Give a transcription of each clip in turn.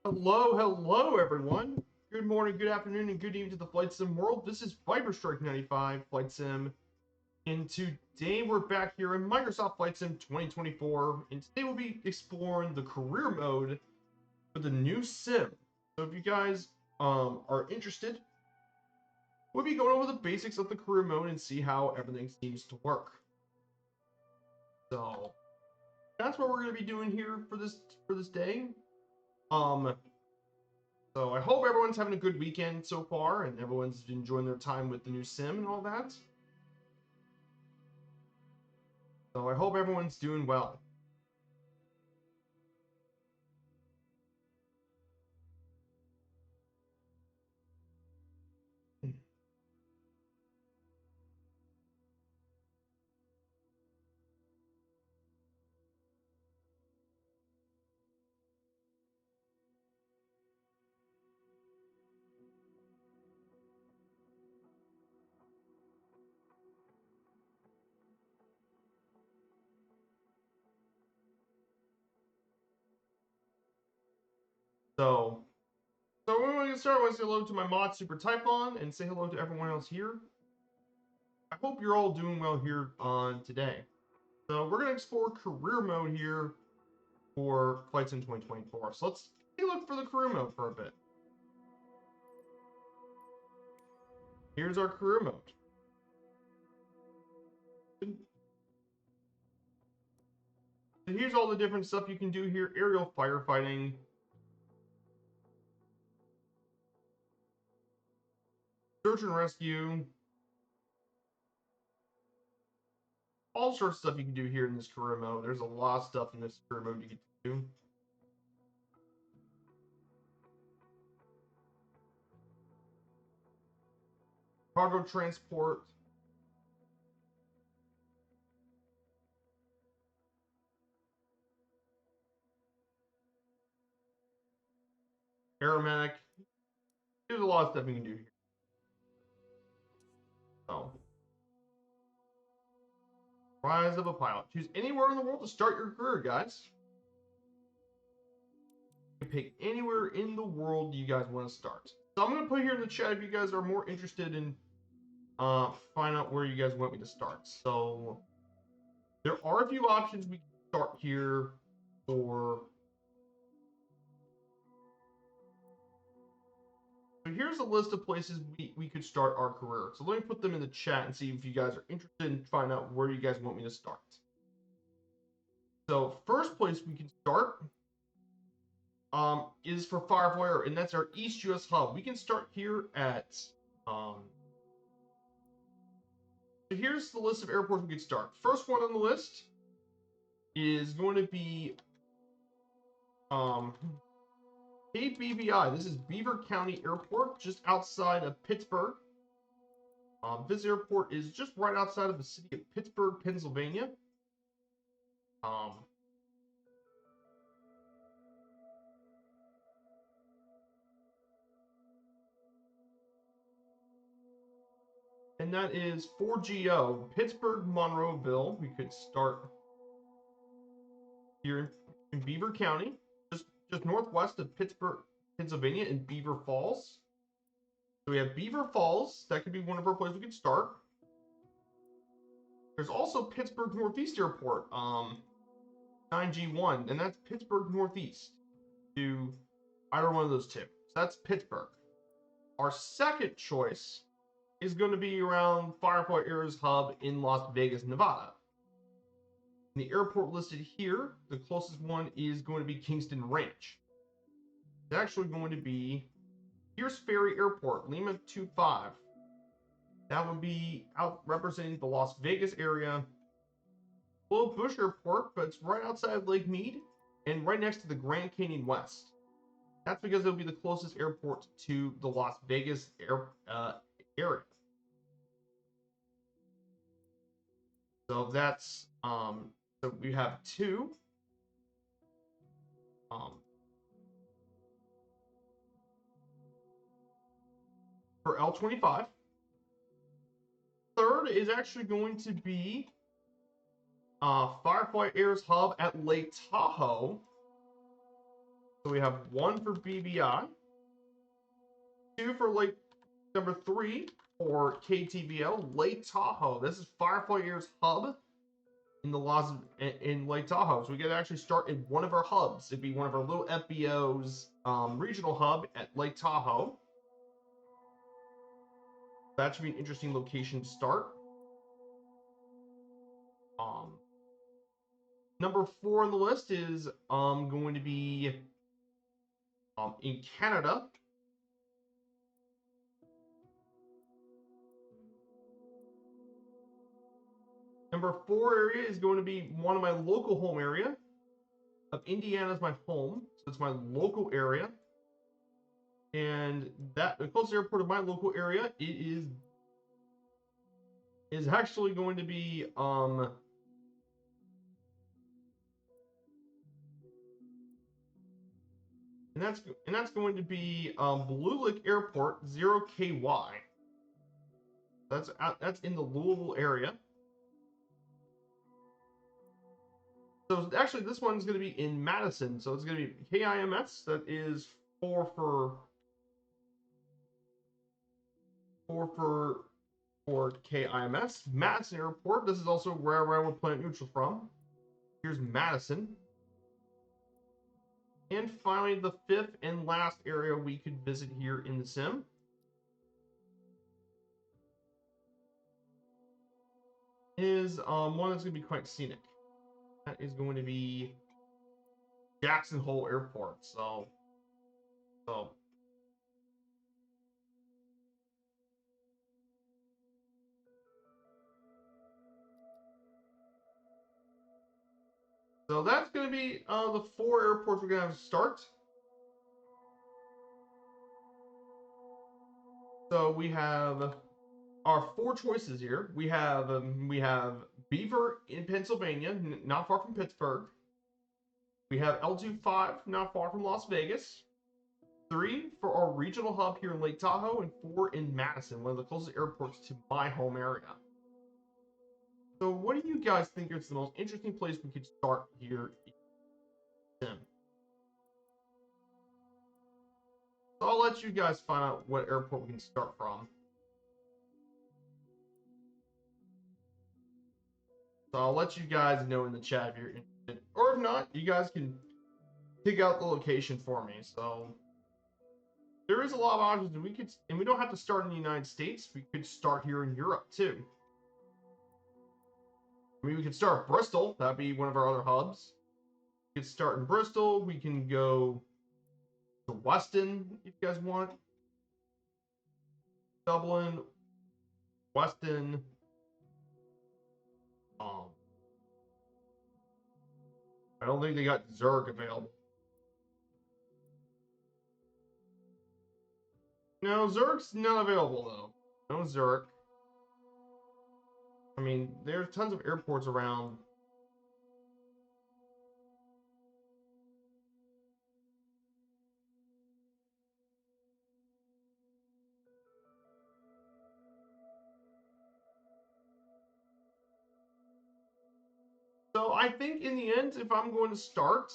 Hello, everyone. Good morning, good afternoon, and good evening to the Flight Sim world. This is Strike 95 Flight Sim, and today we're back here in Microsoft Flight Sim 2024, and today we'll be exploring the career mode for the new sim. So if you guys are interested, we'll be going over the basics of the career mode and see how everything seems to work. So that's what we're going to be doing here for this day. So I hope everyone's having a good weekend so far and everyone's enjoying their time with the new sim and all that. So I hope everyone's doing well. So we're going to start. I want to say hello to my mod Super Typhon and say hello to everyone else here. I hope you're all doing well here on today. So we're going to explore career mode here for Flight Sim 2024. So let's take a look for the career mode for a bit. Here's our career mode. So here's all the different stuff you can do here. Aerial firefighting, search and rescue, all sorts of stuff you can do here in this career mode. There's a lot of stuff in this career mode you can do. Cargo transport. Aeromatic. There's a lot of stuff you can do here. So, rise of a pilot. Choose anywhere in the world to start your career, guys. You can pick anywhere in the world you guys want to start. So I'm going to put here in the chat if you guys are more interested in find out where you guys want me to start. So there are a few options we can start here for. So here's a list of places we could start our career. So let me put them in the chat and see if you guys are interested in finding out where you guys want me to start. So first place we can start is for Firefly Air, and that's our East US hub. We can start here at so here's the list of airports we could start. First one on the list is going to be KBVI. This is Beaver County Airport, just outside of Pittsburgh. This airport is just right outside of the city of Pittsburgh, Pennsylvania. And that is 4GO, Pittsburgh, Monroeville. We could start here in Beaver County, just northwest of Pittsburgh, Pennsylvania, in Beaver Falls. So we have Beaver Falls. That could be one of our places we could start. There's also Pittsburgh Northeast Airport, 9G1, and that's Pittsburgh Northeast to either one of those two. So that's Pittsburgh. Our second choice is going to be around Firefly Air's hub in Las Vegas, Nevada. And the airport listed here, the closest one is going to be Kingston Ranch. It's actually going to be Pierce Ferry Airport, Lima 25. That would be out representing the Las Vegas area. Below Bush Airport, but it's right outside Lake Mead and right next to the Grand Canyon West. That's because it'll be the closest airport to the Las Vegas area. So that's so we have two. For L25. Third is actually going to be Firefly Air's hub at Lake Tahoe. So we have 1 for BBI, 2 for Lake, number 3 for KTVL, Lake Tahoe. This is Firefly Air's hub in Lake Tahoe. So we get to actually start in one of our hubs. It'd be one of our little FBO's regional hub at Lake Tahoe. That should be an interesting location to start. Number 4 on the list is going to be in Canada. Number 4 area is going to be one of my local home area of Indiana is my home, so it's my local area. And that the closest airport of my local area is actually going to be and that's going to be Blue Lick Airport 0KY. That's in the Louisville area. So actually, this one's going to be in Madison. So it's going to be KIMS. That is 4 for KIMS. Madison Airport. This is also where we're Planet Neutral from. Here's Madison. And finally, the 5th and last area we could visit here in the sim is one that's going to be quite scenic. That is going to be Jackson Hole Airport. So that's going to be the 4 airports we're going to have to start. So we have our 4 choices here. We have Beaver in Pennsylvania, not far from Pittsburgh. We have L25, not far from Las Vegas. 3 for our regional hub here in Lake Tahoe, and 4 in Madison, one of the closest airports to my home area. So what do you guys think is the most interesting place we could start here in Sim? So I'll let you guys find out what airport we can start from. So I'll let you guys know in the chat if you're interested. Or if not, you guys can pick out the location for me. So there is a lot of options, and we don't have to start in the United States. We could start here in Europe too. I mean, we could start Bristol. That'd be one of our other hubs. We could start in Bristol. We can go to Weston if you guys want. Dublin, Weston. I don't think they got Zurich available. No, Zurich's not available though. No Zurich. I mean, there's tons of airports around. So I think in the end, if I'm going to start,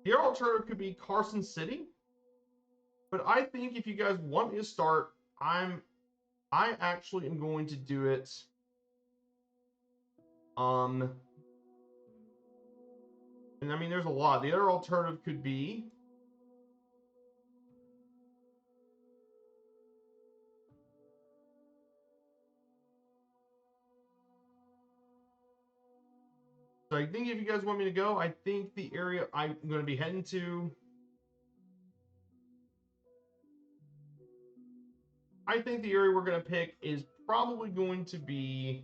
the alternative could be Carson City. But I think if you guys want me to start, I actually am going to do it. And I mean, there's a lot. The other alternative could be so I think if you guys want me to go, I think the area I'm going to be heading to, I think the area we're going to pick is probably going to be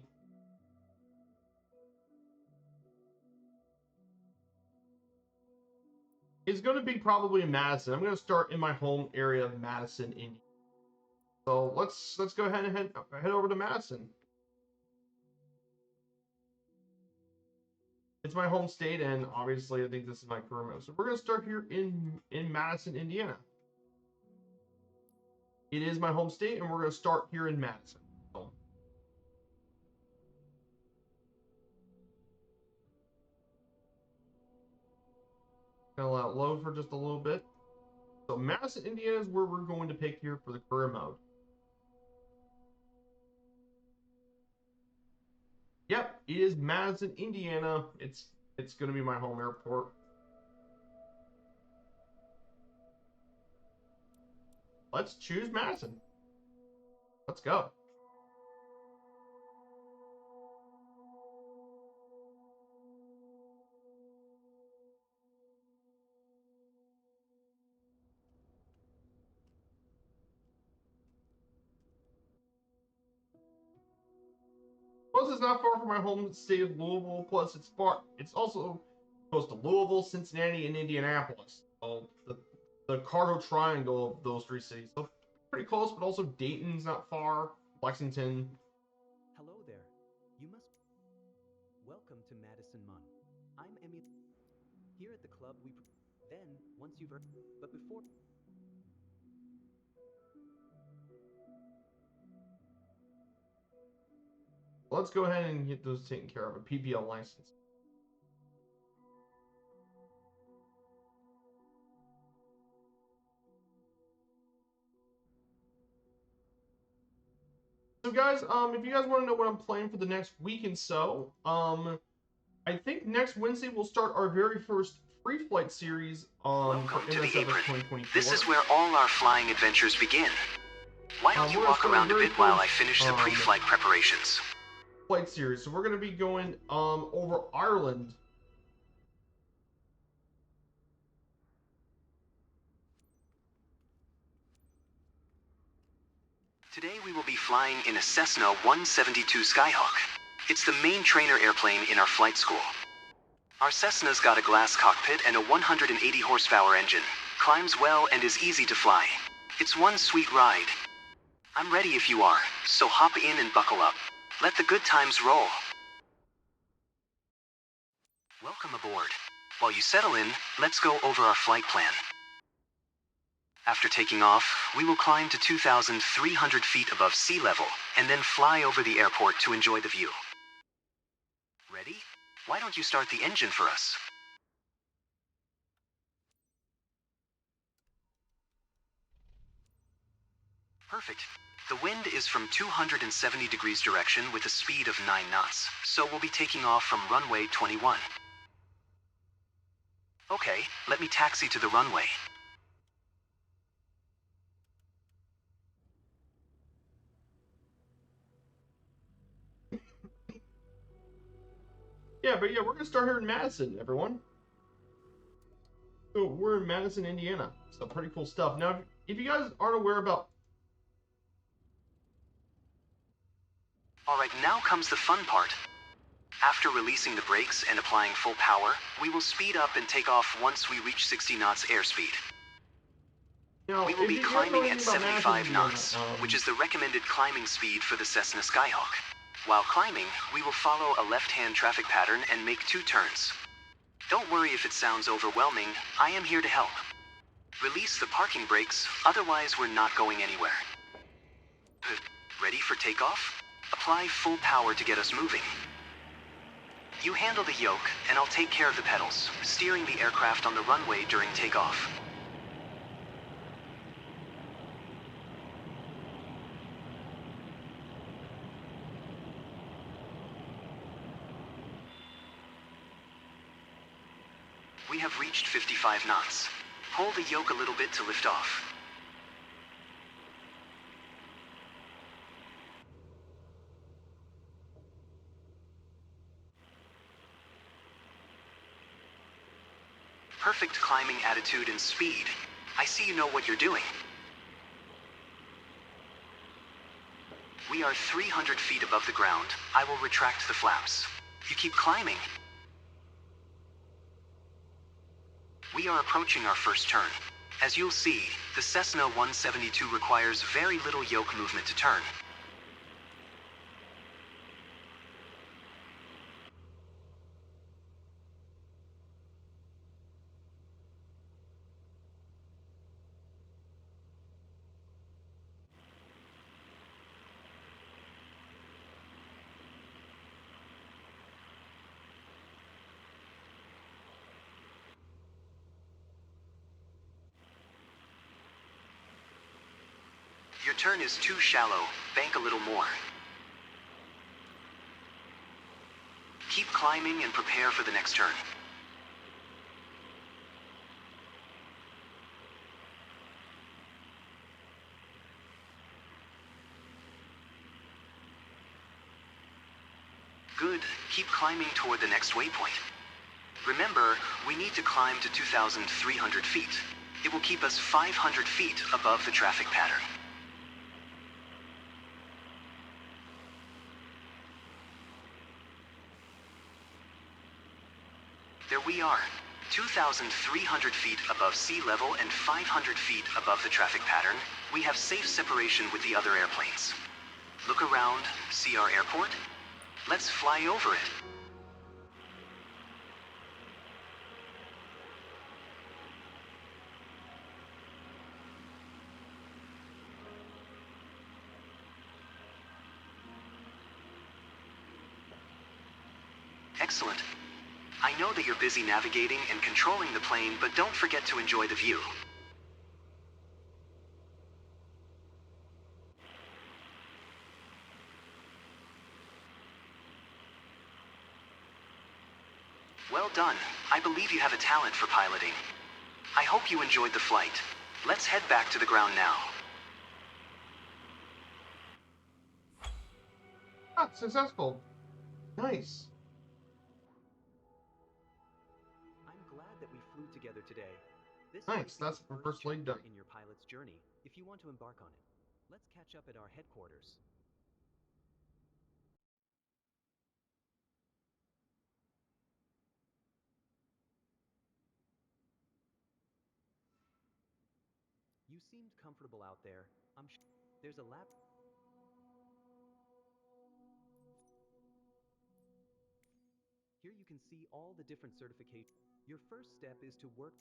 probably in Madison. I'm going to start in my home area of Madison, Indiana. So let's go ahead and head over to Madison. It's my home state, and obviously I think this is my career mode. So we're going to start here in Madison, Indiana. It is my home state, and we're going to start here in Madison. So Gonna let it load for just a little bit. So Madison, Indiana is where we're going to pick here for the career mode. Yep, it is Madison, Indiana. It's going to be my home airport. Let's choose Madison. Let's go. Plus, it's not far from my home state of Louisville. Plus, it's also close to Louisville, Cincinnati, and Indianapolis. So the Cargo Triangle of those three cities. So pretty close, but also Dayton's not far. Lexington. Hello there. You must. Welcome to Madison Mun. I'm Emmy. Here at the club, then once you've earned. But before. Let's go ahead and get those taken care of. A PPL license. So guys, if you guys want to know what I'm playing for the next week and so, I think next Wednesday we'll start our very first free flight series on Welcome to the MSFS apron. 2024. This is where all our flying adventures begin. Why don't you walk around a bit while I finish the pre-flight preparations? Flight series. So we're going to be going over Ireland. Today we will be flying in a Cessna 172 Skyhawk. It's the main trainer airplane in our flight school. Our Cessna's got a glass cockpit and a 180 horsepower engine. Climbs well and is easy to fly. It's one sweet ride. I'm ready if you are, so hop in and buckle up. Let the good times roll. Welcome aboard. While you settle in, let's go over our flight plan. After taking off, we will climb to 2,300 feet above sea level, and then fly over the airport to enjoy the view. Ready? Why don't you start the engine for us? Perfect. The wind is from 270 degrees direction with a speed of 9 knots, so we'll be taking off from runway 21. Okay, let me taxi to the runway. Yeah, we're going to start here in Madison, everyone. So we're in Madison, Indiana. So pretty cool stuff. Now, if you guys aren't aware about... Alright, now comes the fun part. After releasing the brakes and applying full power, we will speed up and take off once we reach 60 knots airspeed. Now, We will be climbing at 75 knots, which is the recommended climbing speed for the Cessna Skyhawk. While climbing, we will follow a left-hand traffic pattern and make 2 turns. Don't worry if it sounds overwhelming, I am here to help. Release the parking brakes, otherwise we're not going anywhere. Ready for takeoff? Apply full power to get us moving. You handle the yoke, and I'll take care of the pedals, steering the aircraft on the runway during takeoff. We have reached 55 knots. Pull the yoke a little bit to lift off. Perfect climbing attitude and speed. I see you know what you're doing. We are 300 feet above the ground. I will retract the flaps. You keep climbing. We are approaching our first turn. As you'll see, the Cessna 172 requires very little yoke movement to turn. turn is too shallow. Bank a little more. Keep climbing and prepare for the next turn. Good. Keep climbing toward the next waypoint. Remember, we need to climb to 2,300 feet. It will keep us 500 feet above the traffic pattern. There we are, 2,300 feet above sea level and 500 feet above the traffic pattern. We have safe separation with the other airplanes. Look around, see our airport? Let's fly over it. Excellent. I know that you're busy navigating and controlling the plane, but don't forget to enjoy the view. Well done. I believe you have a talent for piloting. I hope you enjoyed the flight. Let's head back to the ground now. Ah, successful. Nice. I'm glad that we flew together today. This Nice, might be that's the the first chapter leg done. in your pilot's journey, if you want to embark on it. Let's catch up at our headquarters. You seemed comfortable out there. I'm sure there's a lab. Here you can see all the different certifications. Your first step is to work.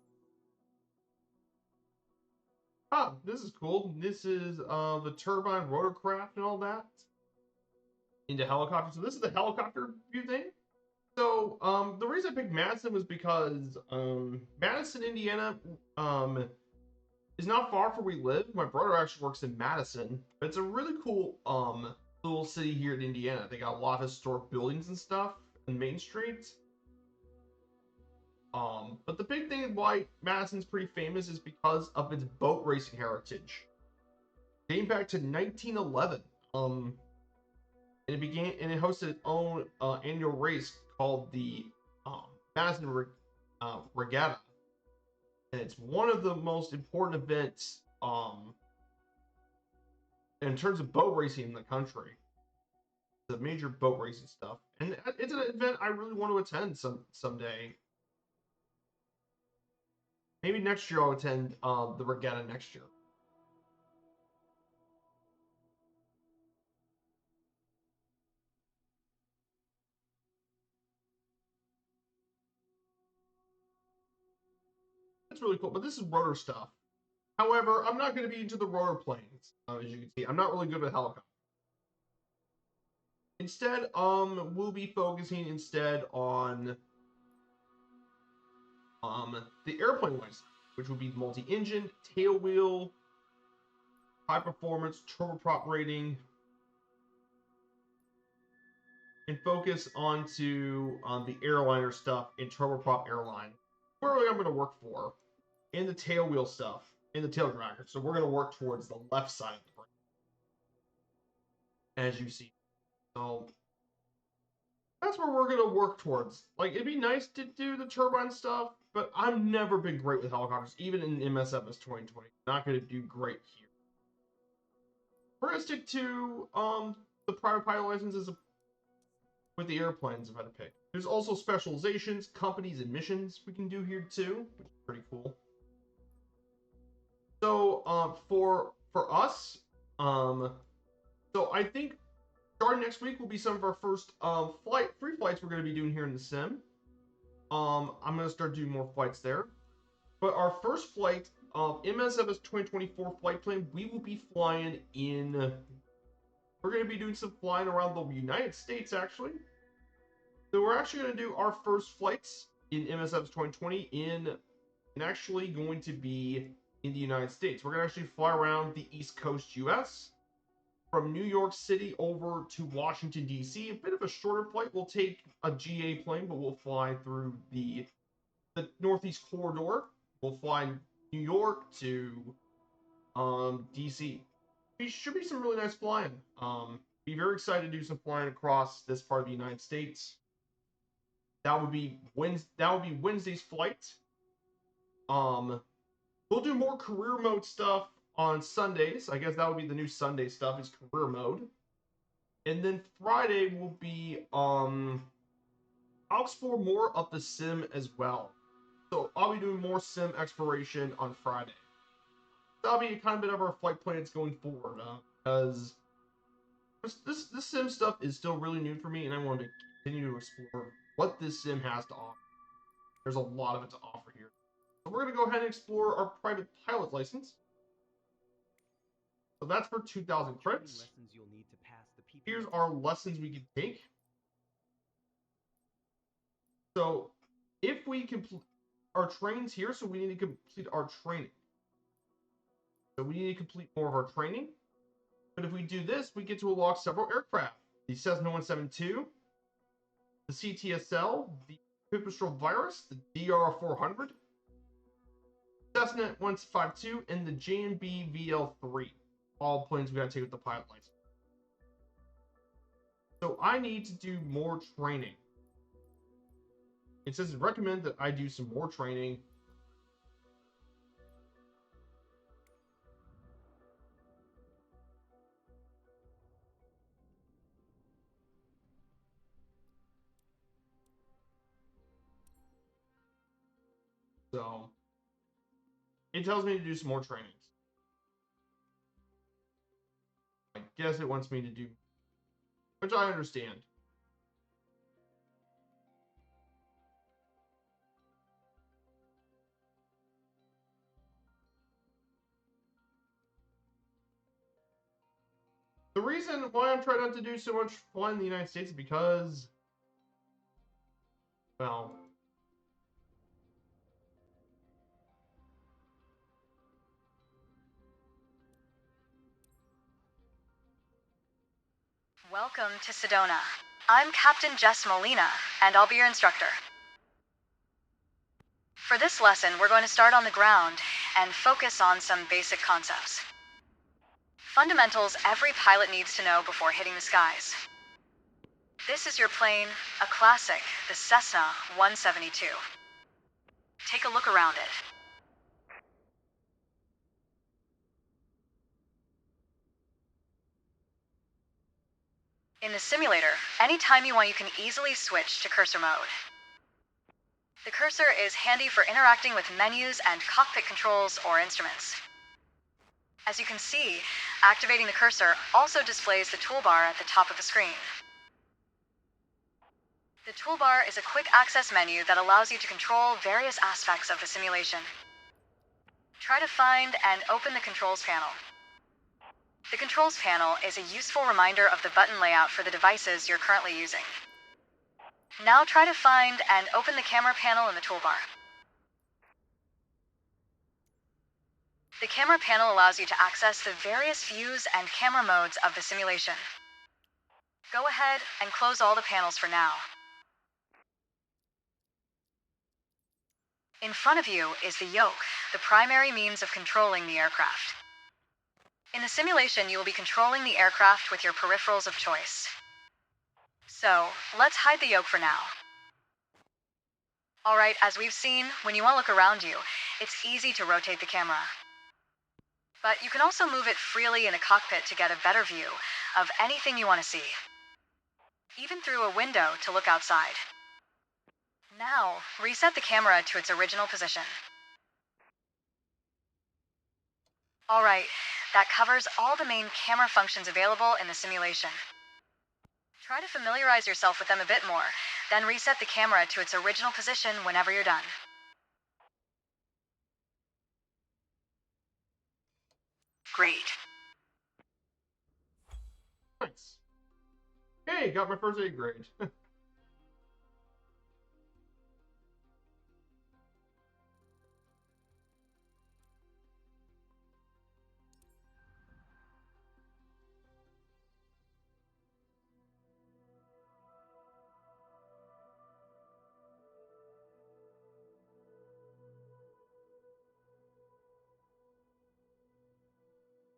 Ah, this is cool. This is the turbine rotorcraft and all that into helicopter. So this is the helicopter view thing. So the reason I picked Madison was because Madison, Indiana, is not far from where we live. My brother actually works in Madison. But it's a really cool little city here in Indiana. They got a lot of historic buildings and stuff in Main Street. But the big thing why Madison's pretty famous is because of its boat racing heritage. Dating back to 1911. And it hosted its own annual race called the Madison Regatta. And it's one of the most important events in terms of boat racing in the country. The major boat racing stuff. And it's an event I really want to attend someday. Maybe next year I'll attend the regatta next year. That's really cool. But this is rotor stuff. However, I'm not going to be into the rotor planes, as you can see. I'm not really good with helicopters. Instead, we'll be focusing instead on the airplane wise, which would be multi-engine, tail wheel, high performance, turboprop rating, and focus onto the airliner stuff in turboprop airline. Where I'm going to work for in the tail wheel stuff in the tail dragger. So we're going to work towards the left side of the brain, as you see. So that's where we're going to work towards. Like, it'd be nice to do the turbine stuff, but I've never been great with helicopters, even in MSFS 2020. Not going to do great here. We're going to stick to the private pilot licenses with the airplanes if I had to pick. There's also specializations, companies, and missions we can do here too, which is pretty cool. So for us, so I think starting next week will be some of our first free flights we're going to be doing here in the sim. I'm going to start doing more flights there. But our first flight of MSFS 2024 flight plan, we will be flying in. We're going to be doing some flying around the United States actually. So we're actually going to do our first flights in MSFS 2020 and actually going to be in the United States. We're going to actually fly around the East Coast US. from New York City over to Washington, D.C. A bit of a shorter flight. We'll take a GA plane, but we'll fly through the Northeast Corridor. We'll fly New York to DC. It should be some really nice flying. Be very excited to do some flying across this part of the United States. That would be Wednesday's flight. We'll do more career mode stuff on Sundays. I guess that would be the new Sunday stuff, is career mode. And then Friday will be I'll explore more of the sim as well. So I'll be doing more sim exploration on Friday. That'll be kind of bit of our flight plans going forward, because this sim stuff is still really new for me, and I want to continue to explore what this sim has to offer. There's a lot of it to offer here. So we're going to go ahead and explore our private pilot license. So that's for 2,000 credits. Here's our lessons we can take. So if we complete our trains here, so we need to complete our training. So we need to complete more of our training. But if we do this, we get to unlock several aircraft. The Cessna 172, the CTSL, the Pipistrel Virus, the DR400, Cessna 152, and the JMB VL3. All planes we gotta take with the pilot license. So I need to do more training. It says recommend that I do some more training. So it tells me to do some more trainings. I guess it wants me to do, which I understand. The reason why I'm trying not to do so much flying in the United States is because, well, Welcome to Sedona. I'm Captain Jess Molina, and I'll be your instructor. For this lesson, we're going to start on the ground and focus on some basic concepts. Fundamentals every pilot needs to know before hitting the skies. This is your plane, a classic, the Cessna 172. Take a look around it. In the simulator, anytime you want, you can easily switch to cursor mode. The cursor is handy for interacting with menus and cockpit controls or instruments. As you can see, activating the cursor also displays the toolbar at the top of the screen. The toolbar is a quick access menu that allows you to control various aspects of the simulation. Try to find and open the controls panel. The controls panel is a useful reminder of the button layout for the devices you're currently using. Now try to find and open the camera panel in the toolbar. The camera panel allows you to access the various views and camera modes of the simulation. Go ahead and close all the panels for now. In front of you is the yoke, the primary means of controlling the aircraft. In the simulation, you will be controlling the aircraft with your peripherals of choice. So, let's hide the yoke for now. Alright, as we've seen, when you want to look around you, it's easy to rotate the camera. But you can also move it freely in the cockpit to get a better view of anything you want to see. Even through a window to look outside. Now, reset the camera to its original position. Alright, that covers all the main camera functions available in the simulation. Try to familiarize yourself with them a bit more, then reset the camera to its original position whenever you're done. Great. Nice. Hey, got my first A grade.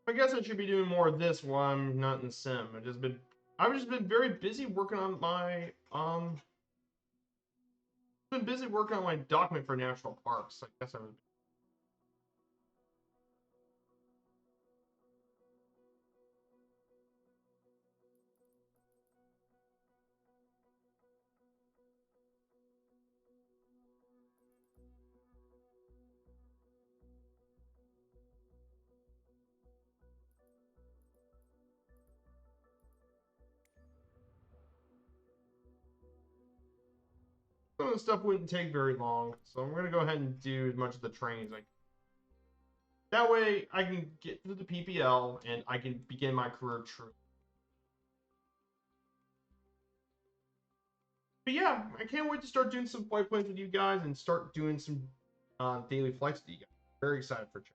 I guess I should be doing more of this while I'm not in the sim. I've just been very busy working on my been busy working on my document for national parks. I guess I was. Some of the stuff wouldn't take very long, so I'm gonna go ahead and do as much of the training as I can. That way, I can get through the PPL and I can begin my career true. But yeah, I can't wait to start doing some flight plans with you guys and start doing some daily flights with you guys. Very excited for it.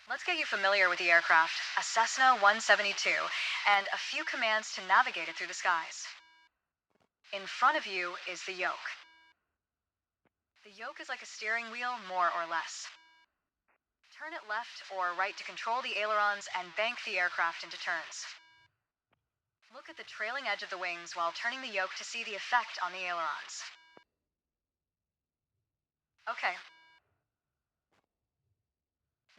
Let's get you familiar with the aircraft, a Cessna 172, and a few commands to navigate it through the skies. In front of you is the yoke. The yoke is like a steering wheel, more or less. Turn it left or right to control the ailerons and bank the aircraft into turns. Look at the trailing edge of the wings while turning the yoke to see the effect on the ailerons. Okay.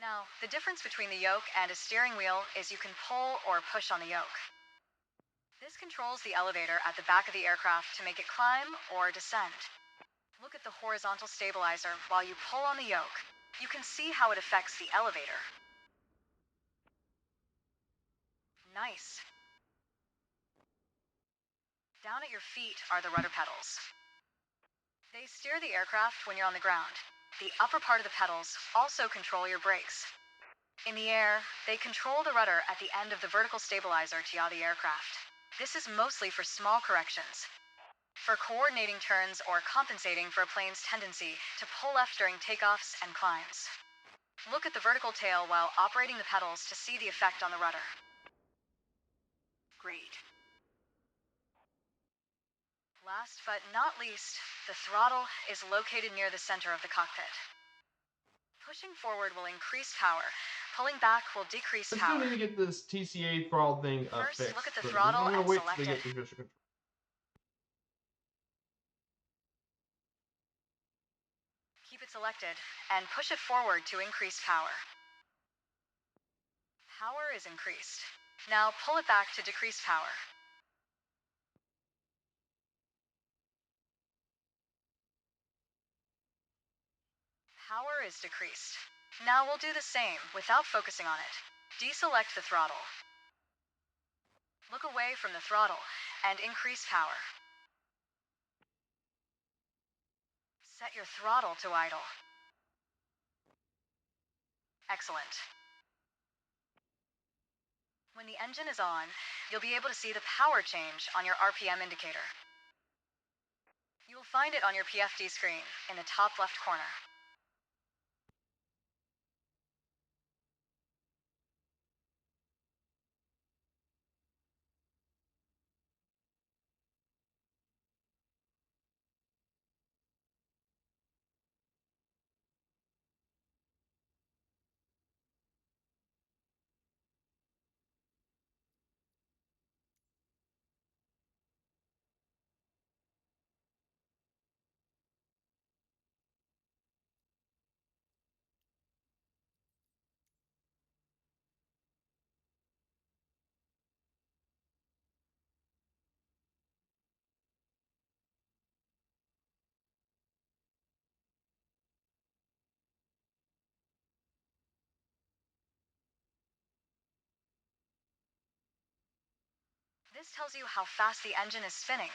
Now, the difference between the yoke and a steering wheel is you can pull or push on the yoke. This controls the elevator at the back of the aircraft to make it climb or descend. Look at the horizontal stabilizer while you pull on the yoke. You can see how it affects the elevator. Nice. Down at your feet are the rudder pedals. They steer the aircraft when you're on the ground. The upper part of the pedals also control your brakes. In the air, they control the rudder at the end of the vertical stabilizer to yaw the aircraft. This is mostly for small corrections. For coordinating turns or compensating for a plane's tendency to pull left during takeoffs and climbs. Look at the vertical tail while operating the pedals to see the effect on the rudder. Great. Last but not least, the throttle is located near the center of the cockpit. Pushing forward will increase power. Pulling back will decrease I power. still need to get this TCA throttle thing First, fixed. look at the but throttle I'm gonna and wait select till they it. get the official control. Keep it selected and push it forward to increase power. Power is increased. Now pull it back to decrease power. Power is decreased. Now we'll do the same without focusing on it. Deselect the throttle. Look away from the throttle and increase power. Set your throttle to idle. Excellent. When the engine is on, you'll be able to see the power change on your RPM indicator. You will find it on your PFD screen in the top left corner. This tells you how fast the engine is spinning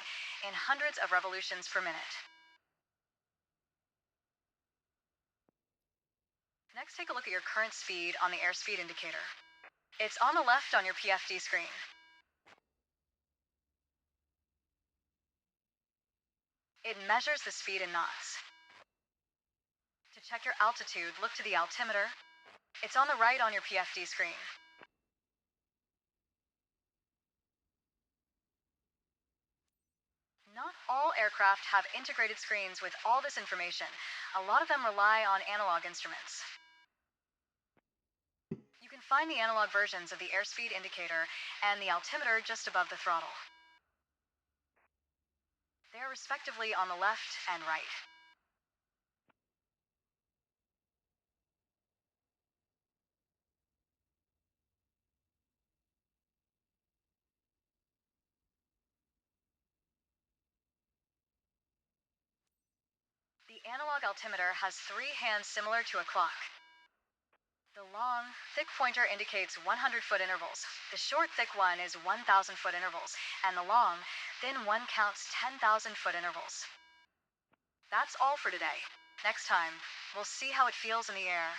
in hundreds of revolutions per minute. Next, take a look at your current speed on the airspeed indicator. It's on the left on your PFD screen. It measures the speed in knots. To check your altitude, look to the altimeter. It's on the right on your PFD screen. Not all aircraft have integrated screens with all this information. A lot of them rely on analog instruments. You can find the analog versions of the airspeed indicator and the altimeter just above the throttle. They are respectively on the left and right. The analog altimeter has 3 hands similar to a clock. The long, thick pointer indicates 100-foot intervals. The short, thick one is 1,000-foot intervals. And the long, thin one counts 10,000-foot intervals. That's all for today. Next time, we'll see how it feels in the air.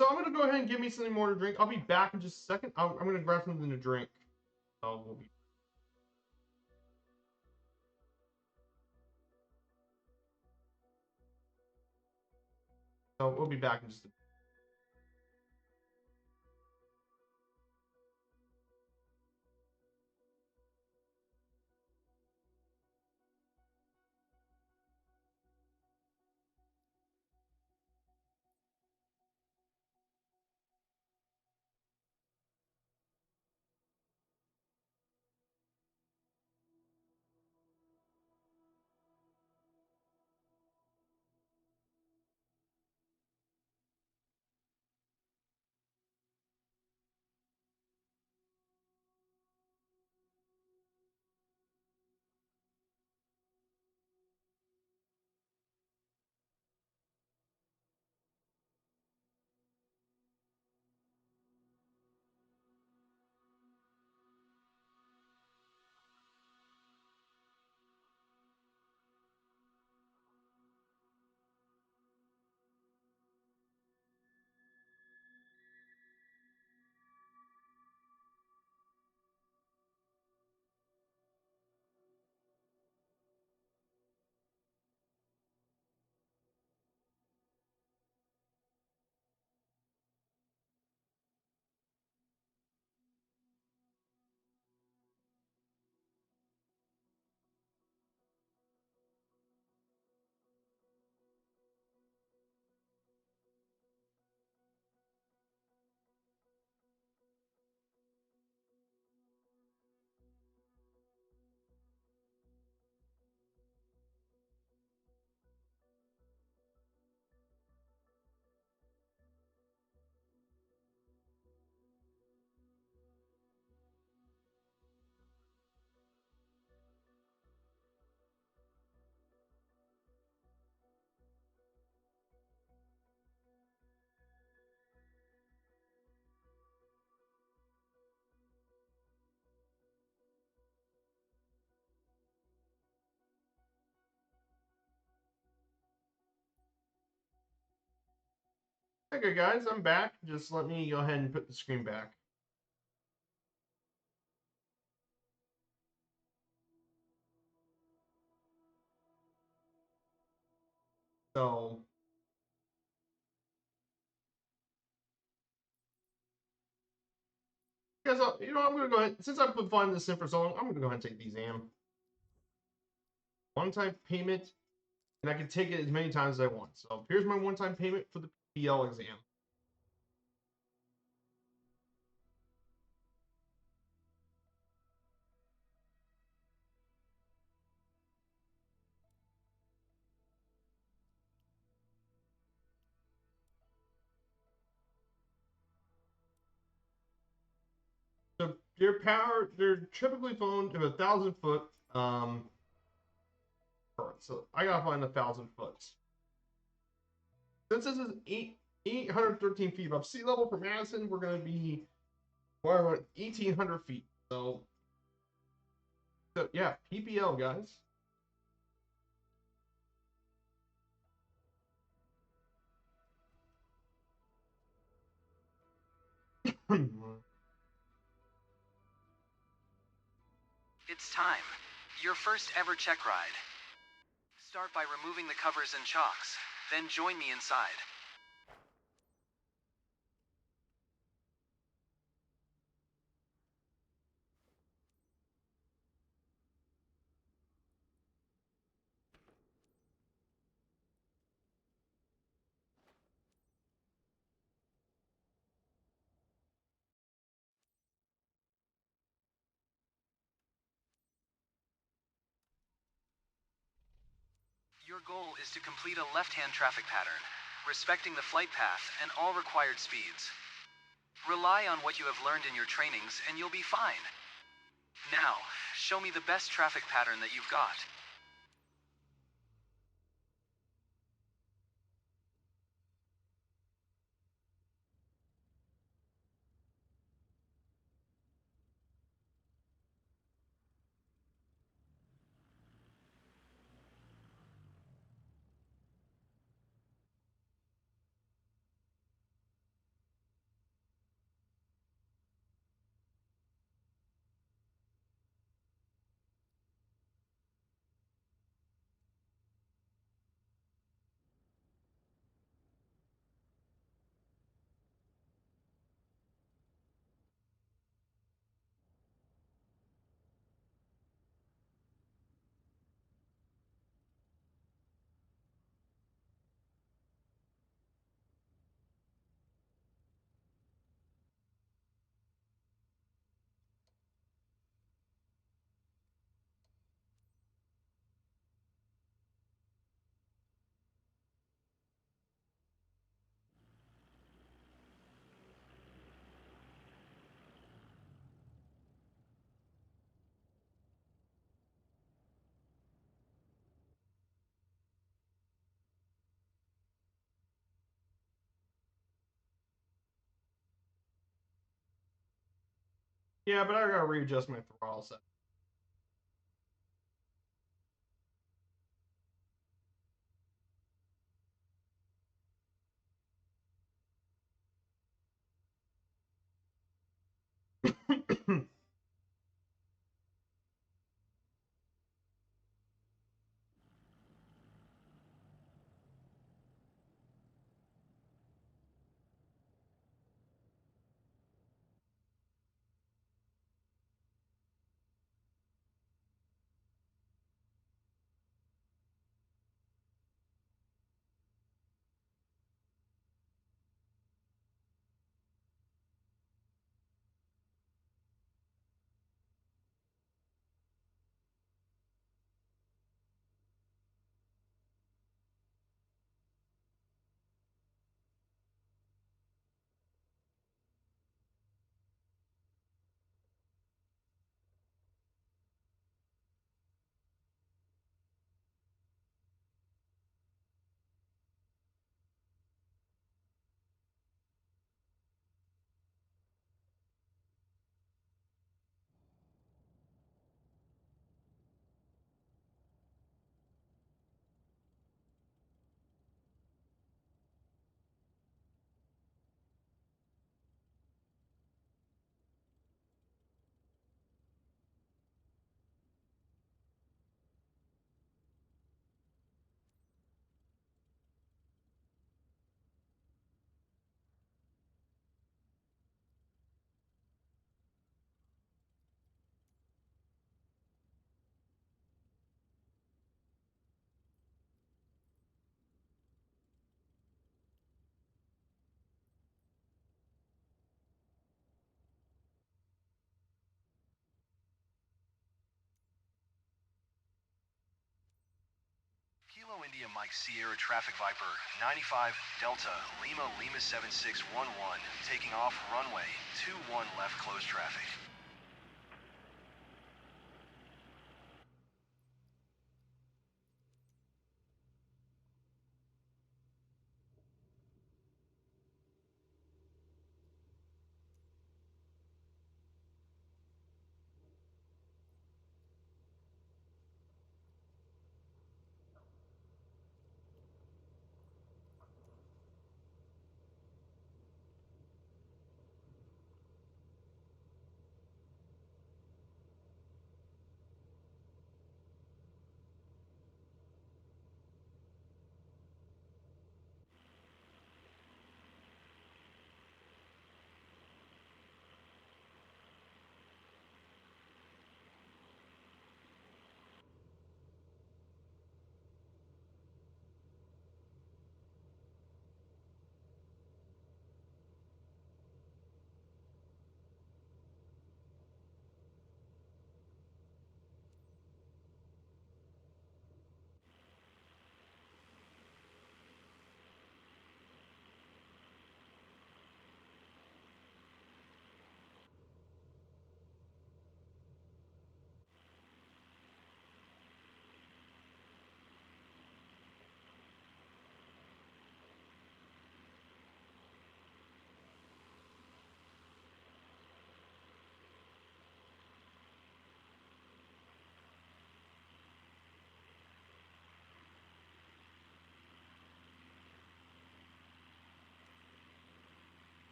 So I'm gonna go ahead and give me something more to drink. I'll be back in just a second. I'm gonna grab something to drink. So we'll be. So we'll be back in just a Okay, guys, I'm back. Just let me go ahead and put the screen back. So, guys, you know, I'm gonna go ahead. Since I've been finding this in for so long, I'm gonna go ahead and take the exam. One-time payment, and I can take it as many times as I want. So here's my one-time payment for the PL exam. So they're typically flown to 1,000 foot. So I gotta find 1,000 foot. Since this is 813 feet above sea level for Madison, we're gonna be around 1,800 feet. So yeah, PPL guys. It's time. Your first ever check ride. Start by removing the covers and chocks, then join me inside. Your goal is to complete a left-hand traffic pattern, respecting the flight path and all required speeds. Rely on what you have learned in your trainings and you'll be fine. Now, show me the best traffic pattern that you've got. Yeah, but I gotta readjust my throttle set. India Mike Sierra Traffic Viper, 95 Delta, Lima Lima 7611, taking off runway 21 left closed traffic.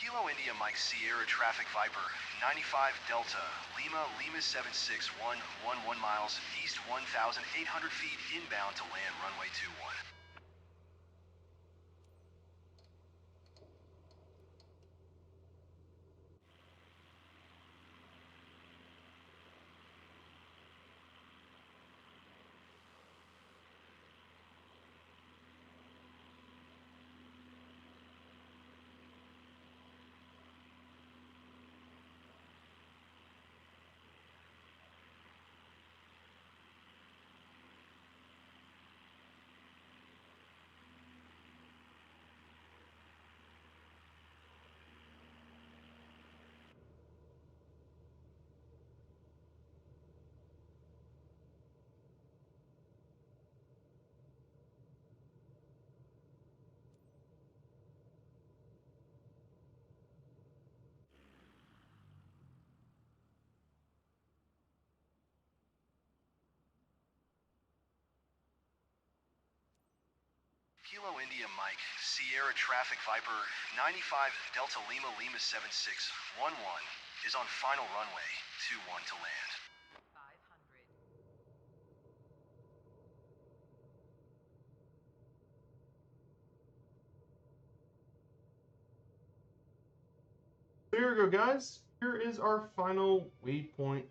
Kilo India Mike Sierra Traffic Viper, 95 Delta, Lima Lima 76111 miles, east 1,800 feet, inbound to land runway 21. Kilo India Mike, Sierra Traffic Viper, 95 Delta Lima Lima 7611 is on final runway 21 to land. 500. So here we go, guys. Here is our final waypoint.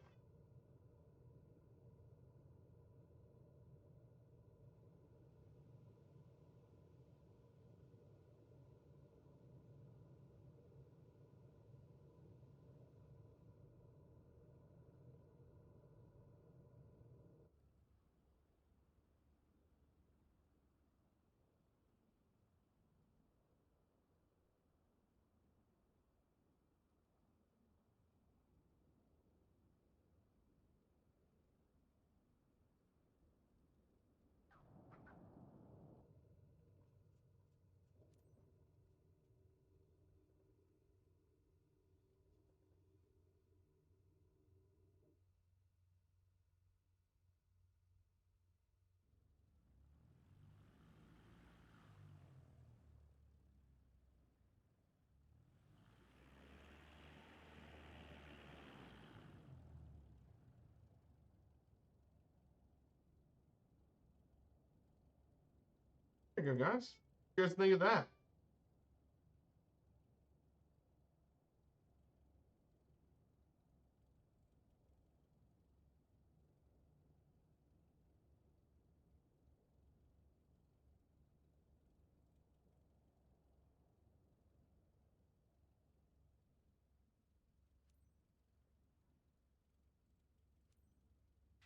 There you go, guys. What do you guys think of that?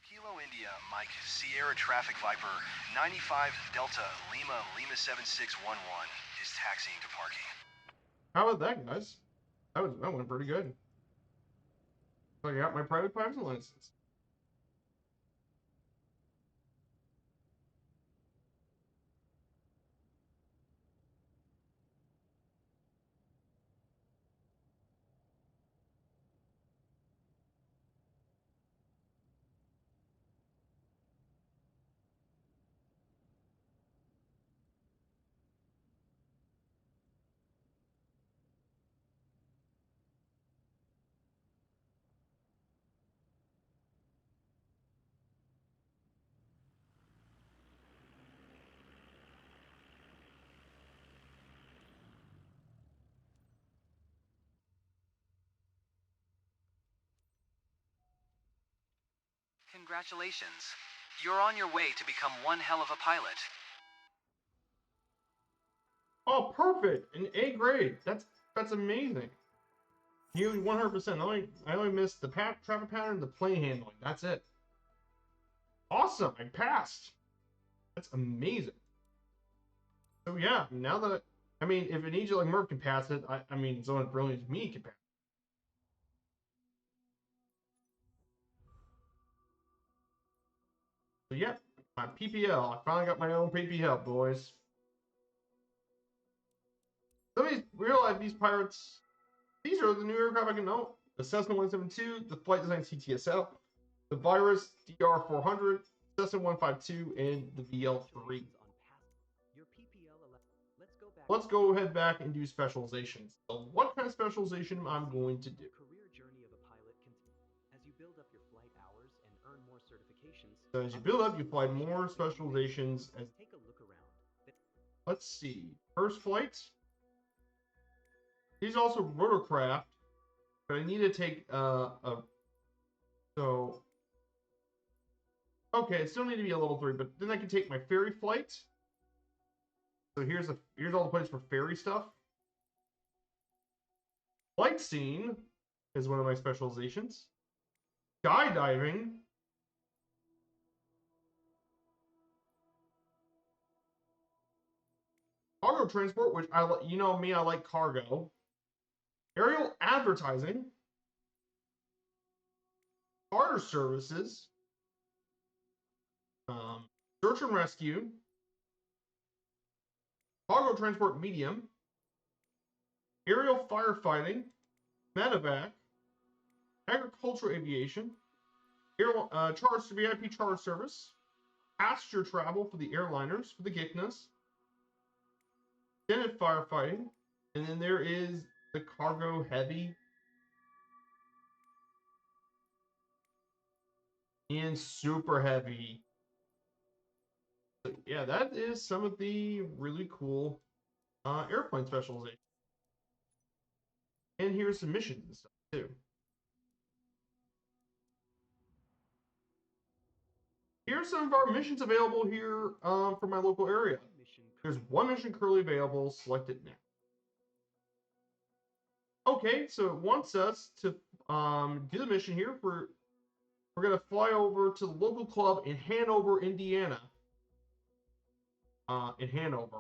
Kilo India, Mike, Sierra Traffic Viper, 95 Delta, Lima, Lima 7611 is taxiing to parking. How about that, guys? That went pretty good. So I got my private pilot license. Congratulations. You're on your way to become one hell of a pilot. Oh, perfect! An A grade. That's amazing. Nearly 100%. I only missed the traffic pattern and the plane handling. That's it. Awesome! I passed. That's amazing. So yeah, now that I mean, if an agent like Murph can pass it, I mean, someone brilliant as me can pass it. So yeah, my PPL. I finally got my own PPL, boys. Somebody realized these pirates. These are the new aircraft I can know. The Cessna 172, the Flight Design CTSL, the Virus DR400, Cessna 152, and the VL3. Let's go ahead back and do specializations. So what kind of specialization I'm going to do? Career journey of a pilot as you build up your flight hours and earn more certifications. So as you build up, you fly more specializations. As take a look around. let's see, first flight. These also rotorcraft, but I need to take so okay, I still need to be a level 3, but then I can take my ferry flight. So here's all the places for ferry stuff. Flight scene is one of my specializations. Skydiving. Cargo transport, which you know me, I like cargo. Aerial advertising. Charter services. Search and rescue. Cargo transport medium. Aerial firefighting. Medevac. Agricultural aviation. Charter VIP charter service. Passenger travel for the airliners, for the GICNAs. Extended firefighting. And then there is the cargo heavy. And super heavy. So yeah, that is some of the really cool airplane specialization. And here's some missions and stuff too. Here's some of our missions available here for my local area. There's one mission currently available. Select it now. Okay, so it wants us to do the mission here. We're gonna fly over to the local club in Hanover, Indiana. In Hanover,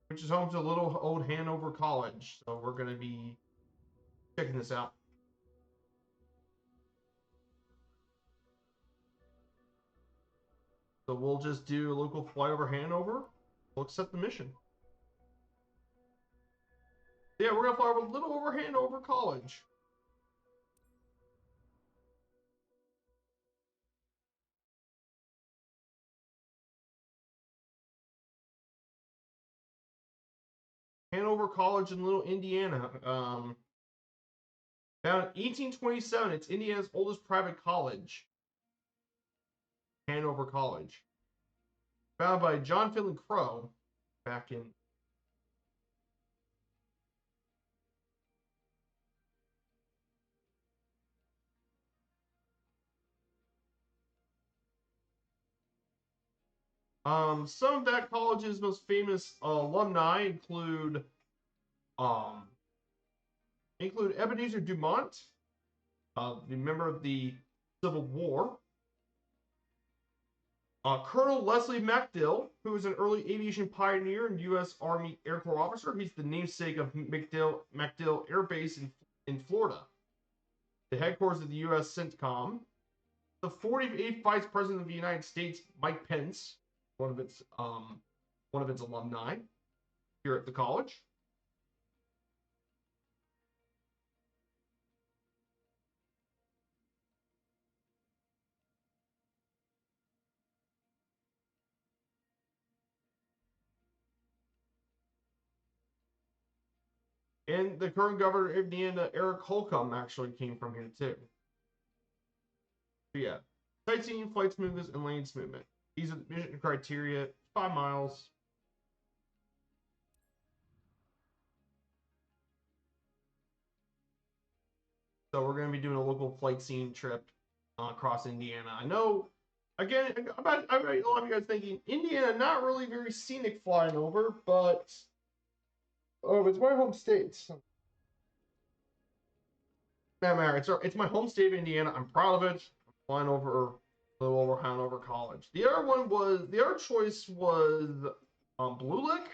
which is home to little old Hanover College. So we're gonna be checking this out. So we'll just do a local flyover Hanover. We'll accept the mission. Yeah, we're gonna fly over a little over Hanover College. Hanover College in Little Indiana. Founded in 1827, it's Indiana's oldest private college. Hanover College. founded by John Finley Crowe back in. Some of that college's most famous alumni um, include Ebenezer Dumont, the member of the Civil War, Colonel Leslie MacDill, who was an early aviation pioneer and U.S. Army Air Corps officer. He's the namesake of MacDill Air Base in Florida, the headquarters of the U.S. CENTCOM. The 48th Vice President of the United States, Mike Pence, one of its alumni here at the college. And the current governor of Indiana, Eric Holcomb, actually came from here too. So yeah, sightseeing, flight smoothness, and lane movement. These are the mission criteria. 5 miles. So we're going to be doing a local flight scene trip across Indiana. I know, again, a lot of you guys thinking, Indiana, not really very scenic flying over, but it's my home state. So. It's my home state of Indiana. I'm proud of it. I'm flying over a little over Hanover College. The other choice was Blue Lick.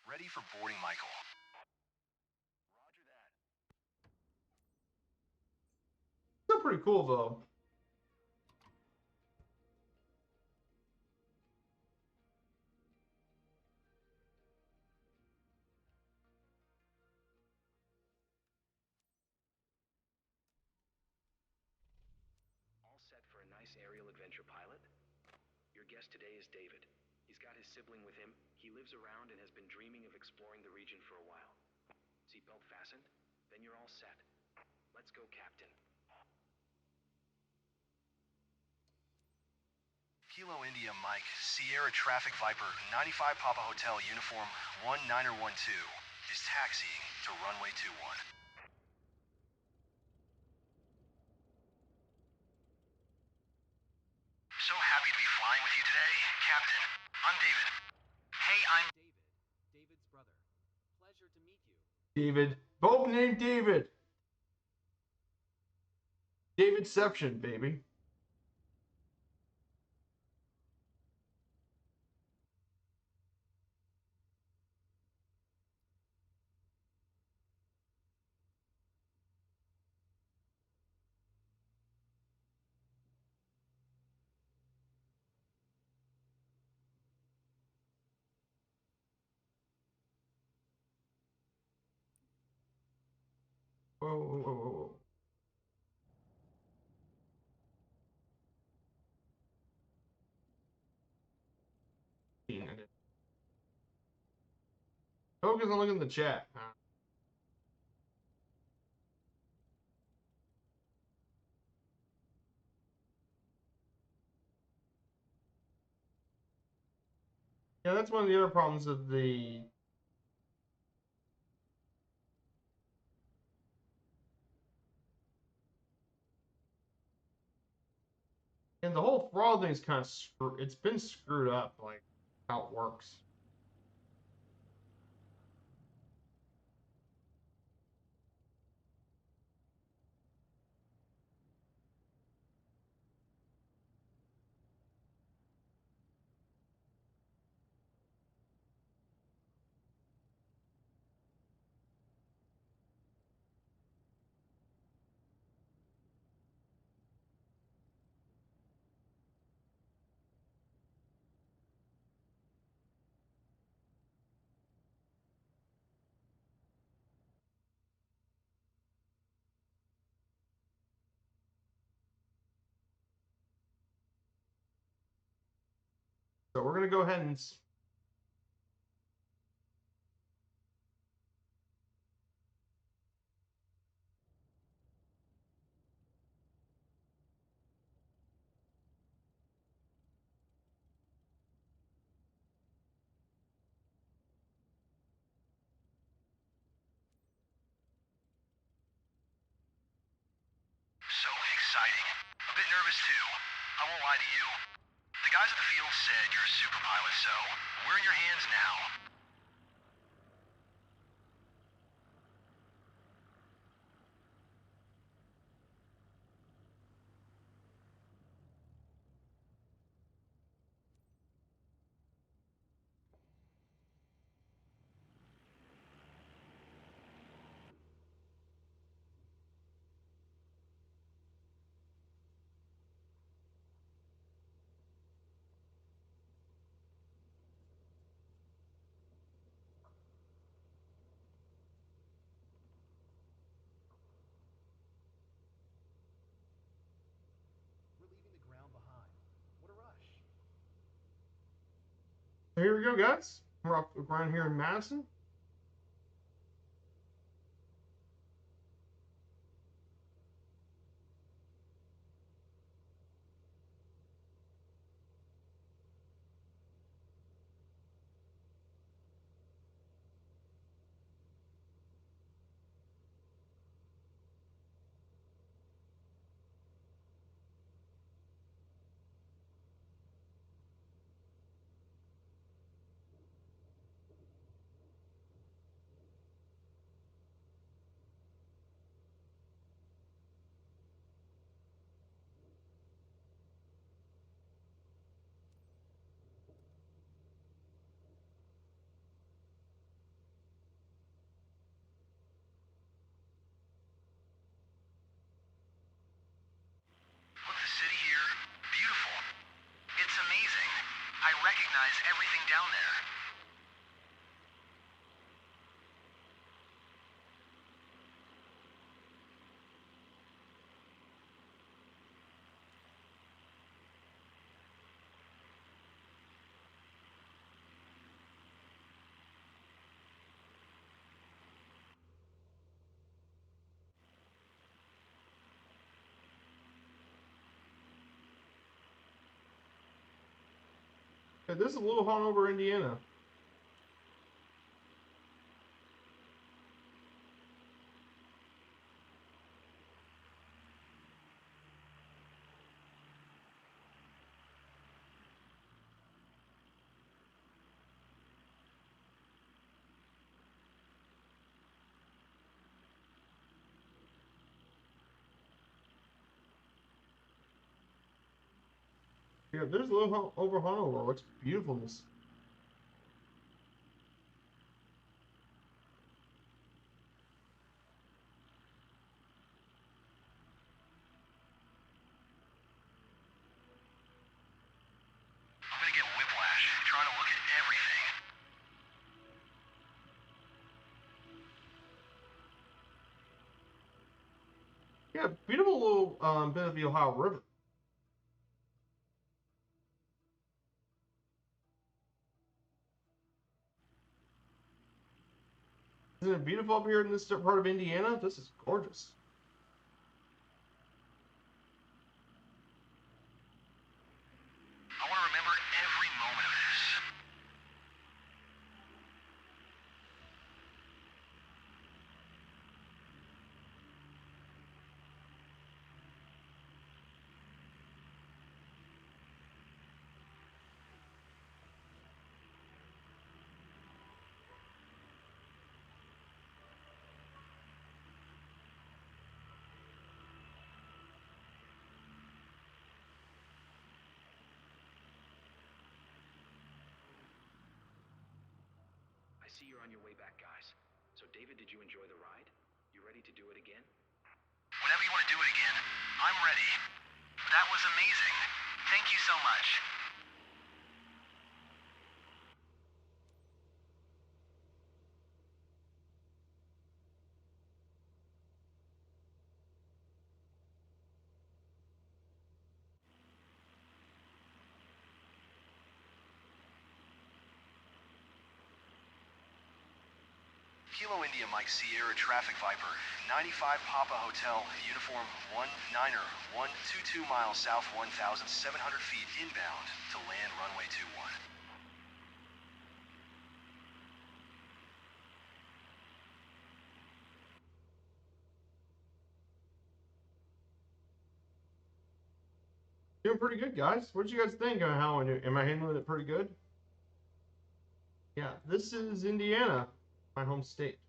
Ready for boarding, Michael. Still pretty cool though. All set for a nice aerial adventure, pilot? Your guest today is David. He's got his sibling with him. He lives around and has been dreaming of exploring the region for a while. Seatbelt fastened? Then you're all set. Let's go, Captain. Kilo India Mike, Sierra Traffic Viper, 95 Papa Hotel, uniform 1912, is taxiing to runway 21. So happy to be flying with you today, Captain. I'm David. Hey, I'm David's brother. Pleasure to meet you. David, both named David. Davidception, baby. Whoa, whoa, whoa, whoa. Focus on looking at the chat. Yeah, that's one of the other problems of the and the whole fraud thing is kind of it's been screwed up, like how it works. So we're going to go ahead and So exciting. A bit nervous too. I won't lie to you. The guys at the field said you're a super pilot, so we're in your hands now. We're leaving the ground behind. What a rush. So here we go, guys. We're off the ground here in Madison. Look, the city here, beautiful. It's amazing. I recognize everything down there. Okay, this is Little Hanover, Indiana. Yeah, there's Little over Hanover. What's beautifulness. I'm gonna get whiplash trying to look at everything. Yeah, beautiful little bit of the Ohio River. Isn't it beautiful up here in this part of Indiana? This is gorgeous. I want to remember every moment of this. I see you're on your way back, guys. So, David, did you enjoy the ride? You ready to do it again? Whenever you want to do it again, I'm ready. That was amazing. Thank you so much. Kilo India Mike Sierra Traffic Viper, 95 Papa Hotel, Uniform 122 miles south, 1,700 feet inbound to land runway 21. Doing pretty good, guys. What did you guys think of how am I handling it pretty good? Yeah, this is Indiana, my home state.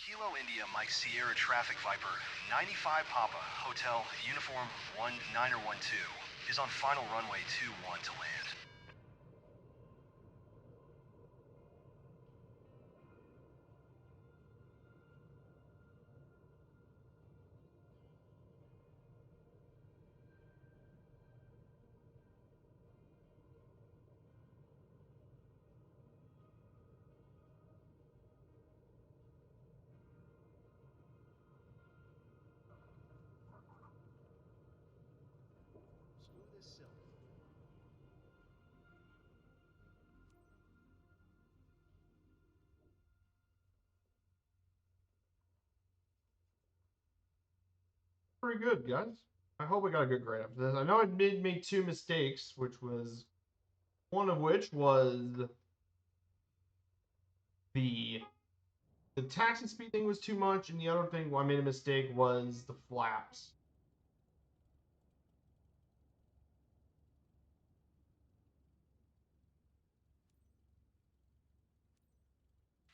Kilo India Mike Sierra Traffic Viper, 95 Papa Hotel, Uniform 1912 is on final runway 21 to land. Smooth as silk. Pretty good, guys. I hope I got a good grade after this. I know I did make 2 mistakes, which was one of which was the taxi speed thing was too much, and the other thing I made a mistake was the flaps.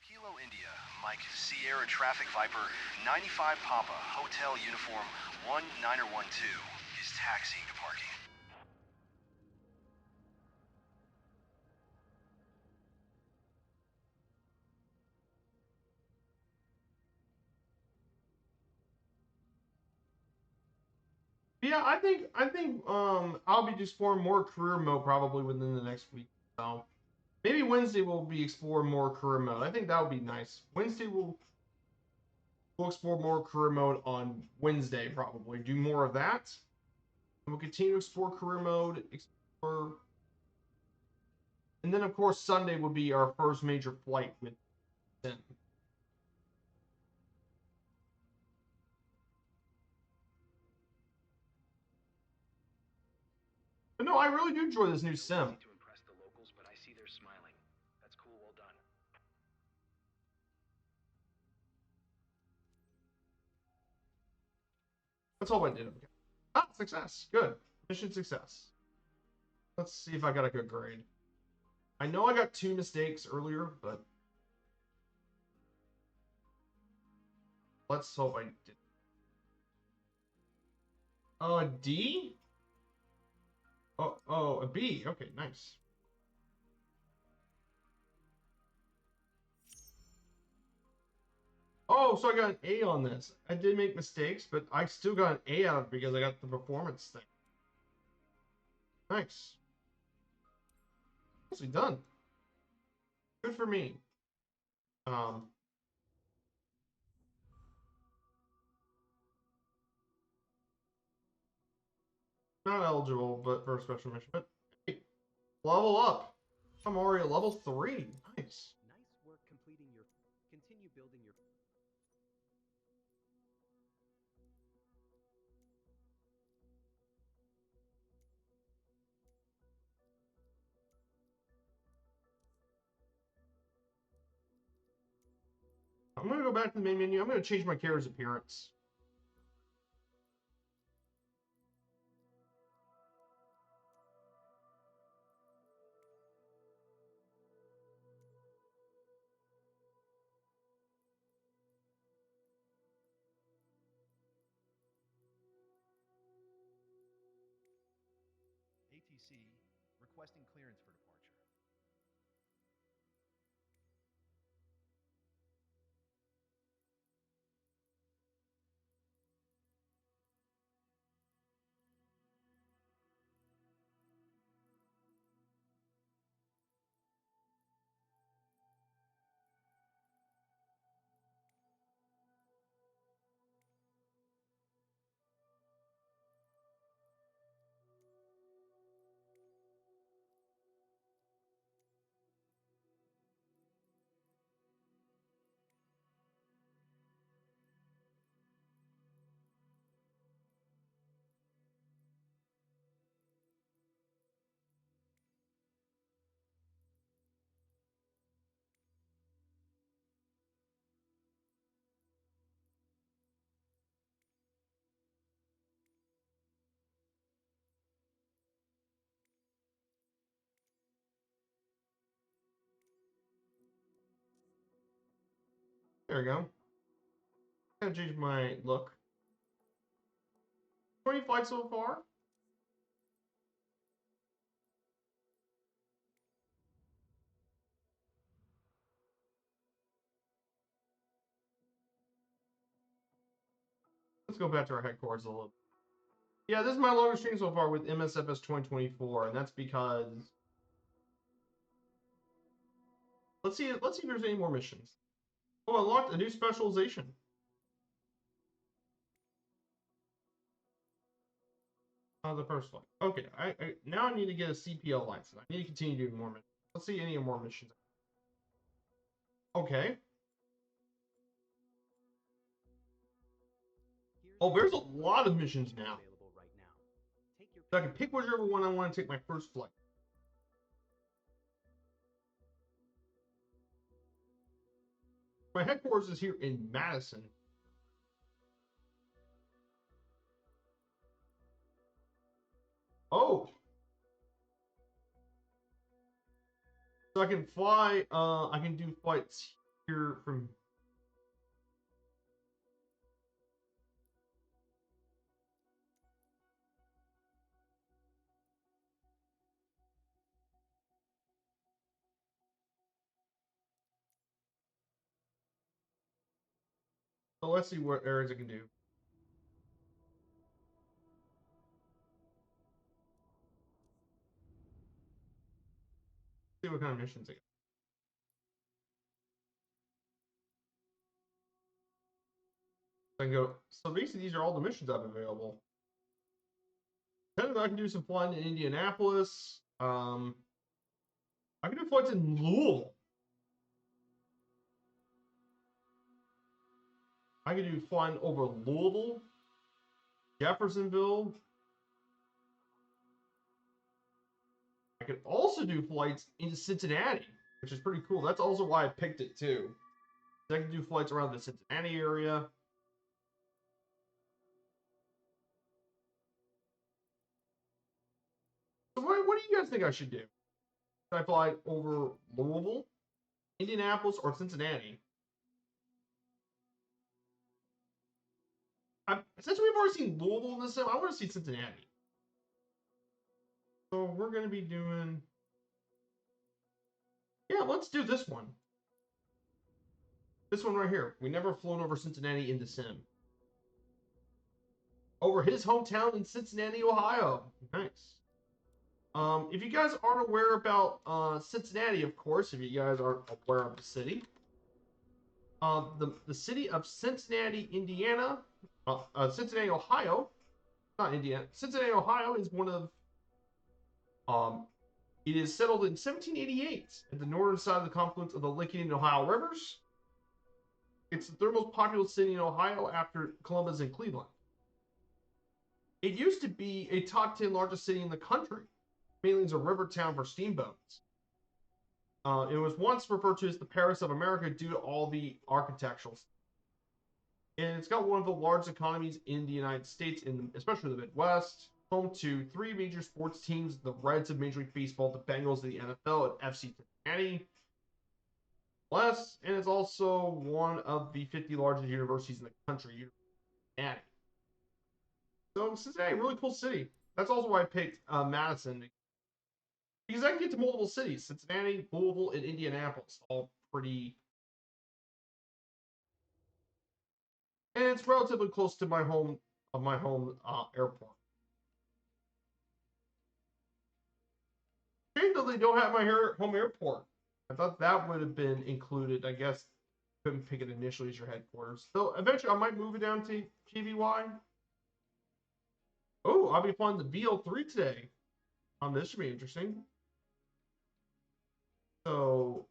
Kilo India Mike Sierra Traffic Viper, 95 Papa Hotel, Uniform 1912 is taxiing to parking. Yeah, I think I'll be exploring more career mode probably within the next week. So maybe Wednesday we'll be exploring more career mode. I think that would be nice. Wednesday we'll explore more career mode on Wednesday probably. Do more of that. And we'll continue to explore career mode, explore, and then of course Sunday will be our first major flight with Sim. But no, I really do enjoy this new Sim. To impress the locals, but I see they're smiling. That's cool, well done. That's all I did. Okay. Ah, success. Good. Mission success. Let's see if I got a good grade. I know I got 2 mistakes earlier, but let's hope I did. Oh, a D? Oh, a B. Okay, nice. Oh, so I got an A on this. I did make mistakes, but I still got an A out of it because I got the performance thing. Nice. Nicely done. Good for me. Not eligible, but for a special mission. But hey, level up. I'm already at level 3. Nice. Nice work completing your. Continue building your. I'm gonna go back to the main menu. I'm gonna change my character's appearance. ATC requesting clearance for departure. There we go. Gotta change my look. 20 flights so far. Let's go back to our headquarters a little. Yeah, this is my longest stream so far with MSFS2024, and that's because let's see if there's any more missions. Oh, unlocked a new specialization. The first one. Okay, I now I need to get a CPL license. I need to continue doing more missions. Let's see any more missions. Okay. Oh, there's a lot of missions now. Available right now. Take your. So I can pick whichever one I want to take my first flight. My headquarters is here in Madison. Oh. So I can fly, I can do flights here from... So let's see what areas I can do. See what kind of missions I get. I can go. So basically, these are all the missions I have available. Technically, I can do some flying in Indianapolis. I can do flights in Louisville. I can do flying over Louisville, Jeffersonville. I could also do flights into Cincinnati, which is pretty cool. That's also why I picked it too. I can do flights around the Cincinnati area. So what do you guys think I should do? Should I fly over Louisville, Indianapolis, or Cincinnati? Since we've already seen Louisville in this sim, I want to see Cincinnati. So we're going to be doing... Yeah, let's do this one. This one right here. We never flown over Cincinnati in the sim. Over his hometown in Cincinnati, Ohio. Nice. If you guys aren't aware about Cincinnati, of course, if you guys aren't aware of the city, the city of Cincinnati, Indiana, Cincinnati, Ohio, not Indiana, Cincinnati, Ohio is one of, it is settled in 1788 at the northern side of the confluence of the Licking and Ohio rivers. It's the third most populous city in Ohio after Columbus and Cleveland. It used to be a top 10 largest city in the country, mainly as a river town for steamboats. It was once referred to as the Paris of America due to all the architectural stuff. And it's got one of the largest economies in the United States, especially the Midwest, home to 3 major sports teams: the Reds of Major League Baseball, the Bengals of the NFL, and FC Cincinnati. Plus, and it's also one of the 50 largest universities in the country, Cincinnati. So Cincinnati, really cool city. That's also why I picked Madison, because I can get to multiple cities: Cincinnati, Louisville, and Indianapolis, all pretty. And it's relatively close to my home airport. Shame that they don't have my home airport. I thought that would have been included. I guess couldn't pick it initially as your headquarters. So eventually I might move it down to GVY. Oh, I'll be flying the BL3 today. This should be interesting. So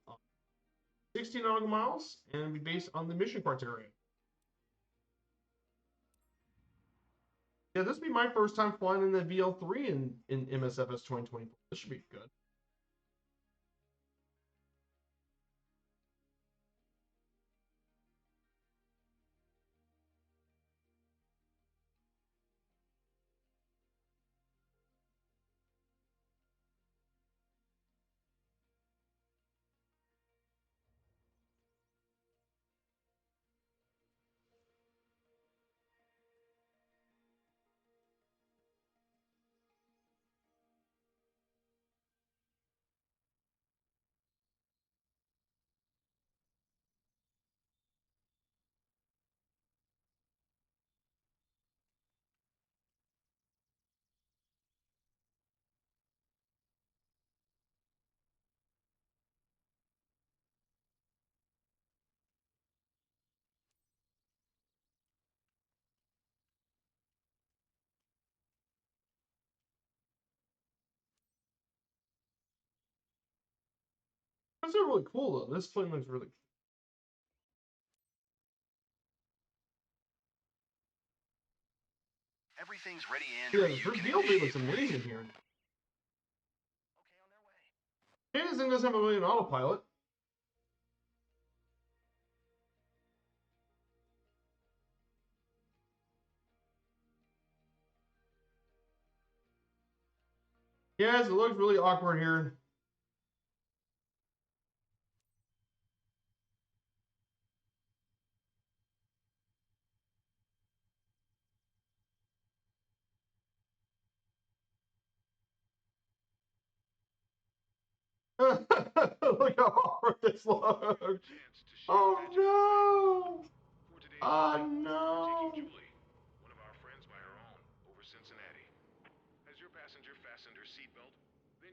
16 nautical miles and be based on the mission criteria. Yeah, this will be my first time flying in the VL3 in MSFS 2024. This should be good. Those are really cool though. This plane looks really cool. Everything's ready, Andrew. Yeah, the VL3 looks amazing here. Okay, on their way. And this thing doesn't have a really an autopilot. Yes, it looks really awkward here. Look how awkward this looks. Oh no! Oh no! Julie, one of our friends by her own, over Cincinnati. Has your passenger fastened her seatbelt?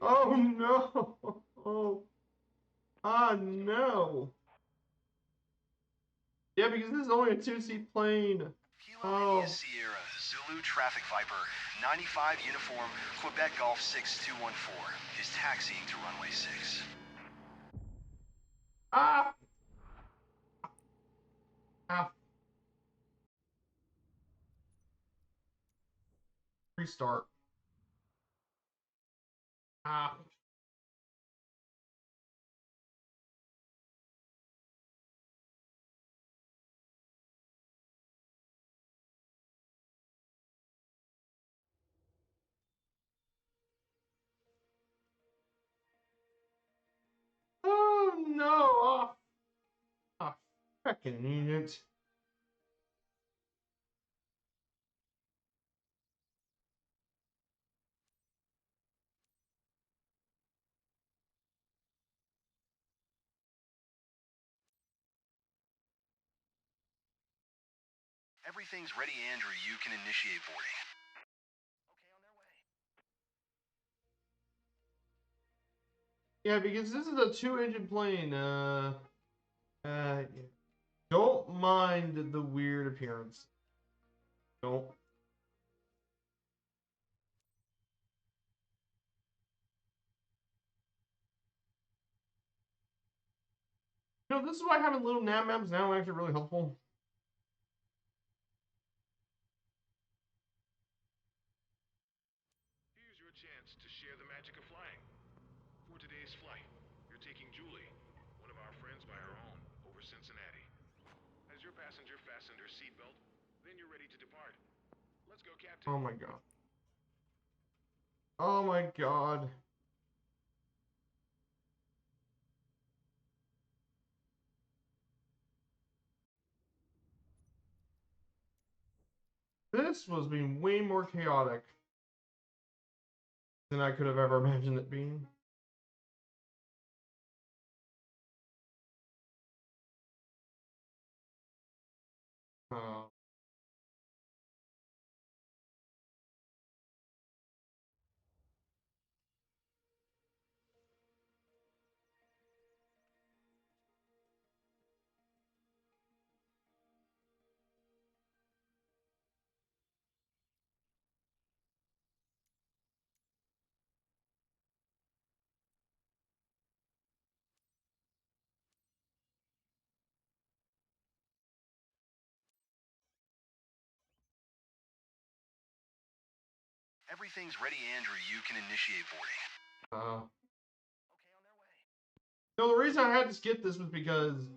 Oh no! Oh, ah no! Yeah, because this is only a 2-seat plane. Kilo India Sierra, Zulu Traffic Viper, 95 Uniform, Quebec Golf 6214, is taxiing to runway 6. Ah! Ah! Restart. Ah! Oh no! Ah! Ah! Freaking unit. Everything's ready, Andrew. You can initiate boarding. Okay, on their way. Yeah, because this is a 2-engine plane. Yeah. Don't mind the weird appearance. Don't. You know, this is why having little nav maps now actually really helpful. Here's your chance to share the magic of flying. For today's flight, you're taking Julie, one of our friends by her own, over Cincinnati. Has your passenger fastened her seatbelt? Then you're ready to depart. Let's go, Captain. Oh my god. Oh my god. This was being way more chaotic than I could have ever imagined it being. Uh, Everything's ready, Andrew. You can initiate boarding. uh, Okay, on their way. no, the reason I had to skip this was because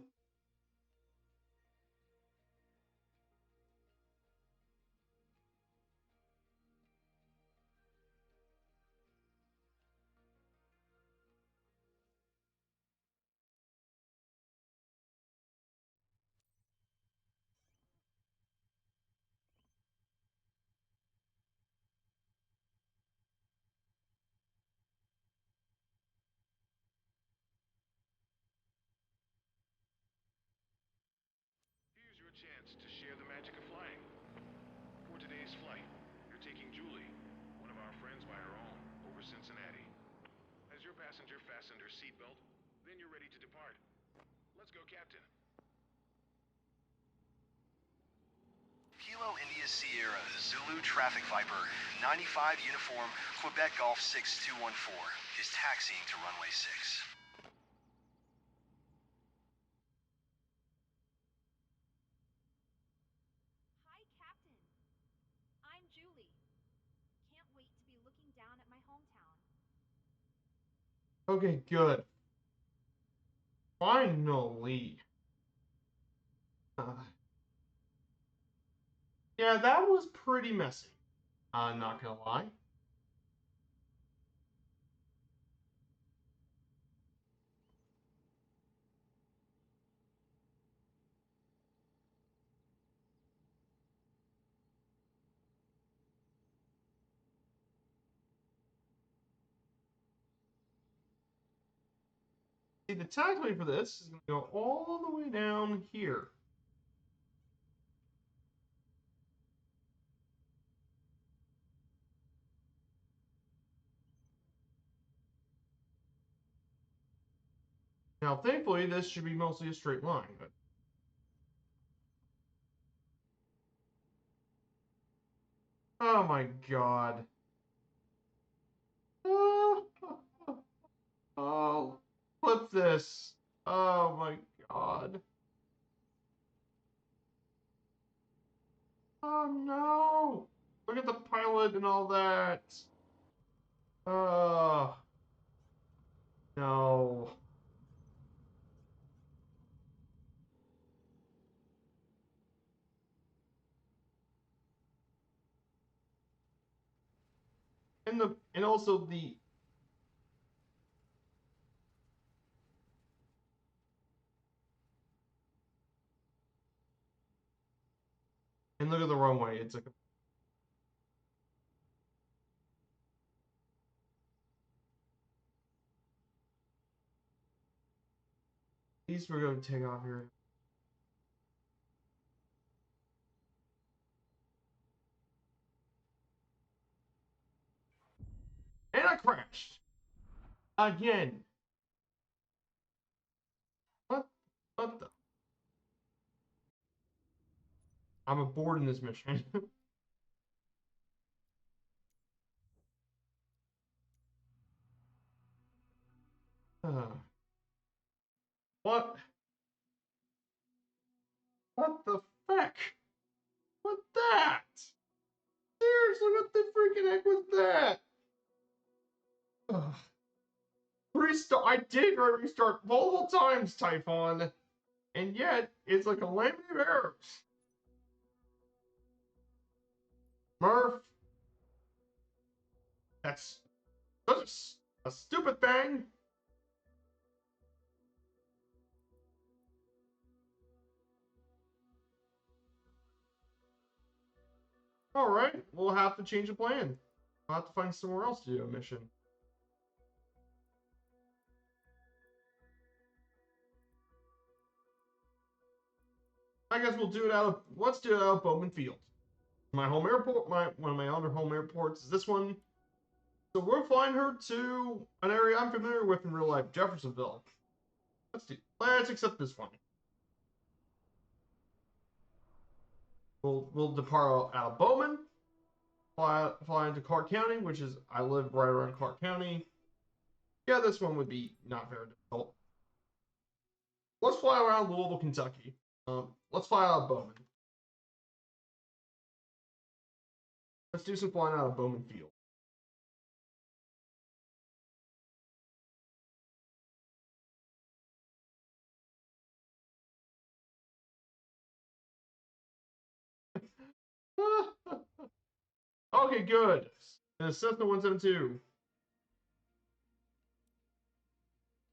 Here's your chance to share the magic of flying. For today's flight, you're taking Julie, one of our friends by her own, over Cincinnati. Has your passenger fastened her seatbelt? Then you're ready to depart. Let's go, Captain. Kilo India Sierra, Zulu Traffic Viper, 95 Uniform, Quebec Golf 6214, is taxiing to runway 6. Hi, Captain. I'm Julie. Can't wait to be looking down at my hometown. okay, good. Finally. Yeah, that was pretty messy. I'm not gonna lie. See, the taxiway for this is gonna go all the way down here. Now, thankfully, this should be mostly a straight line, but oh my god. Oh, flip this. Oh my god. Oh no. Look at the pilot and all that. Oh, no. And also the and look at the runway. It's like at least we're going to take off here. Again. What? What the? I'm aboard in this mission. What? What the fuck? What that? Seriously, what the freaking heck was that? Ugh. Restart. I did restart multiple times, Typhon, and yet it's like a calamity of errors. Murph, that's such a stupid thing. All right, we'll have to change the plan. I'll have to find somewhere else to do a mission. I guess we'll do it out of, let's do it out of Bowman Field. My home airport, one of my other home airports is this one. So we're flying her to an area I'm familiar with in real life, Jeffersonville. Let's accept this one. We'll depart out of Bowman, fly into Clark County, which is, I live right around Clark County. Yeah, this one would be not very difficult. Let's fly around Louisville, Kentucky. Let's fly out of Bowman. Let's do some flying out of Bowman Field. Okay, good. And Cessna 172.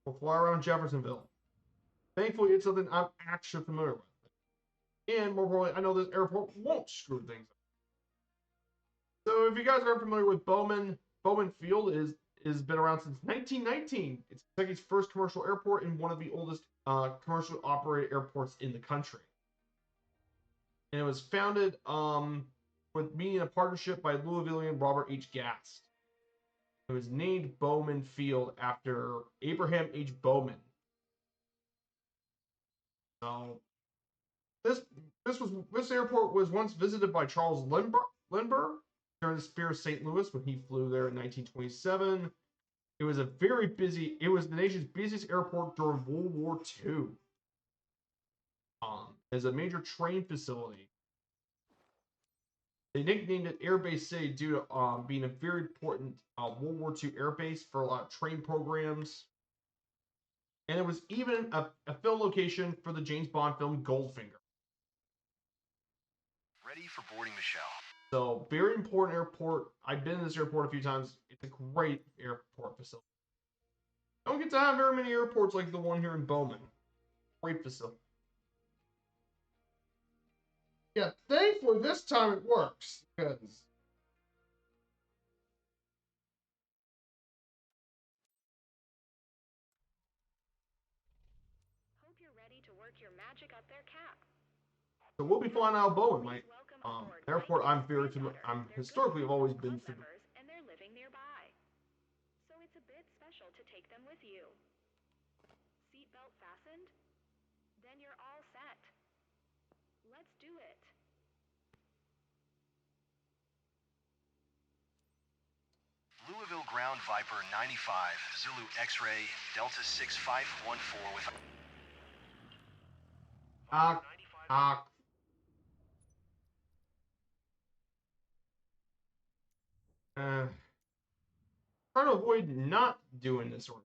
We'll fly around Jeffersonville. Thankfully, it's something I'm actually familiar with. And more importantly, I know this airport won't screw things up. So if you guys aren't familiar with Bowman, Bowman Field is been around since 1919. It's Kentucky's first commercial airport and one of the oldest commercially operated airports in the country. And it was founded with meaning a partnership by Louisvillian Robert H. Gast. It was named Bowman Field after Abraham H. Bowman. So this airport was once visited by Charles Lindbergh during the Spear of St. Louis when he flew there in 1927. It was the nation's busiest airport during World War II. As a major train facility. They nicknamed it Air Base City due to being a very important World War II air base for a lot of train programs. And it was even a film location for the James Bond film Goldfinger. Ready for boarding, Michelle. So, very important airport. I've been in this airport a few times. It's a great airport facility. Don't get to have very many airports like the one here in Bowman. Great facility. Yeah, thankfully this time it works. Because Hope you're ready to work your magic up their cap. so we'll be flying out of Bowman, my airport. I'm historically have always been familiar. And they're living nearby. So it's a bit special to take them with you. Seatbelt fastened? Then you're all set. Let's do it. Louisville Ground Viper 95, Zulu X-Ray, Delta 6514 with... Trying to avoid not doing this order.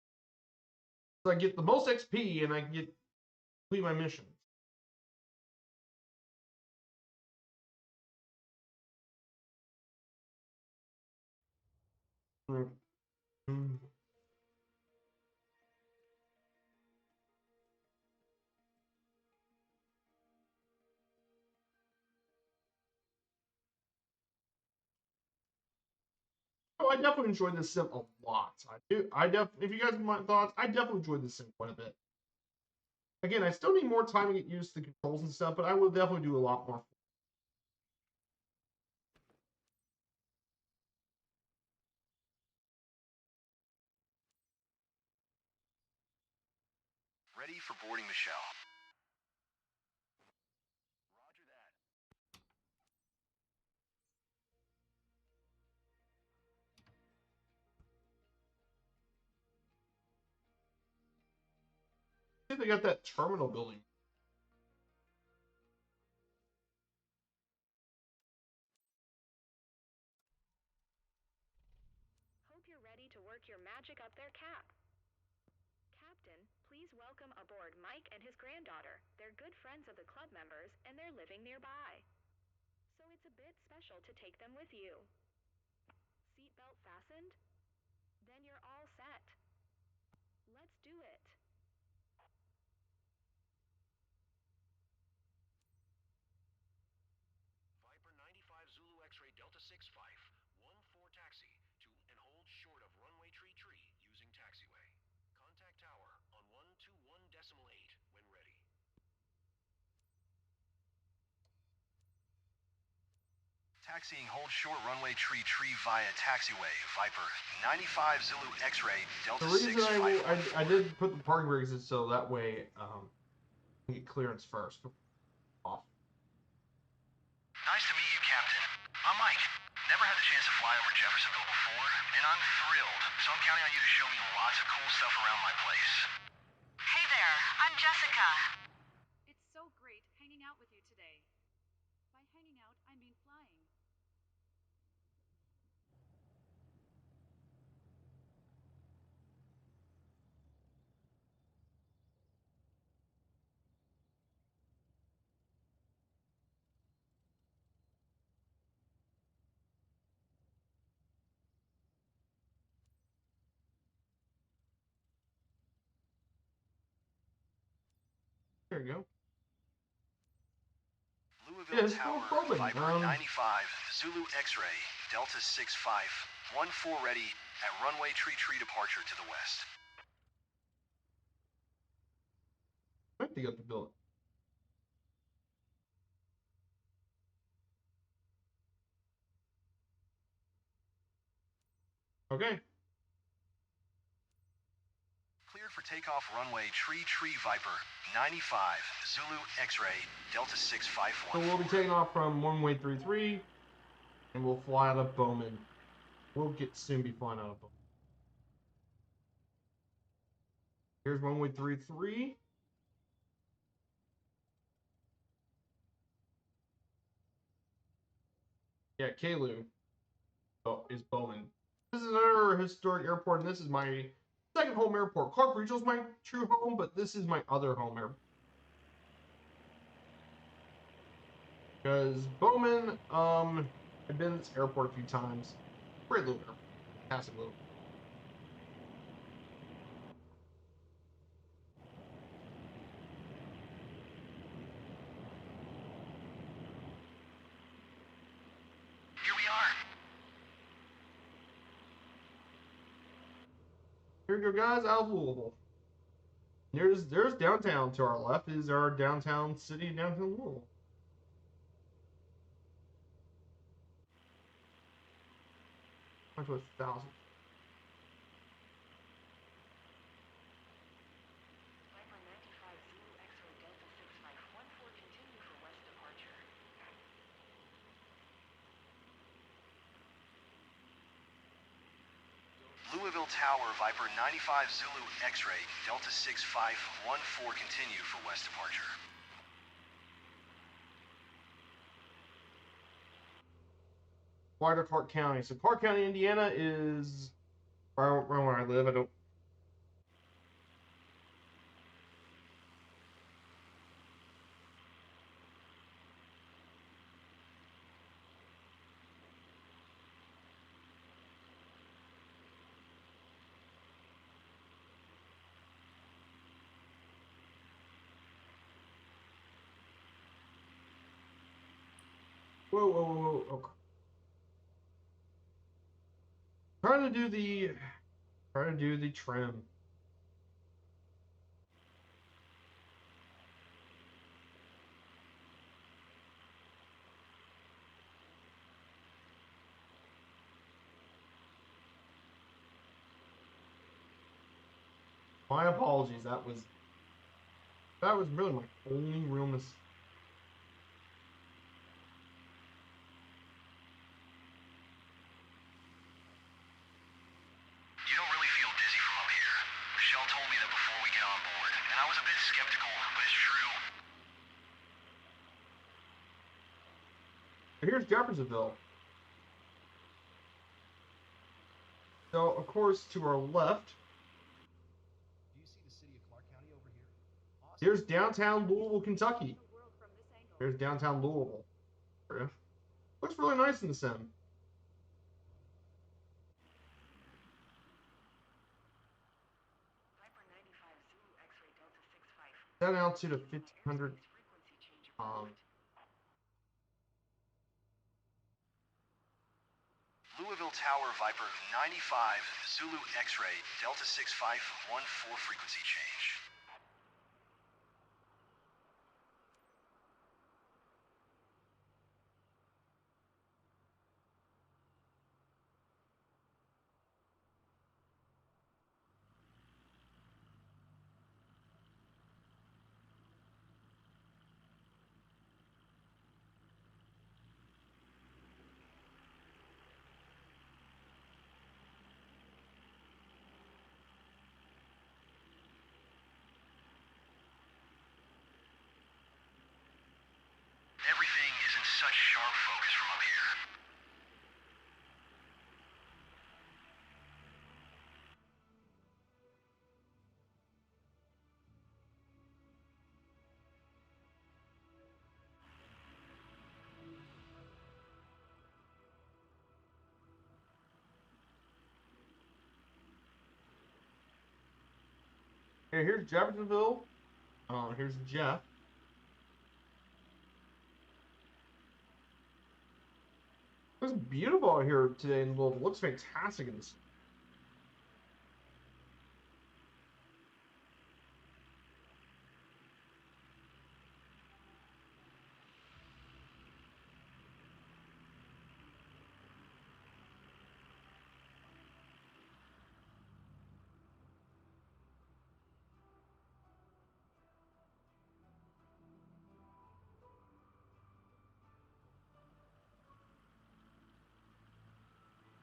So I get the most XP and I can complete my mission. Oh, I definitely enjoyed this sim a lot. If you guys have my thoughts, I definitely enjoyed this sim quite a bit. Again, I still need more time to get used to the controls and stuff, but I will definitely do a lot more. Ready for boarding, Michelle. Roger that. I think they got that terminal building. Hope you're ready to work your magic up there, Cap. Captain, please welcome aboard Mike and his granddaughter. They're good friends of the club members, and they're living nearby. So it's a bit special to take them with you. Seatbelt fastened? Then you're all set. Let's do it. Viper 95 Zulu X-ray Delta 65, 14 taxi to and hold short of runway tree using taxiway. Contact tower on 121.8 when ready. Taxiing hold short runway tree via taxiway. Viper 95 Zulu X-ray Delta The reason 6514. I did put the parking brakes is so that way we get clearance first. Off. Nice to meet you, Captain. I'm Mike. Never had the chance to fly over Jeffersonville before, and I'm thrilled. So I'm counting on you to show me lots of cool stuff around my place. Hey there, I'm Jessica. It's so great hanging out with you today. By hanging out, I mean flying. There you go. Louisville Yeah, Tower, Bowman. Viper 95, Zulu X-ray, Delta 65, 14 ready at runway tree departure to the west. I think they got the building. Okay. Cleared for takeoff runway tree Viper 95, Zulu X-ray, Delta 6514. So we'll be taking off from runway 33, and we'll fly out of Bowman. We'll soon be flying out of Bowman. Here's runway 33. Yeah, Kalu is Bowman. This is another historic airport, and this is my second home airport. Clark Regional is my true home, but this is my other home airport. Because Bowman, I've been to this airport a few times. Great little airport. Fantastic little. Here we are. Here we go, guys, out of Louisville. There's downtown to our left is our downtown city, downtown Louisville. Like 1,000. Viper 95 Zulu X-ray Delta 6514 continue for west departure. Louisville Tower, Viper 95 Zulu X-ray, Delta 6514 continue for west departure. Wider Clark County. So Clark County, Indiana is around where I live. I don't. Whoa. Okay. Trying to do the trim. My apologies. That was That was really my only real mistake. You don't really feel dizzy from up here. Michelle told me that before we get on board, and I was a bit skeptical, but it's true. Here's Jeffersonville. So, of course, to our left, Do you see the city of Clark County over here? Awesome. here's downtown Louisville, Kentucky. Here's downtown Louisville. Looks really nice in the sim. Set altitude of 1500. Louisville Tower Viper 95 Zulu X-ray Delta 6514 frequency change. Everything is in such sharp focus from up here. Okay, here's Jeffersonville. Here's Jeff. Looks beautiful out here today in Louisville. Looks fantastic in this.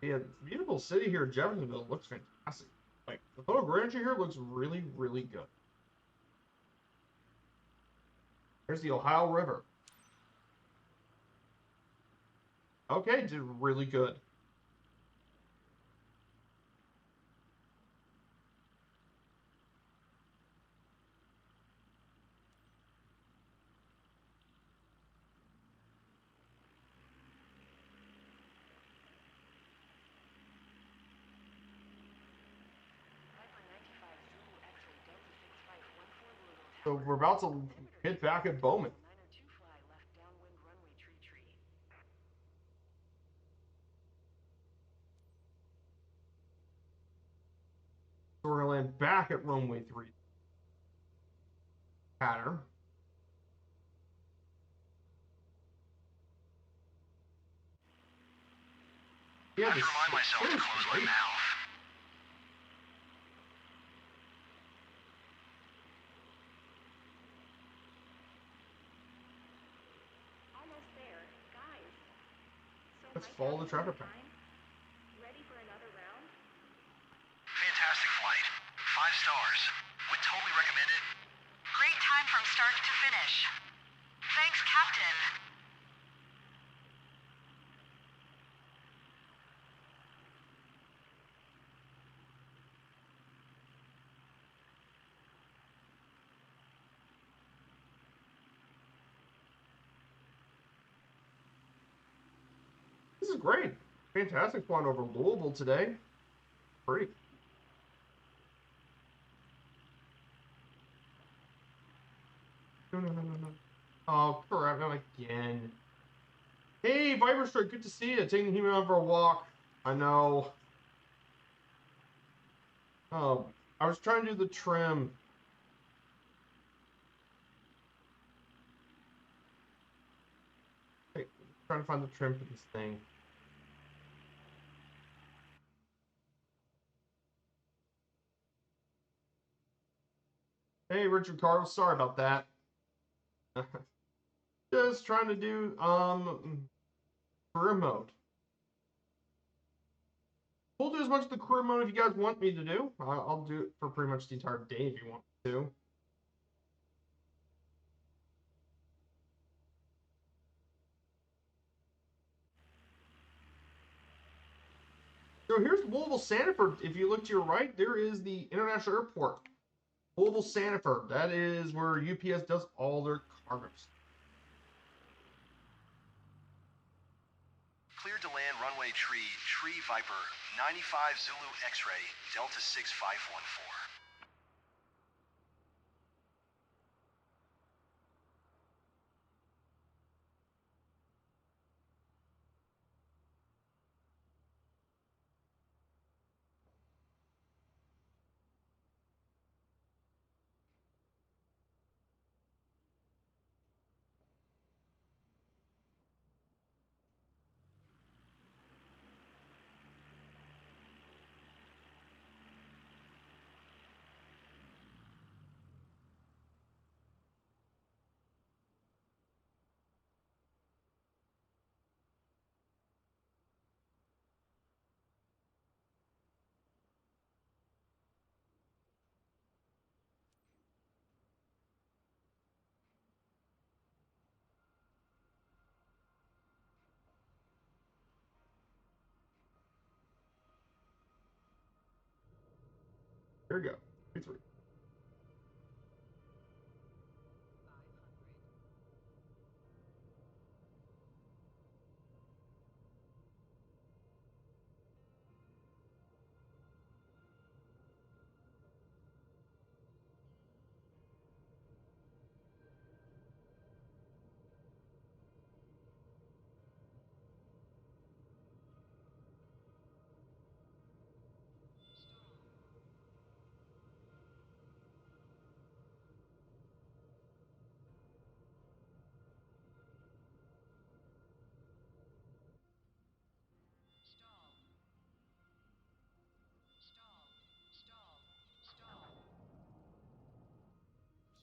Yeah, beautiful city here in Jeffersonville. Looks fantastic. Like, the photogrammetry here looks really, really good. There's the Ohio River. Okay, did really good. So we're about to hit back at Bowman. So we're gonna land back at runway 3. Pattern. I have to remind myself to close my mouth. Almost there, guys. So Let's Mike, follow the having a traffic good pattern. time? Ready for another round? Fantastic flight. 5 stars. Would totally recommend it. Great time from start to finish. Thanks, Captain. This is great. Fantastic flying over Louisville today. Great. No. Oh, crap, not again. Hey, Viper Strike, good to see you. Taking the human out for a walk. I know. Oh, I was trying to do the trim. Hey, trying to find the trim for this thing. Hey, Richard Carlos, sorry about that. Just trying to do career mode. We'll do as much of the career mode if you guys want me to do. I'll do it for pretty much the entire day if you want to. So here's Louisville Sanford. If you look to your right, there is the International Airport. Louisville Sanford. That is where UPS does all their cargoes. Cleared to land runway Tree Viper, 95 Zulu X-ray, Delta 6514. There you go. 3.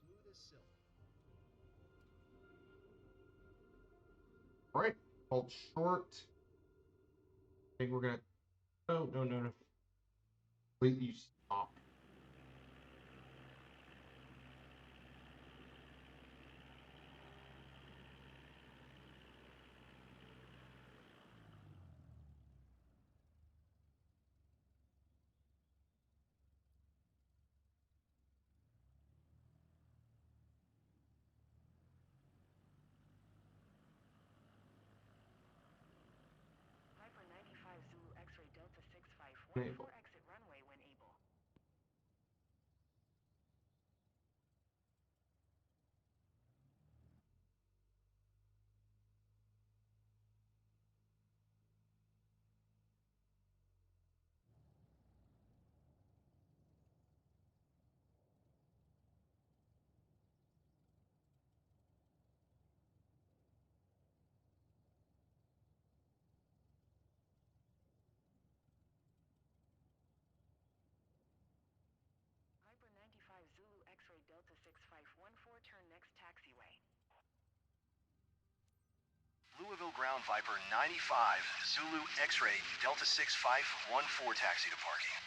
Smooth as silk. All right. Hold short. I think we're gonna. Oh no. Wait, you stop. Viper 95 Zulu X-ray Delta 6514 Enable. exit runway when able. Viper 95 Zulu X-ray Delta 6514 turn next taxiway. Louisville Ground Viper 95 Zulu X-ray, Delta 6514 taxi to parking.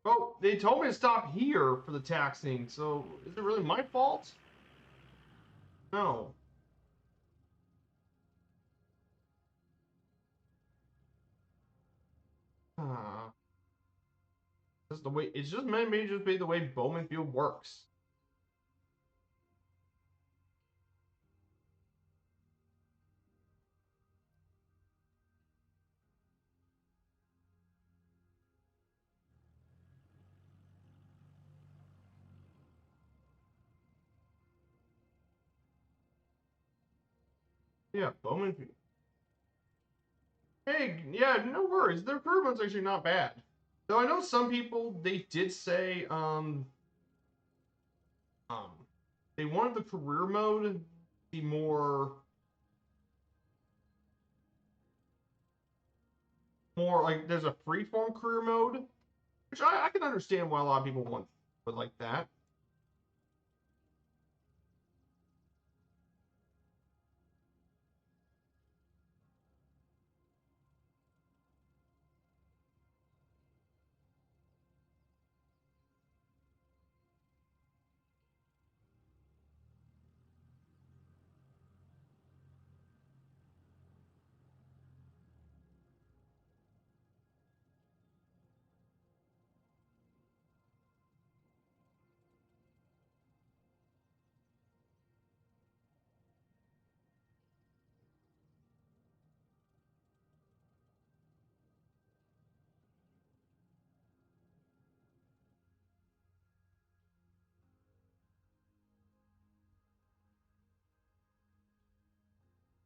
Oh, they told me to stop here for the taxing, so is it really my fault? No. That's the way. It's just maybe just be the way Bowman Field works. Yeah, Bowman Field. Hey, yeah, no worries. Their career mode's actually not bad. Though I know some people they did say um they wanted the career mode to be more more like there's a freeform career mode, which I can understand why a lot of people would like that.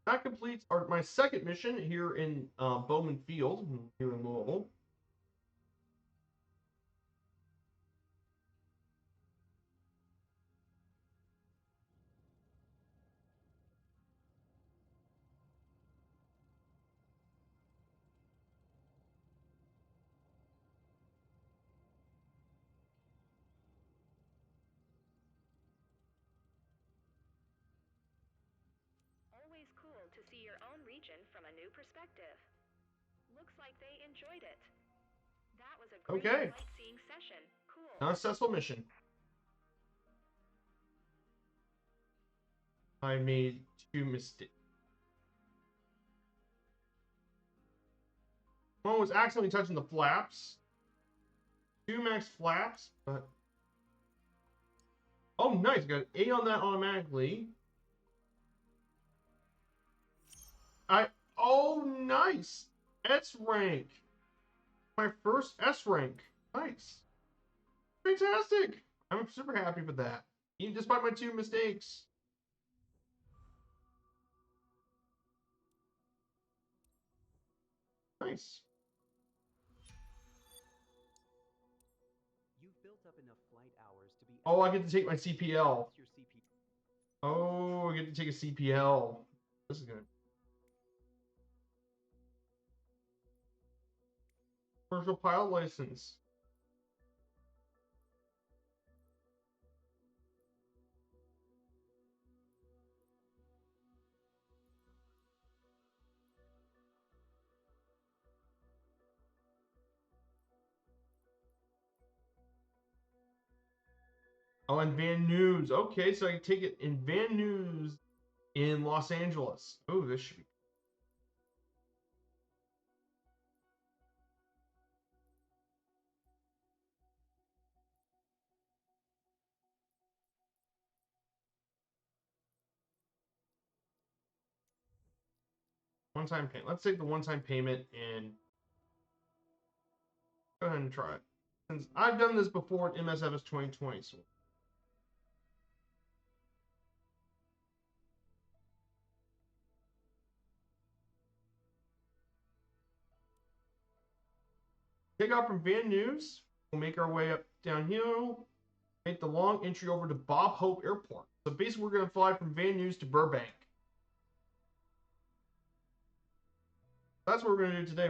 That completes my second mission here in Bowman Field, here in Louisville. Always cool to see your own region from a new perspective. Looks like they enjoyed it. That was a great Okay. sightseeing session. Cool. Non-successful mission. I made 2 mistakes. One was accidentally touching the flaps. 2 max flaps, but oh, nice. Got an 8 on that automatically. Oh, nice. S rank. My first S rank. Nice. Fantastic. I'm super happy with that. Even despite my 2 mistakes. Nice. You've built up enough flight hours to be. Oh, I get to take my CPL. Your CP. Oh, I get to take a CPL. This is good. Commercial pilot license. Oh, and Van Nuys. Okay, so I can take it in Van Nuys in Los Angeles. Oh, this should be. One-time payment. Let's take the one-time payment and go ahead and try it. Since I've done this before at MSFS2020, so take off from Van Nuys. We'll make our way up downhill. Make the long entry over to Bob Hope Airport. So basically, we're going to fly from Van Nuys to Burbank. That's what we're going to do today.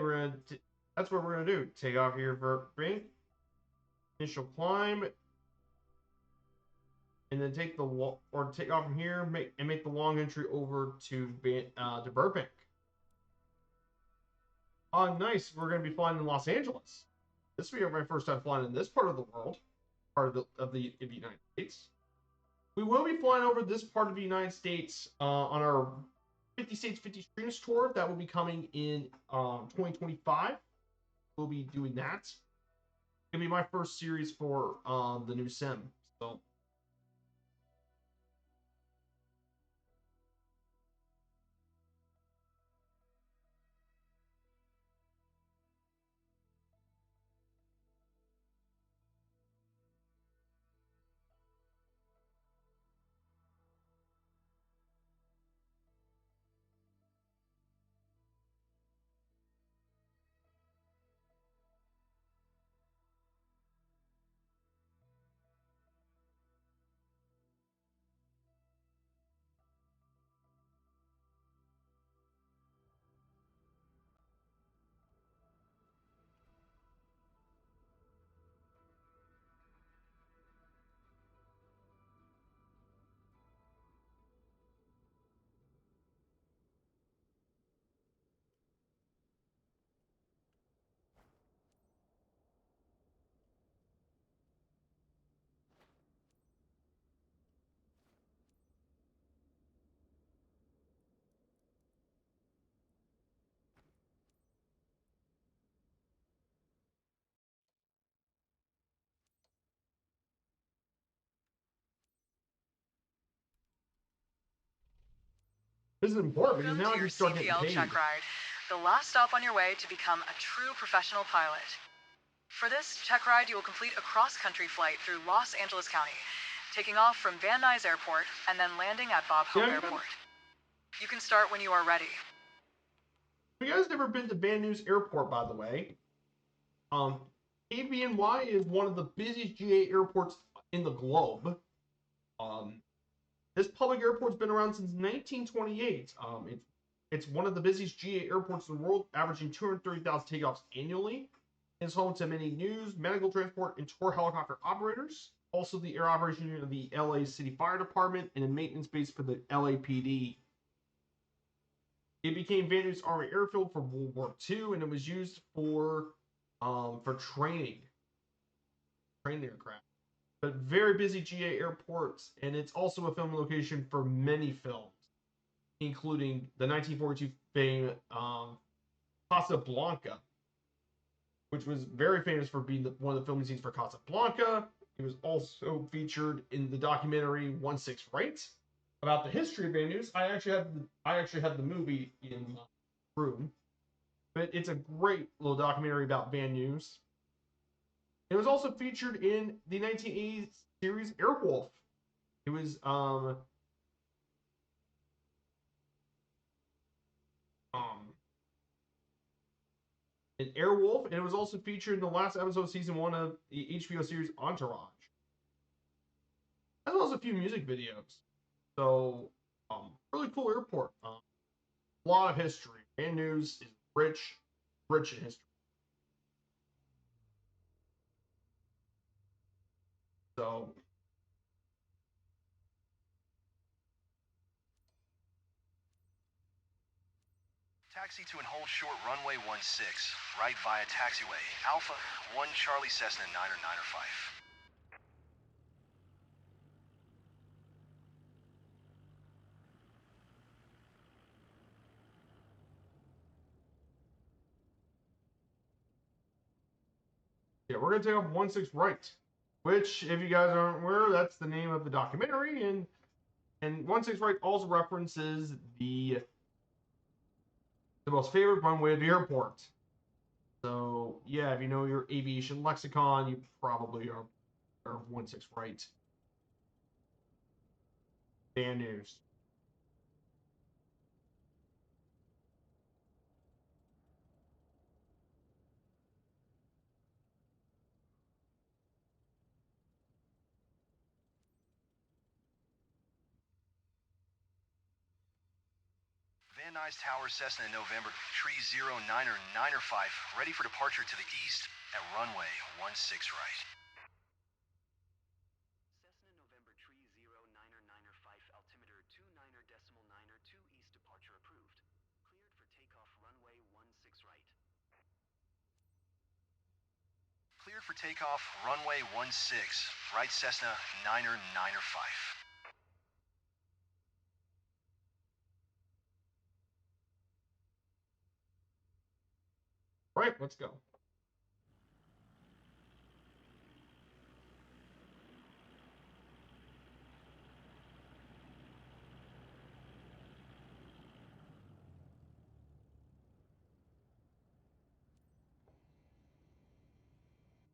That's what we're going to do. Take off here for Burbank. Initial climb. And then take off from here, make the long entry over to Burbank. Oh, nice. We're going to be flying in Los Angeles. This will be my first time flying in this part of the world, part of the United States. We will be flying over this part of the United States on our 50 States, 50 Streams tour. That will be coming in 2025. We'll be doing that. It'll be my first series for the new sim. So. This is important because Welcome now to I your can start getting CPL paid. check ride, the last stop on your way to become a true professional pilot. For this check ride, you will complete a cross-country flight through Los Angeles County, taking off from Van Nuys Airport and then landing at Bob Hope Airport. You can start when you are ready. If you guys never been to Van Nuys Airport, by the way, AVNY is one of the busiest GA airports in the globe. This public airport's been around since 1928. It's one of the busiest GA airports in the world, averaging 230,000 takeoffs annually. It's home to many news, medical transport, and tour helicopter operators. Also, the air operation unit of the LA City Fire Department and a maintenance base for the LAPD. It became Van Nuys Army Airfield for World War II, and it was used for training aircraft. But very busy GA airports, and it's also a filming location for many films, including the 1942 fame Casablanca, which was very famous for being one of the filming scenes for Casablanca. It was also featured in the documentary 1/6 Right about the history of Van Nuys. I actually have the movie in my room, but it's a great little documentary about Van Nuys. It was also featured in the 1980s series Airwolf. It was in Airwolf, and it was also featured in the last episode of season 1 of the HBO series Entourage, as well as a few music videos. So, really cool airport. A lot of history. Van Nuys is rich in history. So, Taxi to and hold short runway 16, right via taxiway, Alpha 1 Charlie Cessna 995. yeah, we're going to take off 16 right, which, if you guys aren't aware, that's the name of the documentary, and 16 right also references the most favorite runway of the airport. So, yeah, if you know your aviation lexicon, you probably are 16 right. Van Nuys. Van Nuys Tower Cessna November 309er 905, ready for departure to the east at runway 16 right. Cessna November 309er 905, altimeter 29.902 east, departure approved. Cleared for takeoff runway 16 right. Cleared for takeoff runway 16, right Cessna 9er 905. Right, let's go.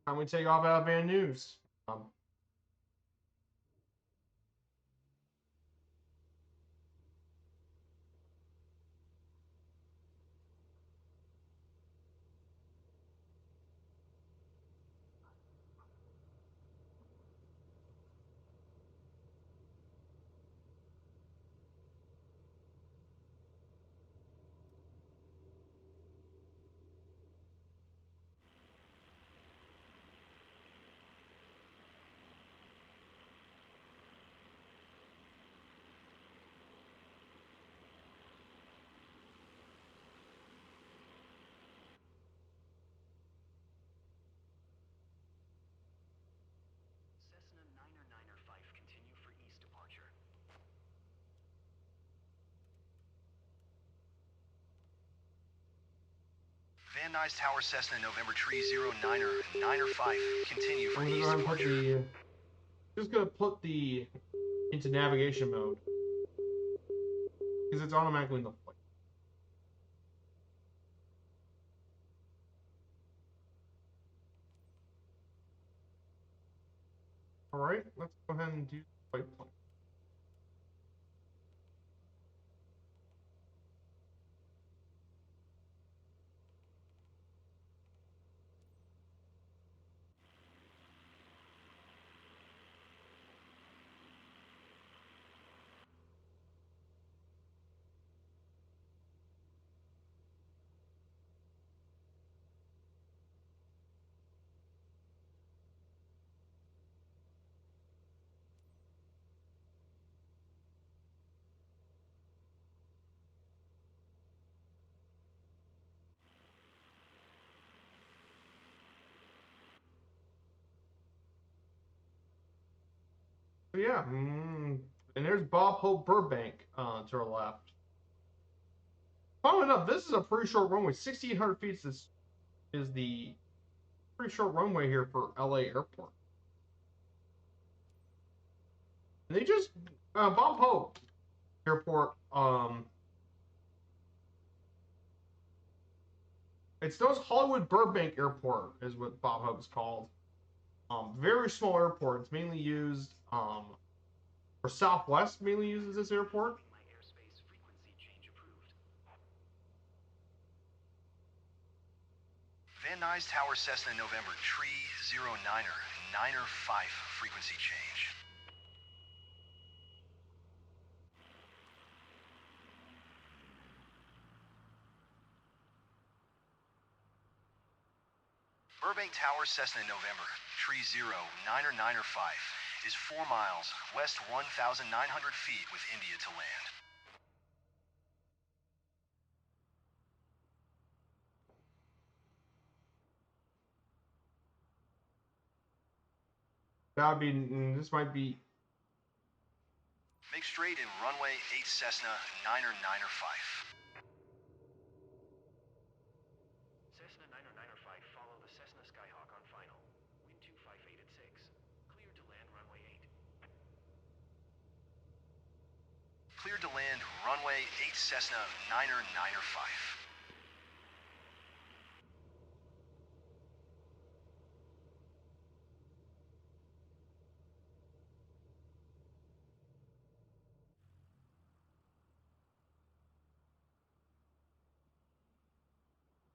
Time we take off out of Van Nuys. Cessna 9er 905, continue for east departure. Van Nuys Tower Cessna November 309er 905, continue for east departure. Just gonna put the into navigation mode. because it's automatically in the flight. All right, let's go ahead and do the flight plan. So yeah, and there's Bob Hope Burbank to our left. Funnily enough, this is a pretty short runway. 6,800 feet is the pretty short runway here for LA Airport. And they just Bob Hope Airport. It's known as Hollywood Burbank Airport, is what Bob Hope is called. Very small airport. It's mainly used for Southwest. Mainly uses this airport. Van Nuys Tower Cessna November, Tree 09er, 9er 5, frequency change. Burbank Tower Cessna November, Tree 09er 9er 5, is 4 miles, west 1,900 feet with India to land. That would be. This might be. Make straight in runway 8 Cessna 9er 9er 5. Cessna 9er 9er 5, follow the Cessna Skyhawk on final. Wind 258 at 6. Cleared to land runway 8. Cleared to land runway 8 Cessna 9er 9er 5.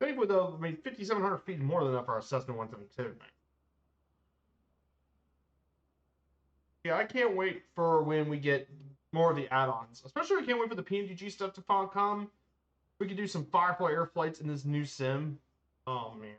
Thankfully, though, I mean, 5,700 feet is more than enough for our Cessna 172. Yeah, I can't wait for when we get more of the add-ons. Especially, I can't wait for the PMDG stuff to come. We could do some Firefly air flights in this new sim. Oh man.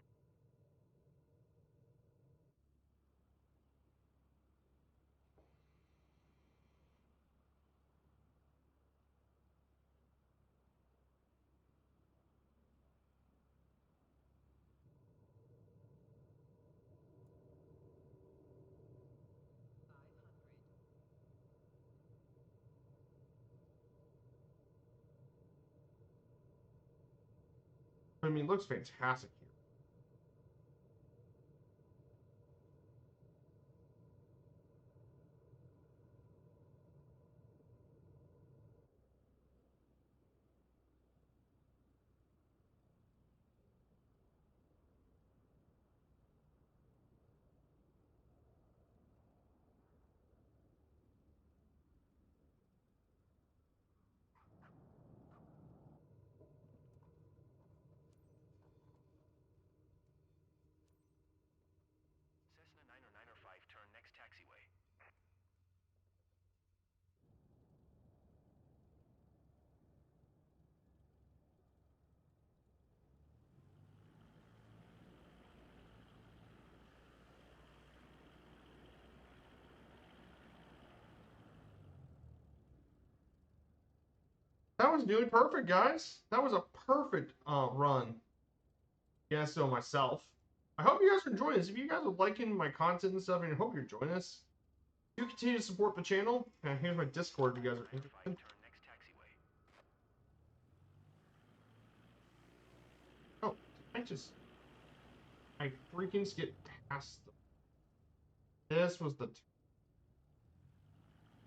I mean, it looks fantastic here. Cessna 9er 9er 5, turn next taxiway. That was nearly perfect, guys. That was a perfect run. Yeah, so myself. I hope you guys are enjoying this. If you guys are liking my content and stuff, and I hope you're enjoying this, do continue to support the channel. And here's my Discord if you guys are interested. Oh, I freaking skipped past them. This was the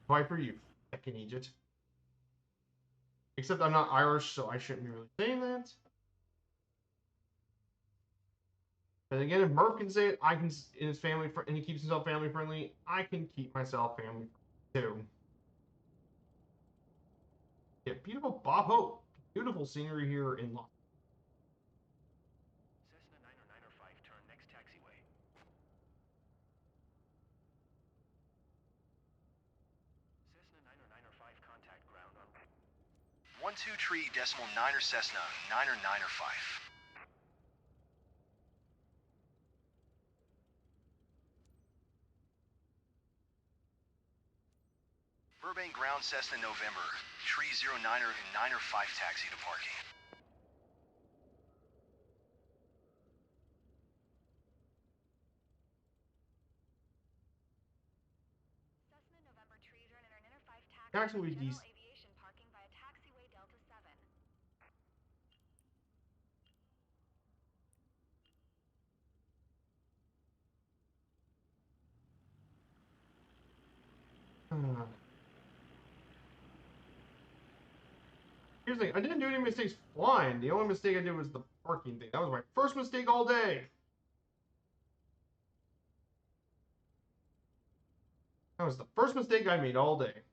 Viper, you fucking Egypt. Except I'm not Irish, so I shouldn't be really saying that. And again, if Murph can say it, I can, in his family, and he keeps himself family friendly, I can keep myself family friendly too. Yeah, beautiful Bob Hope. Beautiful scenery here in Los Cessna 90905, turn next taxiway. Cessna 90905, contact ground on 12 tree decimal 9er Cessna 90905. Burbank ground Cessna November, tree 09er and 9er 5 taxi to parking. Cessna November Trees are in an inner 5 taxi Taxi to would be General Aviation parking via taxiway Delta 7. Here's the thing, I didn't do any mistakes flying. The only mistake I did was the parking thing. That was my first mistake all day. That was the first mistake I made all day.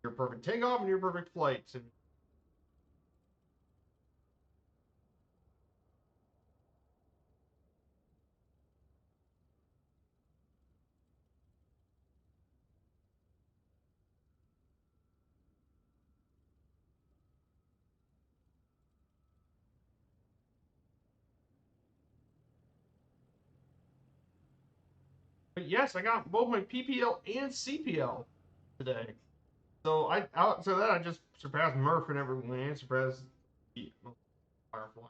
Your perfect takeoff and your perfect flights. And but yes, I got both my PPL and CPL today. So outside of that, I just surpassed Murph in every way, surpassed the Firefly.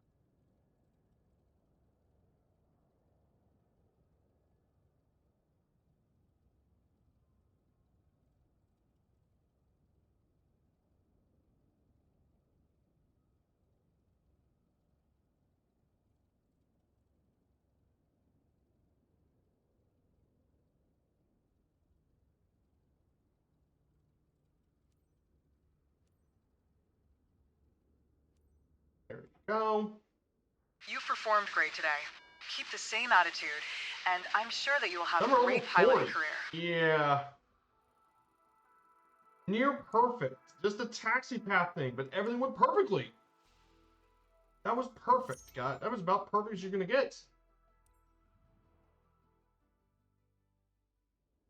There we go. You've performed great today. Keep the same attitude, and I'm sure that you will have Number a great over piloting 40. career. Yeah. Near perfect. Just the taxi path thing, but everything went perfectly. That was perfect, guys. That was about perfect as you're gonna get.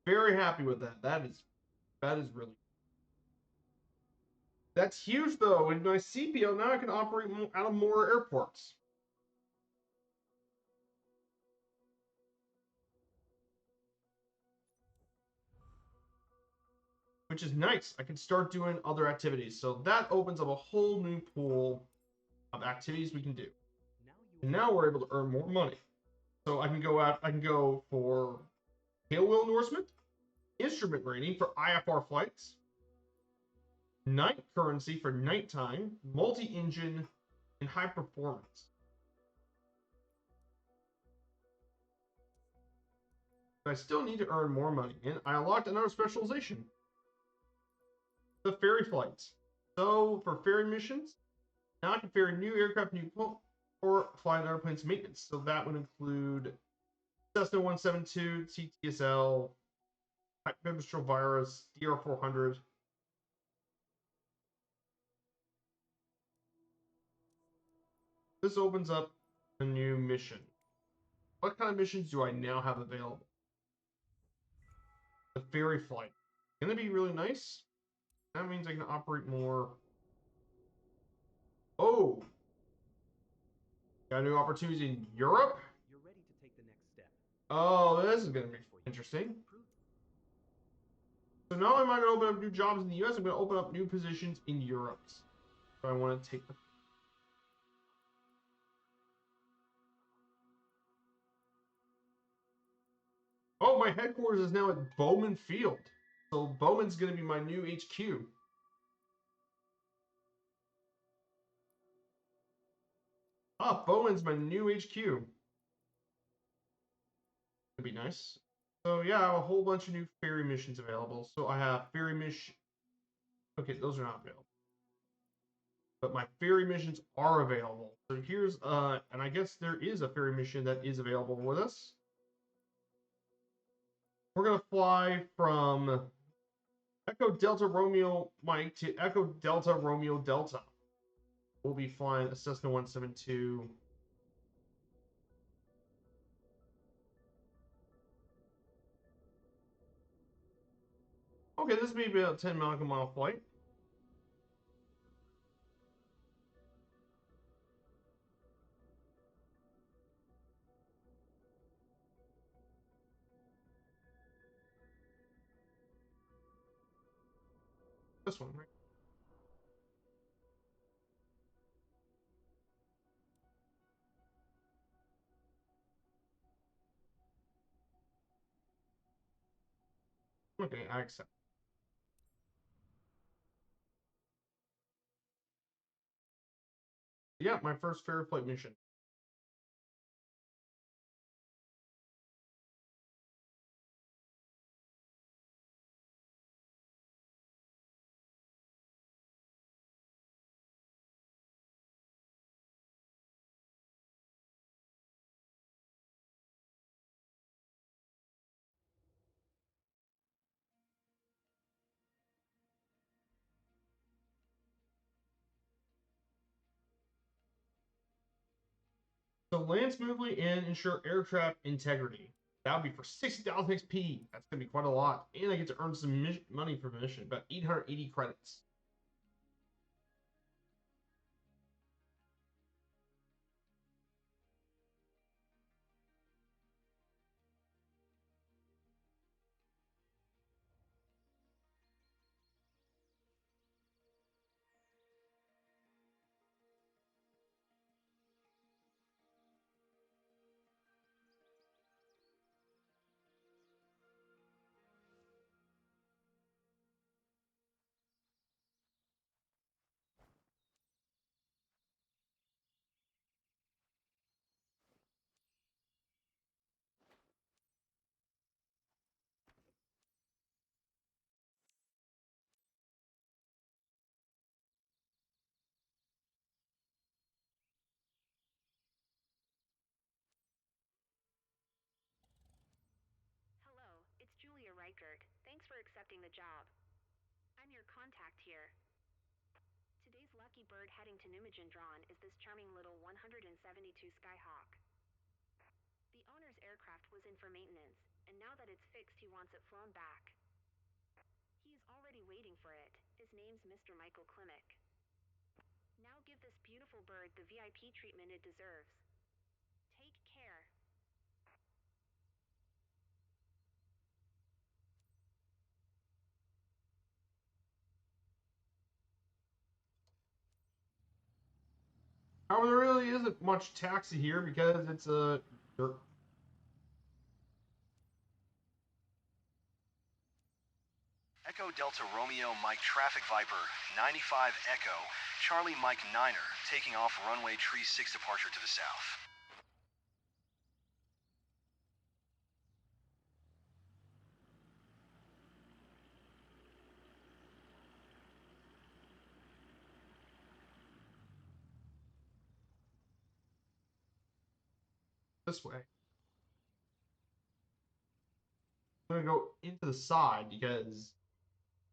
Very happy with that. That is really. That's huge though. In my CPO now I can operate out of more airports. Which is nice. I can start doing other activities. So that opens up a whole new pool of activities we can do. And now we're able to earn more money. So I can go out, I can go for tail wheel endorsement, instrument rating for IFR flights, night currency for nighttime, multi-engine, and high performance. But I still need to earn more money, and I unlocked another specialization. The ferry flights. So for ferry missions, now I can ferry new aircraft, new or fly an airplane's maintenance. So that would include Cessna 172, CTSL, Pipistrel Virus, DR400. This opens up a new mission. What kind of missions do I now have available? The ferry flight. Gonna be really nice. That means I can operate more. Oh! Got new opportunities in Europe? You're ready to take the next step. Oh, this is gonna be interesting. So not only am I gonna open up new jobs in the US, I'm gonna open up new positions in Europe. So I want to take the Oh, my headquarters is now at Bowman Field. So Bowman's going to be my new HQ. Ah, Bowman's my new HQ. That'd be nice. So yeah, I have a whole bunch of new ferry missions available. So I have ferry mission. Okay, those are not available. but my ferry missions are available. So here's and I guess there is a ferry mission that is available with us. We're gonna fly from Echo Delta Romeo Mike to Echo Delta Romeo Delta. We'll be flying a Cessna 172. Okay, this may be about a 10 nautical mile flight. This one, right? Okay, I accept. Yeah, my first ferry flight mission. So land smoothly and ensure aircraft integrity. That would be for 60,000 XP. That's going to be quite a lot. And I get to earn some money for the mission, about 880 credits. Hello, it's Julia Reichert. Thanks for accepting the job. I'm your contact here. Today's lucky bird heading to Nijmegen Drawn is this charming little 172 Skyhawk. The owner's aircraft was in for maintenance, and now that it's fixed, he wants it flown back. He is already waiting for it. His name's Mr. Michael Klimek. Now give this beautiful bird the VIP treatment it deserves. Take care. However, there really isn't much taxi here because it's a dirt. Echo Delta Romeo Mike Traffic Viper 95 Echo Charlie Mike Niner taking off runway tree 6 departure to the south. This way. I'm going to go into the side because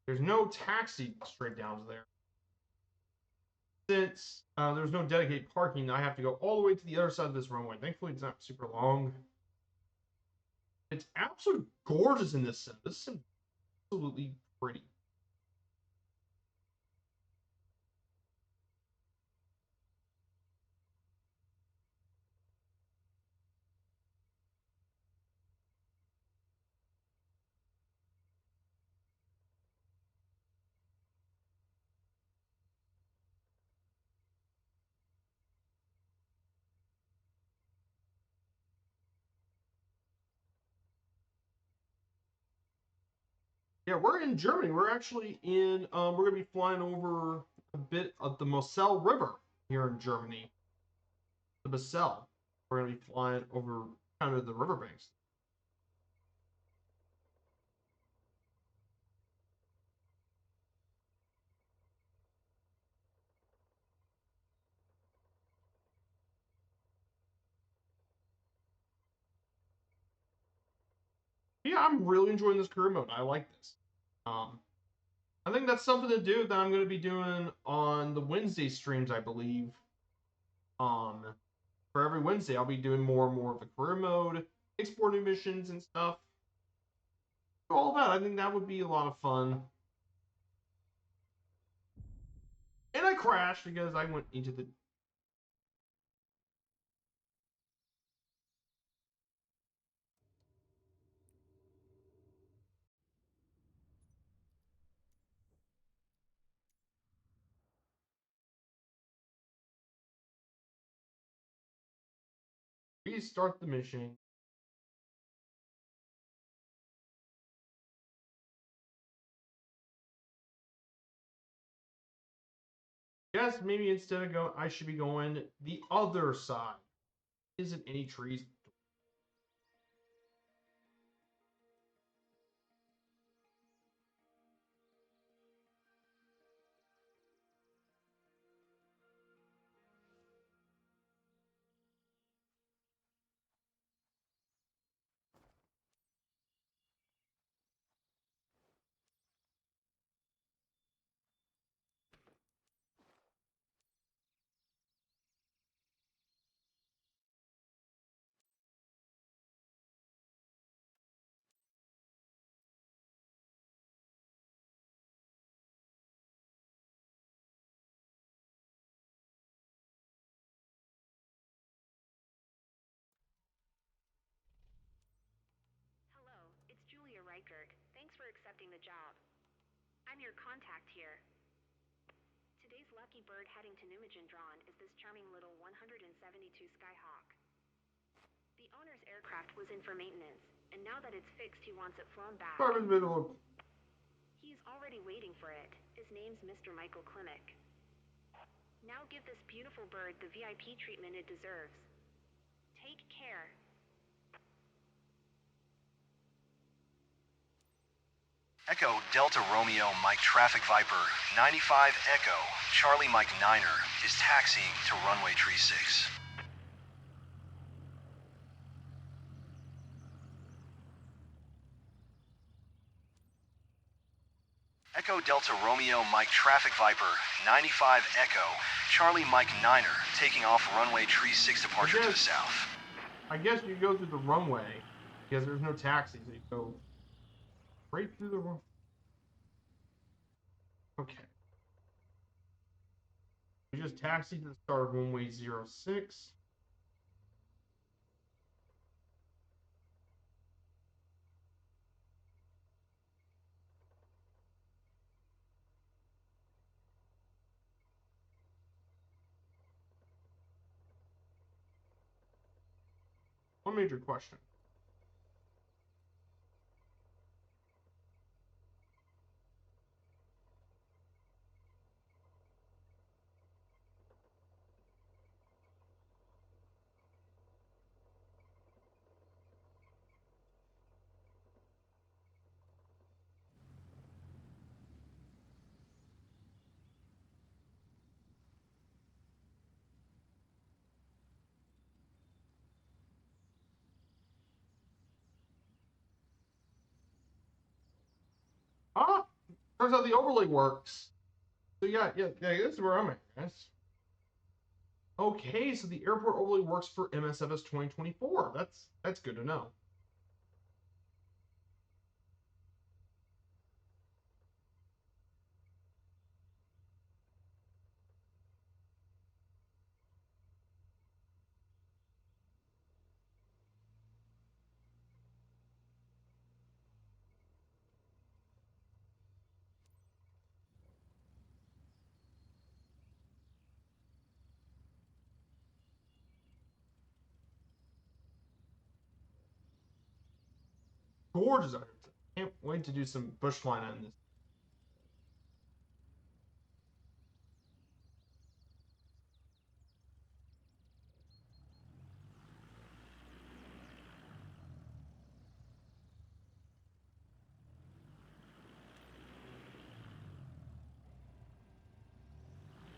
there's no taxi straight down to there. Since there's no dedicated parking, I have to go all the way to the other side of this runway. Thankfully, it's not super long. It's absolutely gorgeous in this sim. This sim is absolutely pretty. Yeah, we're in Germany. We're actually in. We're gonna be flying over a bit of the Moselle River here in Germany. The Moselle. We're gonna be flying over kind of the riverbanks. yeah, I'm really enjoying this career mode. I like this. I think that's something to do that I'm going to be doing on the Wednesday streams, I believe. For every Wednesday, I'll be doing more and more of the career mode, exporting missions and stuff. All that, I think that would be a lot of fun. And I crashed because I went into the... Restart the mission. Guess maybe instead of going, I should be going the other side. Isn't any trees? Hello, it's Julia Reichert. Thanks for accepting the job. I'm your contact here. Today's lucky bird heading to Nijmegen Drawn is this charming little 172 Skyhawk. The owner's aircraft was in for maintenance, and now that it's fixed, he wants it flown back. He's already waiting for it. His name's Mr. Michael Klimek. Now give this beautiful bird the VIP treatment it deserves. Take care. Echo Delta Romeo Mike Traffic Viper 95 Echo Charlie Mike Niner is taxiing to runway 36. Echo Delta Romeo Mike Traffic Viper 95 Echo Charlie Mike Niner taking off runway 36 departure to the south. I guess you go through the runway because there's no taxis. So you go right through the runway. Okay. We just taxied to the start of runway 06. One major question. Ah, turns out the overlay works. So yeah, this is where I'm at, guys. Okay, so the airport overlay works for MSFS 2024. That's good to know. Gorgeous. Can't wait to do some bush flying on this.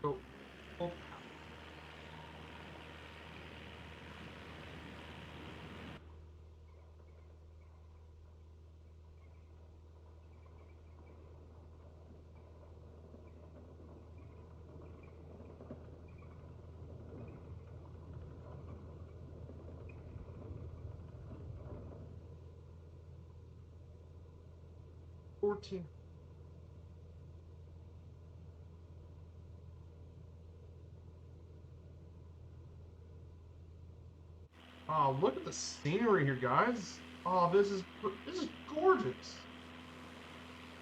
So, oh, 14. Oh, look at the scenery here, guys. Oh, this is gorgeous.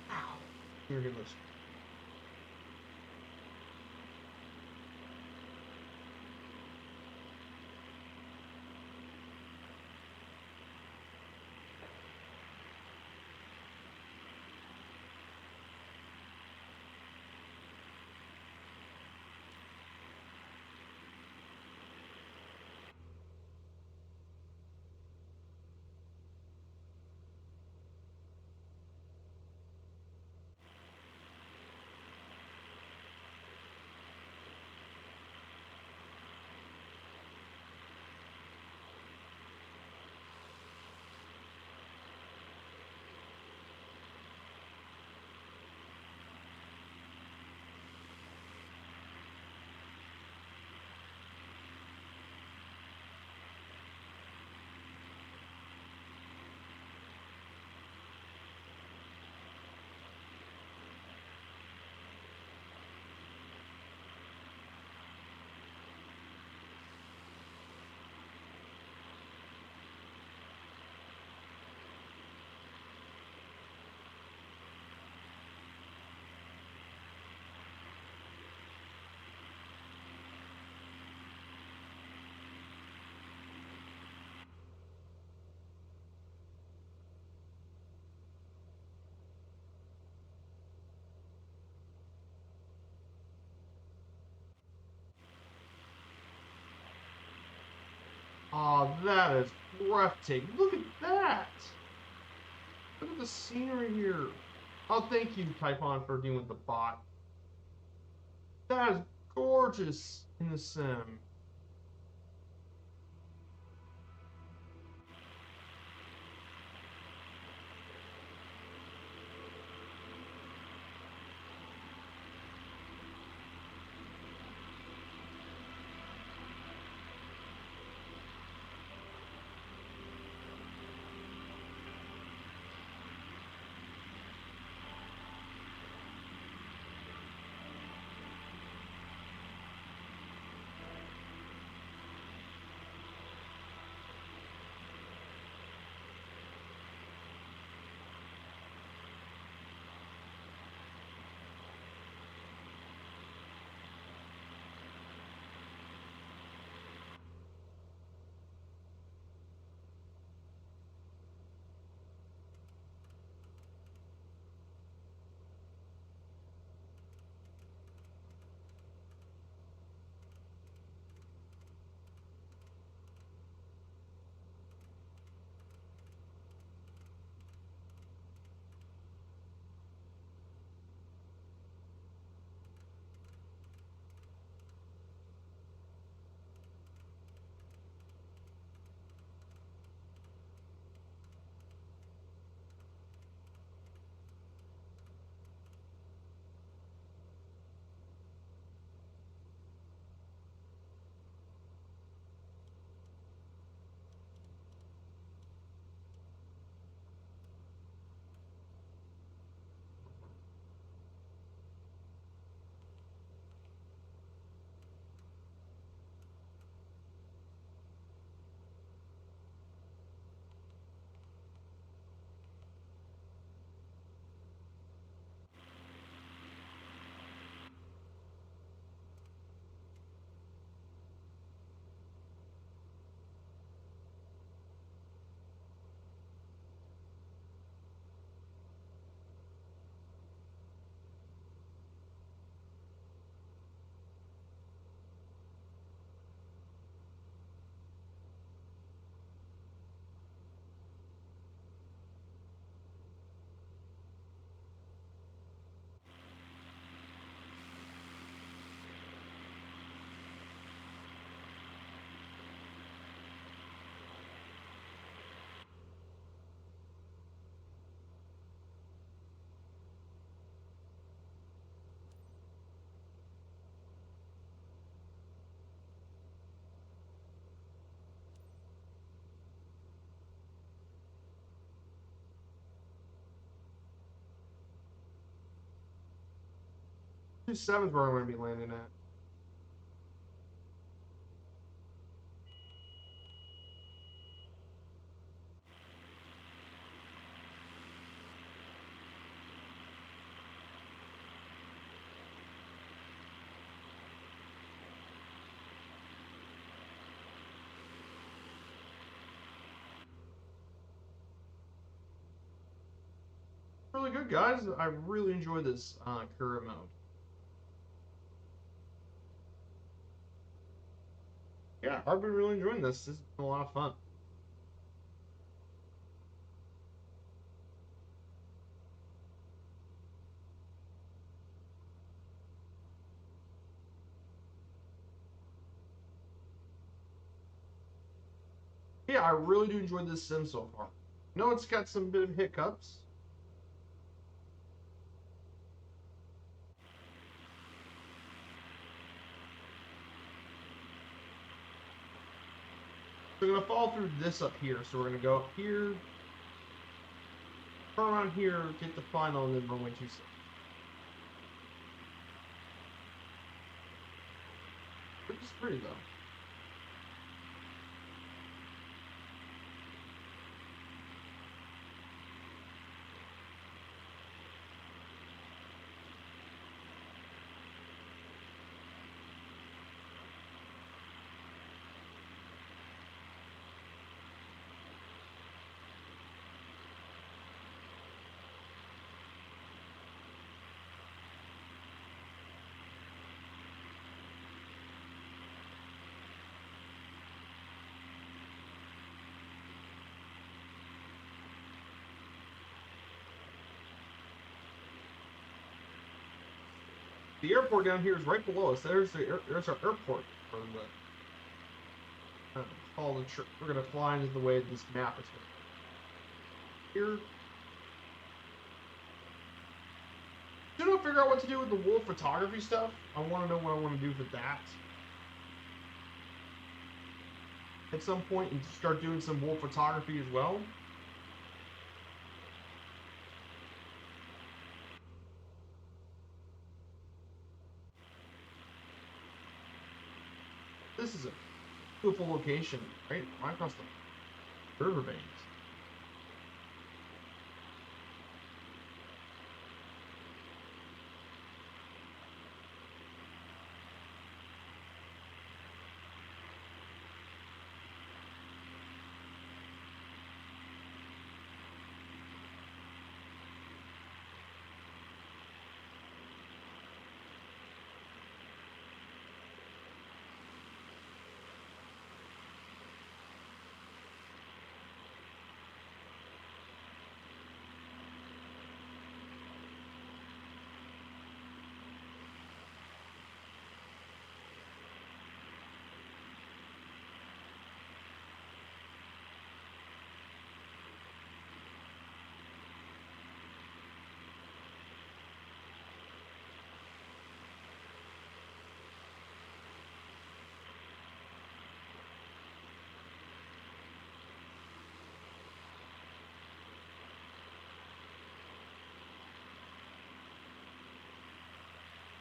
Wow. Here, let's. Oh, that is breathtaking. Look at that. Look at the scenery here. Oh, thank you, Typhon, for dealing with the bot. That is gorgeous in the sim. 27 is where I'm going to be landing at. Really good, guys. I really enjoy this career mode. Yeah, I've been really enjoying this. This has been a lot of fun. Yeah, I really do enjoy this sim so far. I know it's got some bit of hiccups. So we're going to follow through this up here. So we're going to go up here, turn around here, get the final, and then runway 26. Which is pretty, though. The airport down here is right below us. There's our airport. For the all the we're gonna fly into the way this map is here. Still don't figure out what to do with the wolf photography stuff. I want to know what I want to do with that. At some point, and start doing some wolf photography as well. This is a beautiful location, right across the riverbanks.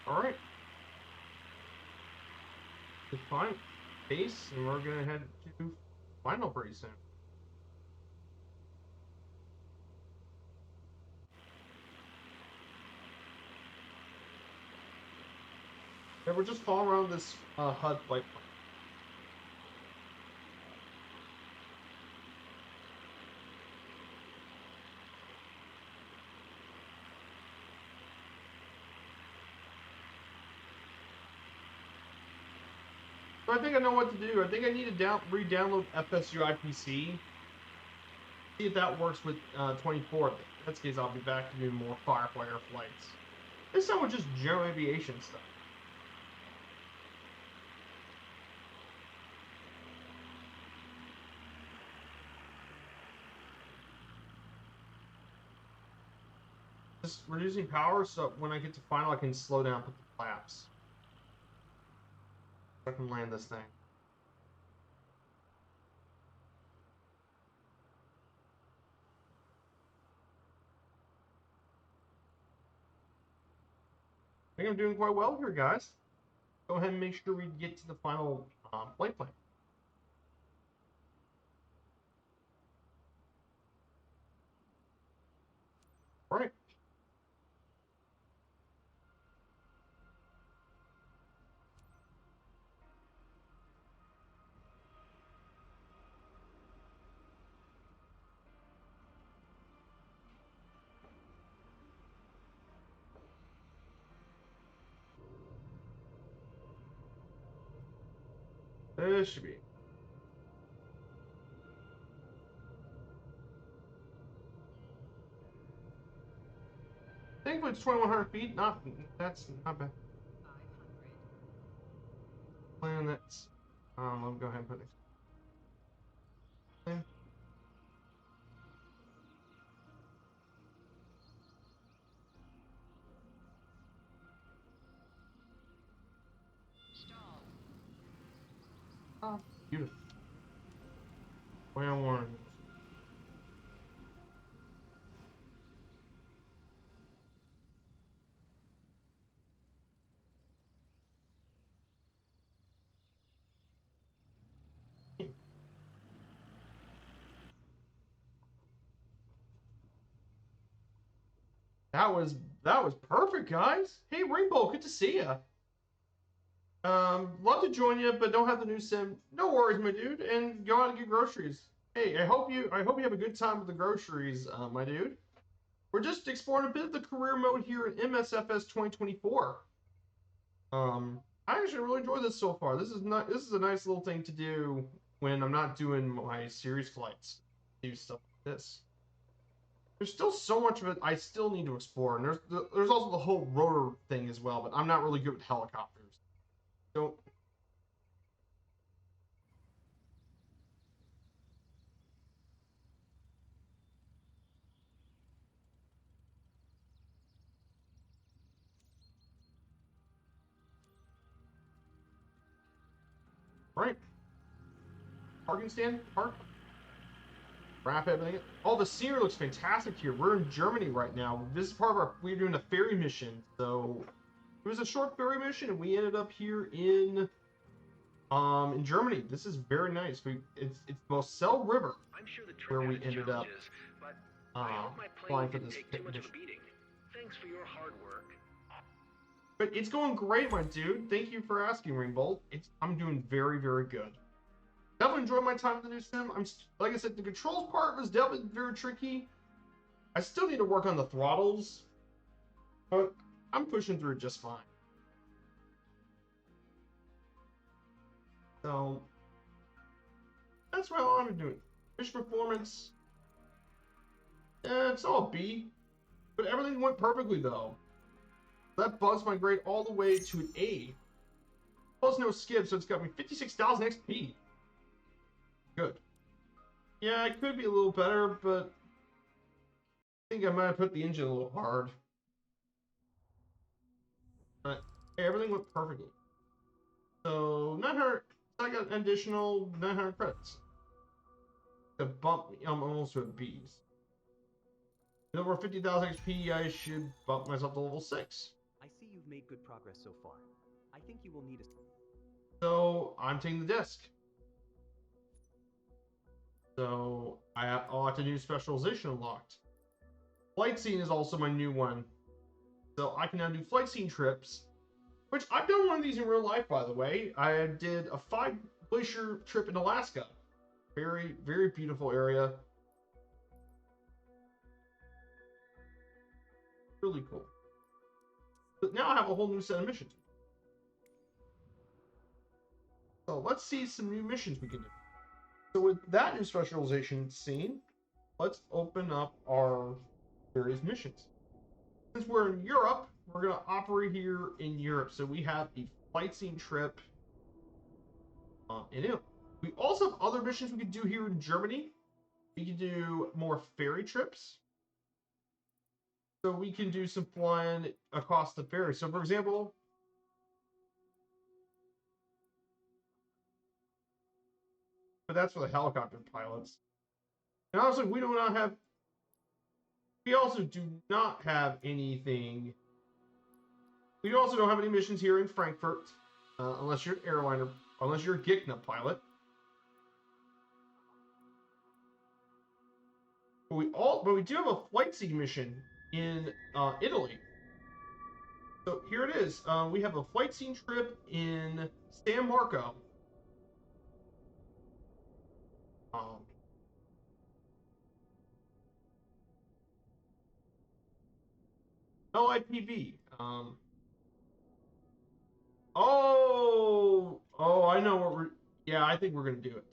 All right. Define base, and we're gonna head to final pretty soon. Yeah, we're just following around this HUD flight plan. So I think I know what to do. I think I need to re-download FSU IPC. See if that works with 24. In that case, I'll be back to doing more firefighter flights. This time with just general aviation stuff. Just reducing power so when I get to final, I can slow down, put the flaps. So I can land this thing. think I'm doing quite well here, guys. Go ahead and make sure we get to the final flight plan. All right. This should be. Thankfully, it's 2,100 feet. That's not bad. 500. Plan that's. Let me go ahead and put it. Plan. Stall. Oh, beautiful. Way I wanted it. That was perfect, guys. Hey, Rainbow, good to see you. Love to join you, but don't have the new sim. No worries, my dude. And go out and get groceries. Hey, I hope you have a good time with the groceries, my dude. We're just exploring a bit of the career mode here in MSFS 2024. I actually really enjoy this so far. This is a nice little thing to do when I'm not doing my series flights. Do stuff like this. There's still so much of it I still need to explore, and there's also the whole rotor thing as well. But I'm not really good with helicopters. So right, parking stand, park, wrap everything. Oh, the scenery looks fantastic here. We're in Germany right now. This is part of we're doing a ferry mission. So it was a short ferry mission, and we ended up here in Germany. This is very nice. It's the Moselle River I'm sure the trip where we had its ended up challenges, but I hope my flying plane for didn't this take too much of a mission. beating. Thanks for your hard work. But it's going great, my dude. Thank you for asking, Rainbow. I'm doing very, very good. Definitely enjoyed my time with the new sim. Like I said, the controls part was definitely very tricky. I still need to work on the throttles, but I'm pushing through just fine. So that's what I'm doing. Fish performance, it's all B, but everything went perfectly though. That buzzed my grade all the way to an A. Plus no skip, so it's got me 56,000 XP. Good. Yeah, it could be a little better, but I think I might have put the engine a little hard. But hey, everything went perfectly. So 900. I got an additional 900 credits to bump me. I'm almost to a B's. Over 50,000 XP, I should bump myself to level 6. I see you've made good progress so far. I think you will need a... So I'm taking the disc. So I'll have to do specialization unlocked. Flight scene is also my new one. So I can now do flight scene trips, which I've done one of these in real life, by the way. I did a 5 glacier trip in Alaska. Very, very beautiful area. Really cool. But now I have a whole new set of missions. So let's see some new missions we can do. So with that new specialization scene, let's open up our various missions. Since we're in Europe, we're going to operate here in Europe. So we have a flight scene trip in Italy. We also have other missions we could do here in Germany. We can do more ferry trips. So we can do some flying across the ferry. So for example, but that's for the helicopter pilots. And also, we also do not have anything We also don't have any missions here in Frankfurt, unless you're an airliner, unless you're a Gigna pilot. But we do have a flight seat mission in Italy. So here it is. We have a flight scene trip in San Marco. LIPB. Oh, I know what we're. Yeah, I think we're gonna do it.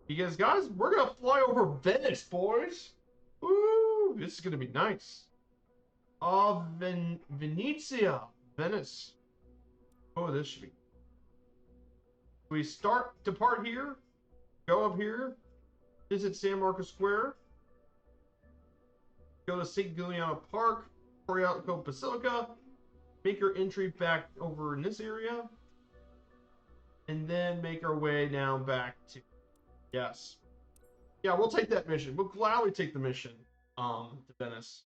Because guys, we're gonna fly over Venice, boys. Woo! This is gonna be nice. Venezia, Venice. Oh, this should be. We depart here, go up here, visit San Marco Square, go to St. Giuliano Park, Coriaco Basilica, make our entry back over in this area, and then make our way down back to. Yes. Yeah, we'll take that mission. We'll gladly take the mission to Venice.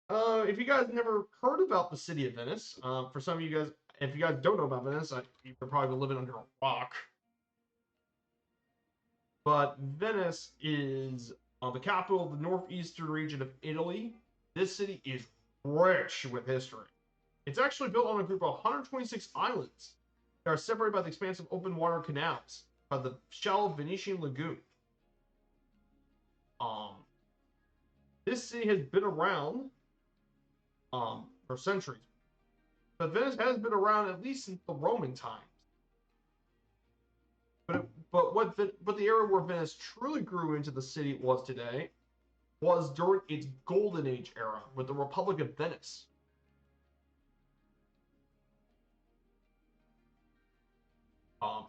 If you guys never heard about the city of Venice, for some of you guys, if you guys don't know about Venice, you're probably living under a rock. But Venice is the capital of the northeastern region of Italy. This city is rich with history. It's actually built on a group of 126 islands that are separated by the expansive open water canals by the shallow Venetian lagoon. This city has been around for centuries, but Venice has been around at least since the Roman times. But the area where Venice truly grew into the city it was today was during its golden age era with the Republic of Venice.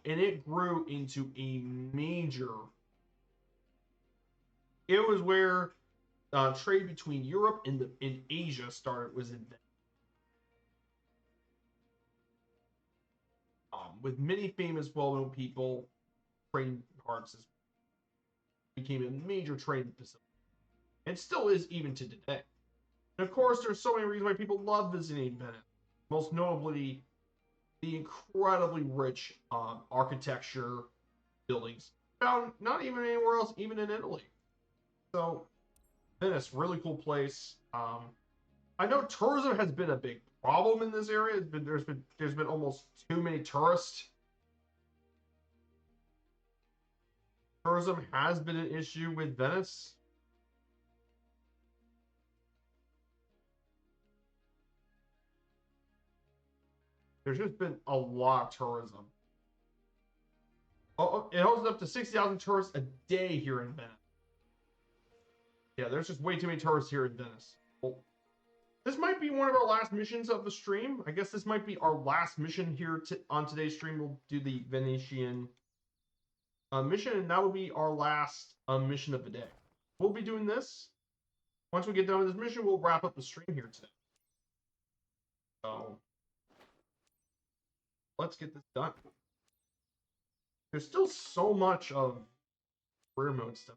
And it grew into a major. It was where trade between Europe and Asia started. Was in Venice. With many famous, well-known people, trading cards became a major trading facility. And still is even to today. And of course, there's so many reasons why people love visiting Venice. Most notably, the incredibly rich architecture, buildings found not even anywhere else, even in Italy. So, Venice, really cool place. I know tourism has been a big problem in this area. There's been almost too many tourists. Tourism has been an issue with Venice. There's just been a lot of tourism. Oh, it hosts up to 60,000 tourists a day here in Venice. Yeah, there's just way too many tourists here in Venice. Well, this might be one of our last missions of the stream. I guess this might be our last mission here on today's stream. We'll do the Venetian mission, and that will be our last mission of the day. We'll be doing this. Once we get done with this mission, we'll wrap up the stream here today. So, let's get this done. There's still so much of career mode stuff.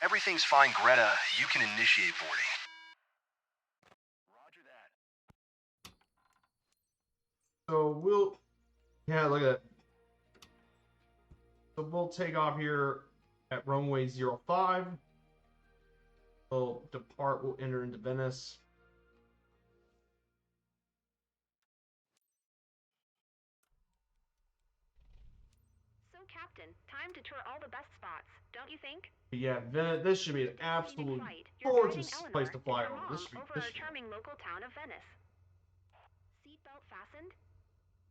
Everything's fine, Greta. You can initiate boarding. Roger that. So yeah, look at that. So we'll take off here at runway 05. We'll depart, we'll enter into Venice. So, Captain, time to tour all the best spots, don't you think? But yeah, Venice, this should be an absolute gorgeous place to fly over. This should be over our charming local town of Venice. Seatbelt fastened?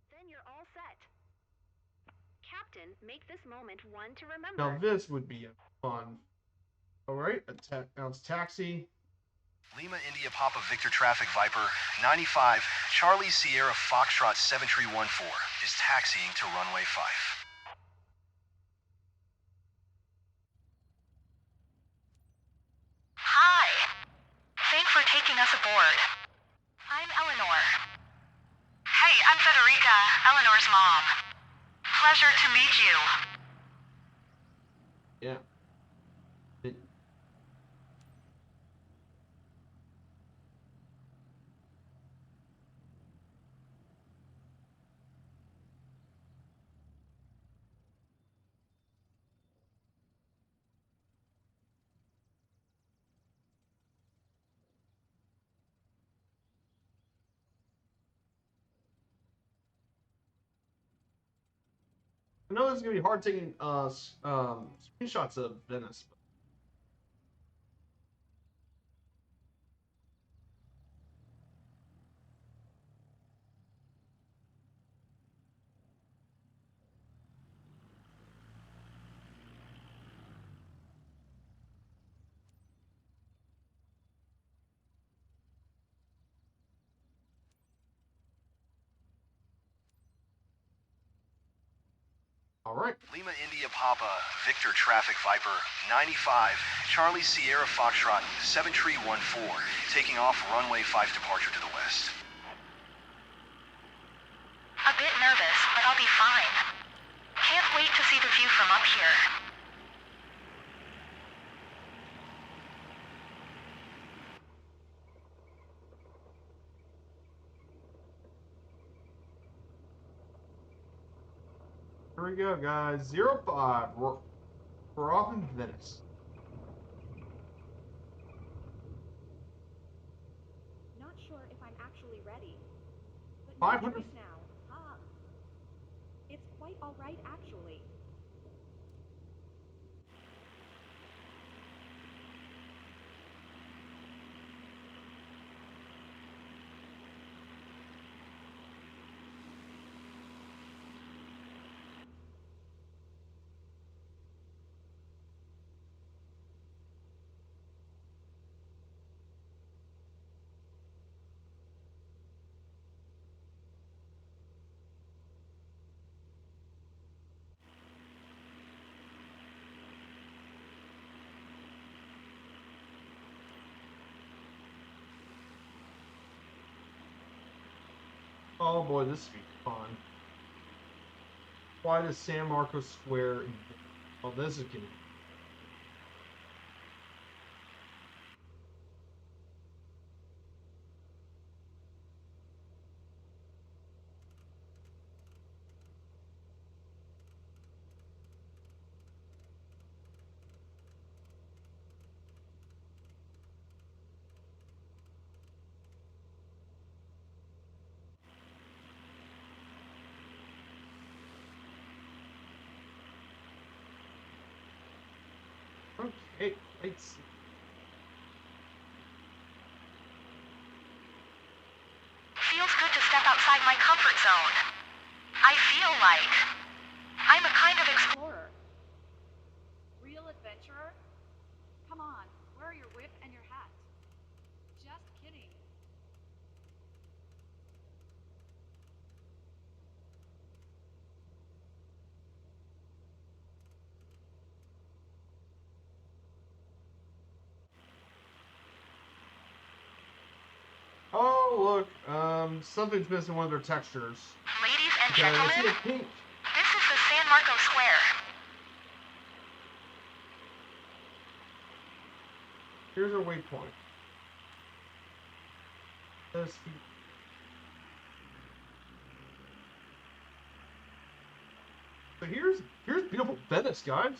Then you're all set. Captain, make this moment one to remember. Now this would be fun. Alright, announce taxi. Lima India Papa Victor Traffic Viper 95 Charlie Sierra Foxtrot 7314 is taxiing to runway 5. Hi. Thanks for taking us aboard. I'm Eleanor. Hey, I'm Federica, Eleanor's mom. Pleasure to meet you. Yeah. I know this is gonna be hard taking screenshots of Venice. All right. Lima India Papa, Victor Traffic Viper, 95, Charlie Sierra Foxtrot, 7314, taking off runway 5 departure to the west. A bit nervous, but I'll be fine. Can't wait to see the view from up here. Here we go, guys. 05. We're off in Venice. Not sure if I'm actually ready. But no 500. choice now, huh? It's quite all right, actually. Oh boy, this is gonna be fun. Why does San Marcos Square? Oh, this is gonna. Okay, let's see. Feels good to step outside my comfort zone. I feel like I'm a kind of explorer. Real adventurer? Come on, where are your whip and your hat? Just kidding. Oh look, something's missing one of their textures. Ladies and Okay, I see gentlemen, a pink. this is the San Marcos Square. Here's our waypoint. Let's see. So here's beautiful Venice, guys.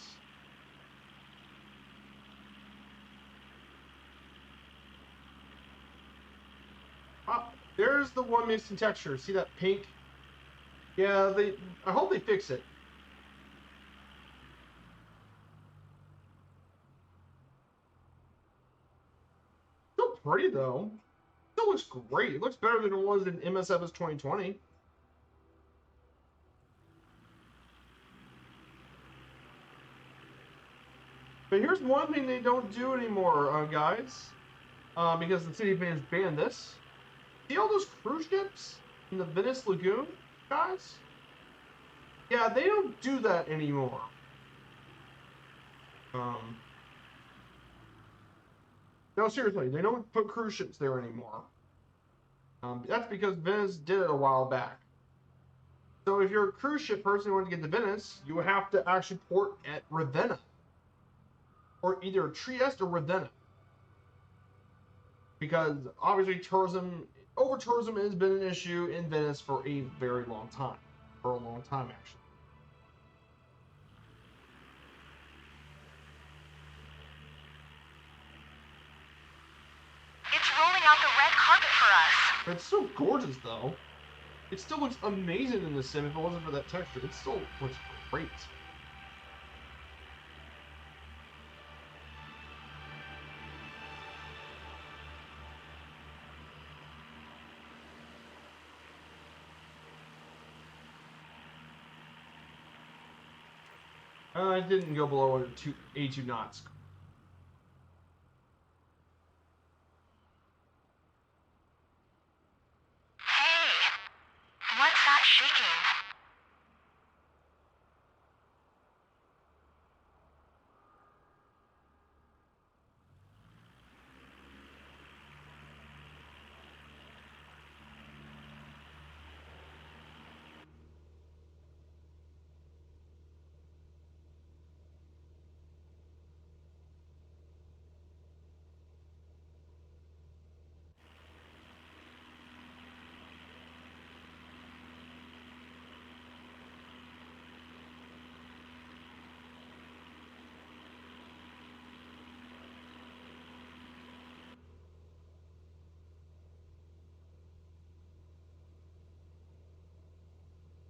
There's the one missing texture. See that pink? Yeah, I hope they fix it. Still pretty though. Still looks great. It looks better than it was in MSFS2020. But here's one thing they don't do anymore, guys. Because the city has banned this. See all those cruise ships in the Venice Lagoon, guys? Yeah, they don't do that anymore. No, seriously, they don't put cruise ships there anymore. That's because Venice did it a while back. So if you're a cruise ship person who wants to get to Venice, you have to actually port at Ravenna. Or either Trieste or Ravenna. Because obviously over-tourism has been an issue in Venice for a very long time. For a long time, actually. It's rolling out the red carpet for us. It's so gorgeous, though. It still looks amazing in the sim if it wasn't for that texture. It still looks Great. I didn't go below 82 knots. Hey, what's that shaking?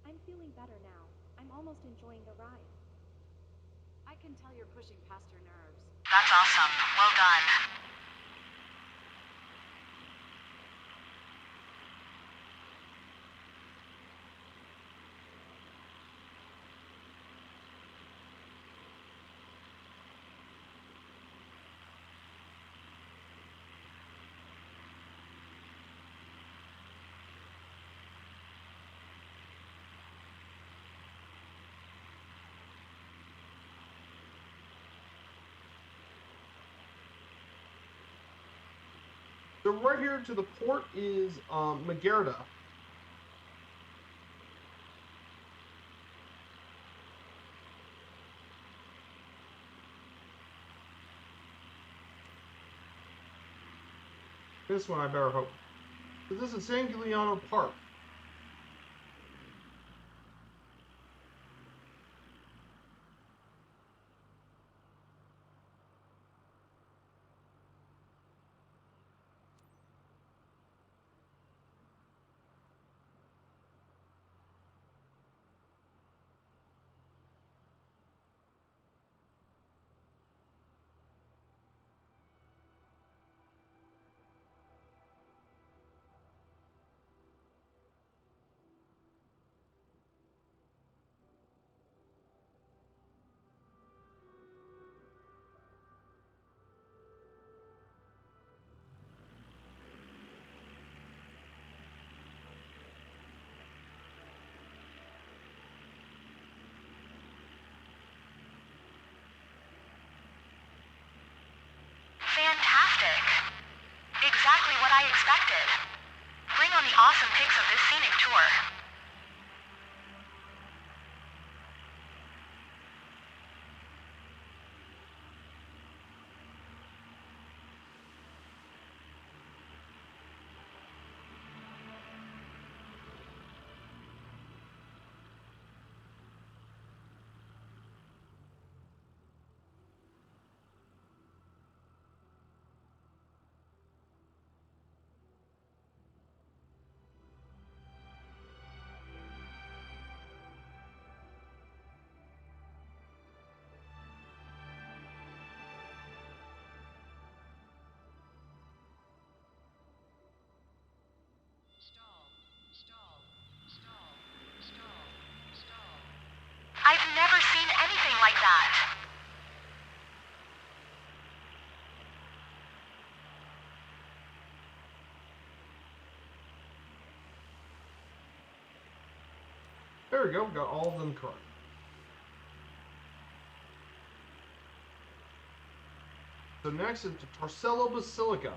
I'm feeling better now. I'm almost enjoying the ride. I can tell you're pushing past your nerves. That's awesome. Well done. So right here to the port is Magerda. This one I better hope. So this is San Giuliano Park. Fantastic. Exactly what I expected. Bring on the awesome pics of this scenic tour. I've never seen anything like that. There we go, got all of them correct. So next is the Torcello Basilica.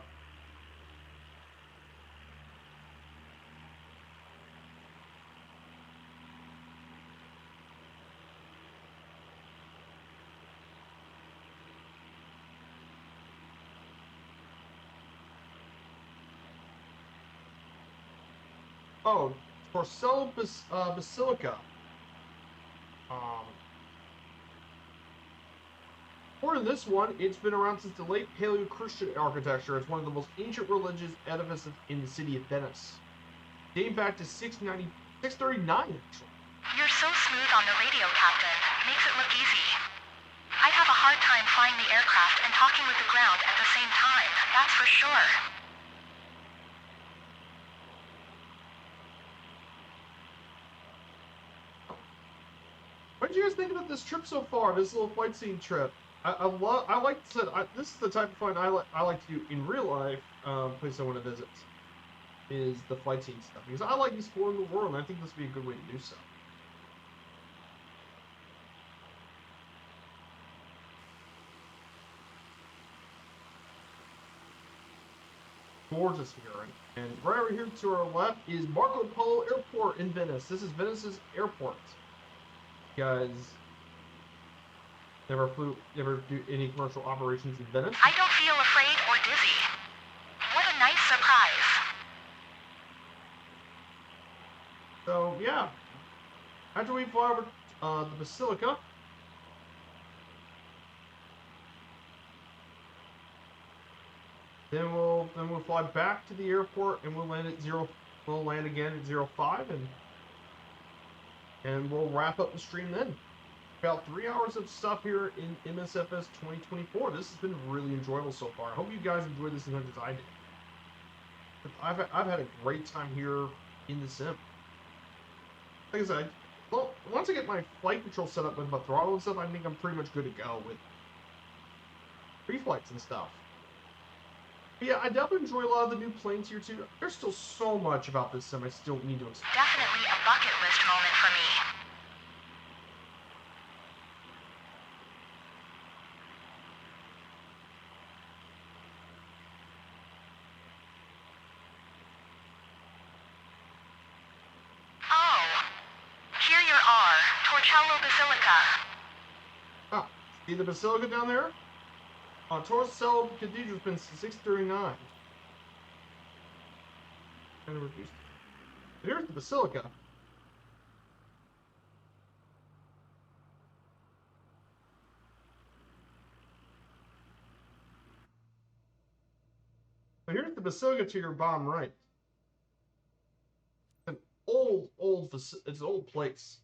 Oh, Torcello Basilica. According to this one, it's been around since the late Paleo-Christian architecture. It's one of the most ancient religious edifices in the city of Venice. Dating back to 639, actually. You're so smooth on the radio, Captain. Makes it look easy. I'd have a hard time flying the aircraft and talking with the ground at the same time, that's for sure. What did you guys think about this trip so far? This little flight scene trip. I like this is the type of fun I like to do in real life. Place I want to visit is the flight scene stuff because I like exploring the world, and I think this would be a good way to do so. Gorgeous here, and right over here to our left is Marco Polo Airport in Venice. This is Venice's airport. You guys never do any commercial operations in Venice? I don't feel afraid or dizzy. What a nice surprise. So yeah, after we fly over the Basilica, then we'll fly back to the airport and we'll land at We'll land again at 05 and we'll wrap up the stream then. About 3 hours of stuff here in MSFS 2024. This has been really enjoyable so far. I hope you guys enjoyed this as much as I did. I've had a great time here in the sim. Like I said, well, once I get my flight control set up with my throttle and stuff, I think I'm pretty much good to go with pre-flights and stuff. But yeah, I definitely enjoy a lot of the new planes here too. There's still so much about this sim I still need to explore. Definitely a bucket list moment for me. Basilica. Ah, see the Basilica down there? Torcello Cathedral's been 639. And reduced. Here's the Basilica. So here's the Basilica to your bottom right. It's an it's an old place.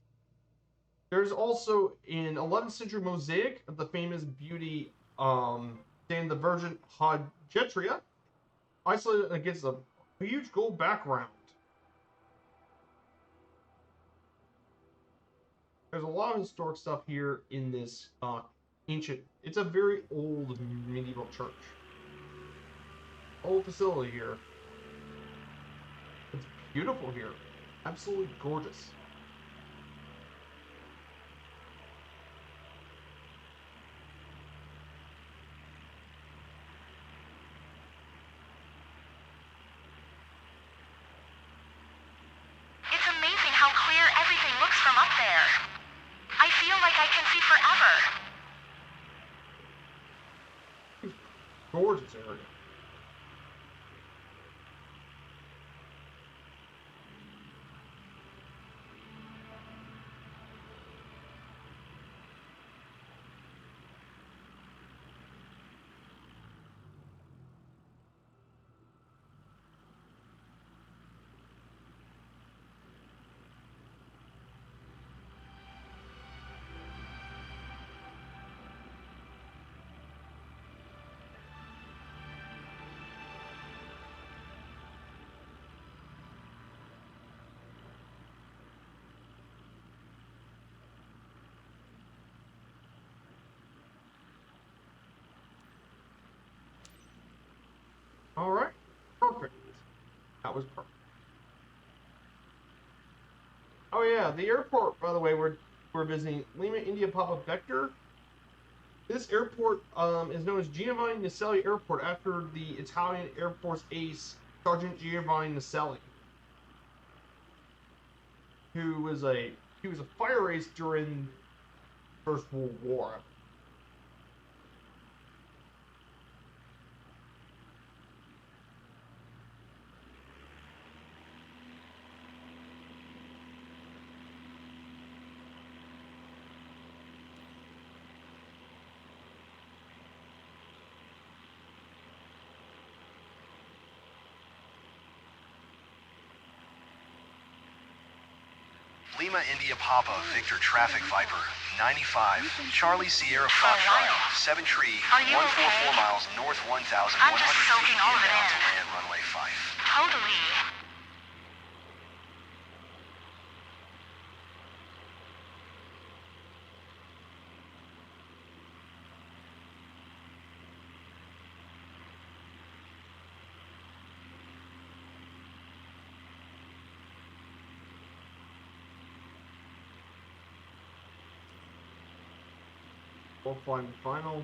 There's also an 11th century mosaic of the famous beauty St. the Virgin Hadjetria, isolated against a huge gold background. There's a lot of historic stuff here in this ancient, it's a very old medieval church. Old facility here. It's beautiful here. Absolutely gorgeous. It's amazing how clear everything looks from up there. I feel like I can see forever. Gorgeous area. All right, perfect. That was perfect. Oh yeah, the airport. By the way, we're visiting Lima India Papa Vector. This airport is known as Giovanni Naselli Airport after the Italian Air Force ace Sergeant Giovanni Naselli, who was a fire ace during First World War. Lima India Papa Victor Traffic Viper 95 Charlie Sierra Foxtrot 7 Tree Are you 144 okay? miles north 1,150 I'm just soaking all of it inbound in. to land runway 5. Totally. We'll find the final.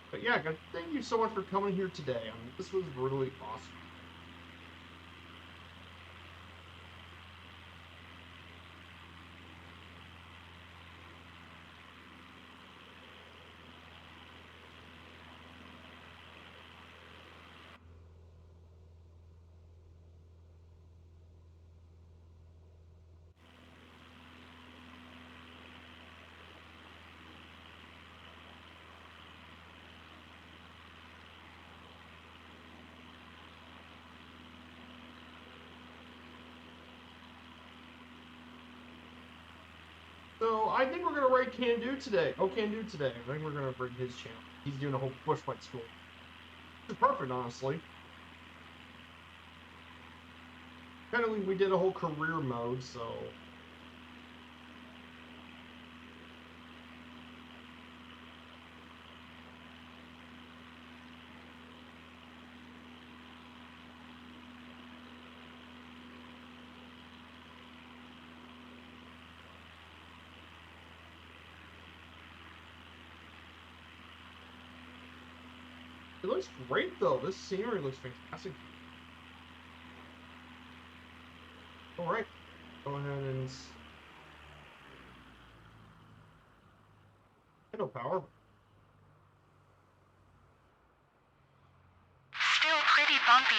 But yeah, guys, thank you so much for coming here today. I mean, this was really awesome. So I think we're gonna raid Can Do today. Oh, Can Do today. I think we're gonna raid his channel. He's doing a whole bush fight school. It's perfect, honestly. Apparently, we did a whole career mode, so. It looks great, though. This scenery looks fantastic. All right, go ahead and idle power. Still pretty bumpy.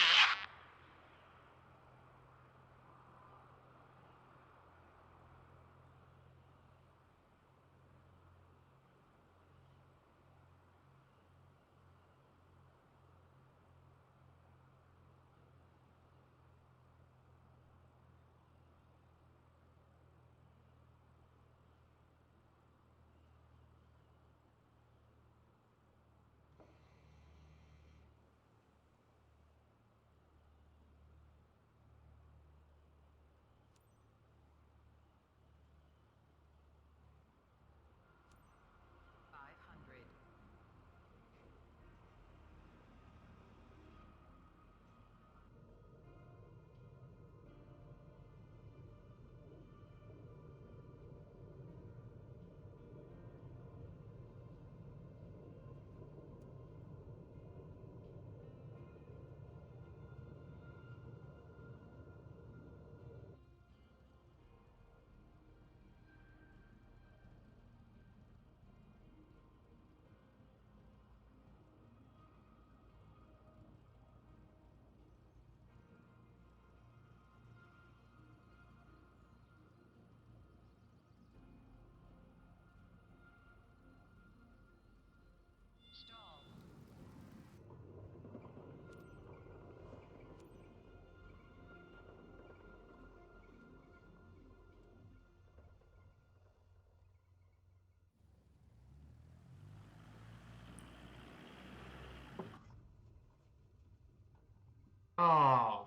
Ah.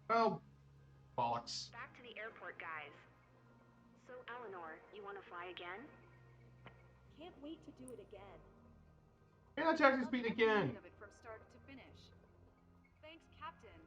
Well, bollocks. Back to the airport, guys. So, Eleanor, you want to fly again? Can't wait to do it again. And attack Loved speed every again. minute of it from start to finish. Thanks, Captain.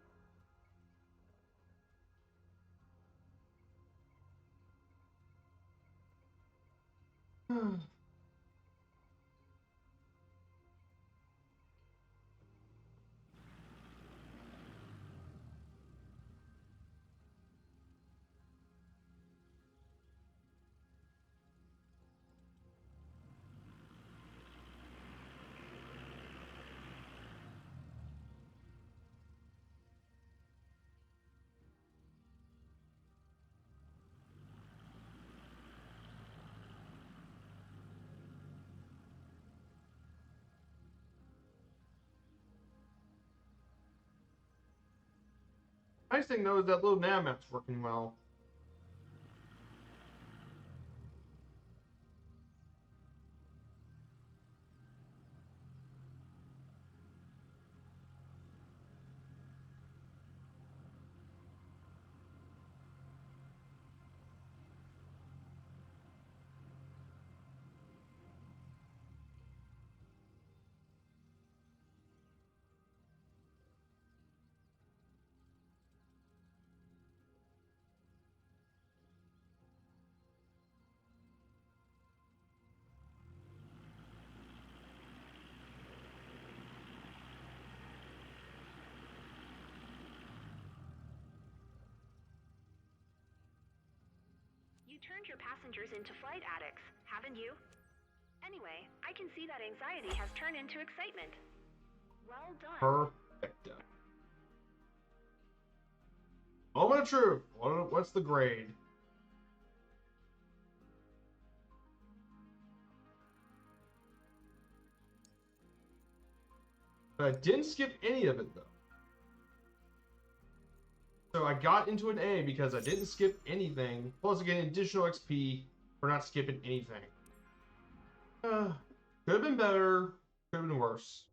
Nice thing though is that little nav map's working well. You turned your passengers into flight addicts, haven't you? Anyway, I can see that anxiety has turned into excitement. Well done. Perfect. Moment of truth. What's the grade? I didn't skip any of it though. So I got into an A because I didn't skip anything. Plus, I get additional XP for not skipping anything. Could have been better. Could have been worse.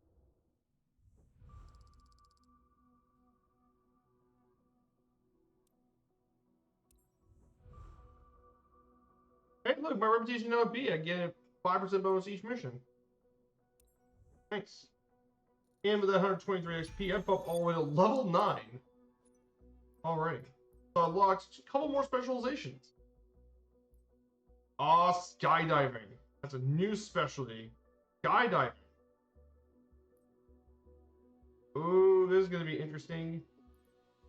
Hey, look, my reputation now at B. I get a 5% bonus each mission. Thanks. And with that 123 XP, I bumped all the way to level 9. Alrighty. So I unlocked a couple more specializations. Skydiving. That's a new specialty. Skydiving. Ooh, this is going to be interesting.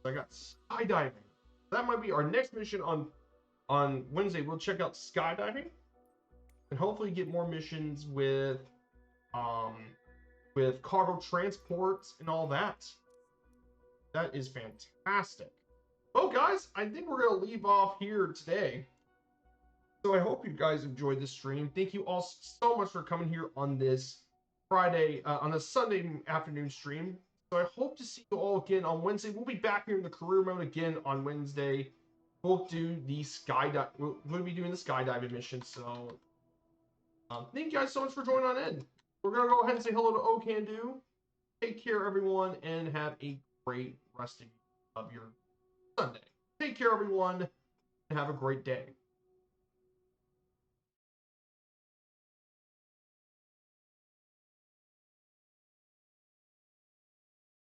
I got skydiving. That might be our next mission on Wednesday. We'll check out skydiving. And hopefully get more missions with cargo transports and all that. That is fantastic. Well, guys, I think we're going to leave off here today. So I hope you guys enjoyed this stream. Thank you all so much for coming here on this Friday, on a Sunday afternoon stream. So I hope to see you all again on Wednesday. We'll be back here in the career mode again on Wednesday. We'll do the skydive. We'll be doing the skydiving mission. So thank you guys so much for joining on in. We're gonna go ahead and say hello to Okandu. Take care, everyone, and have a great rest of your Sunday. Take care, everyone, and have a great day.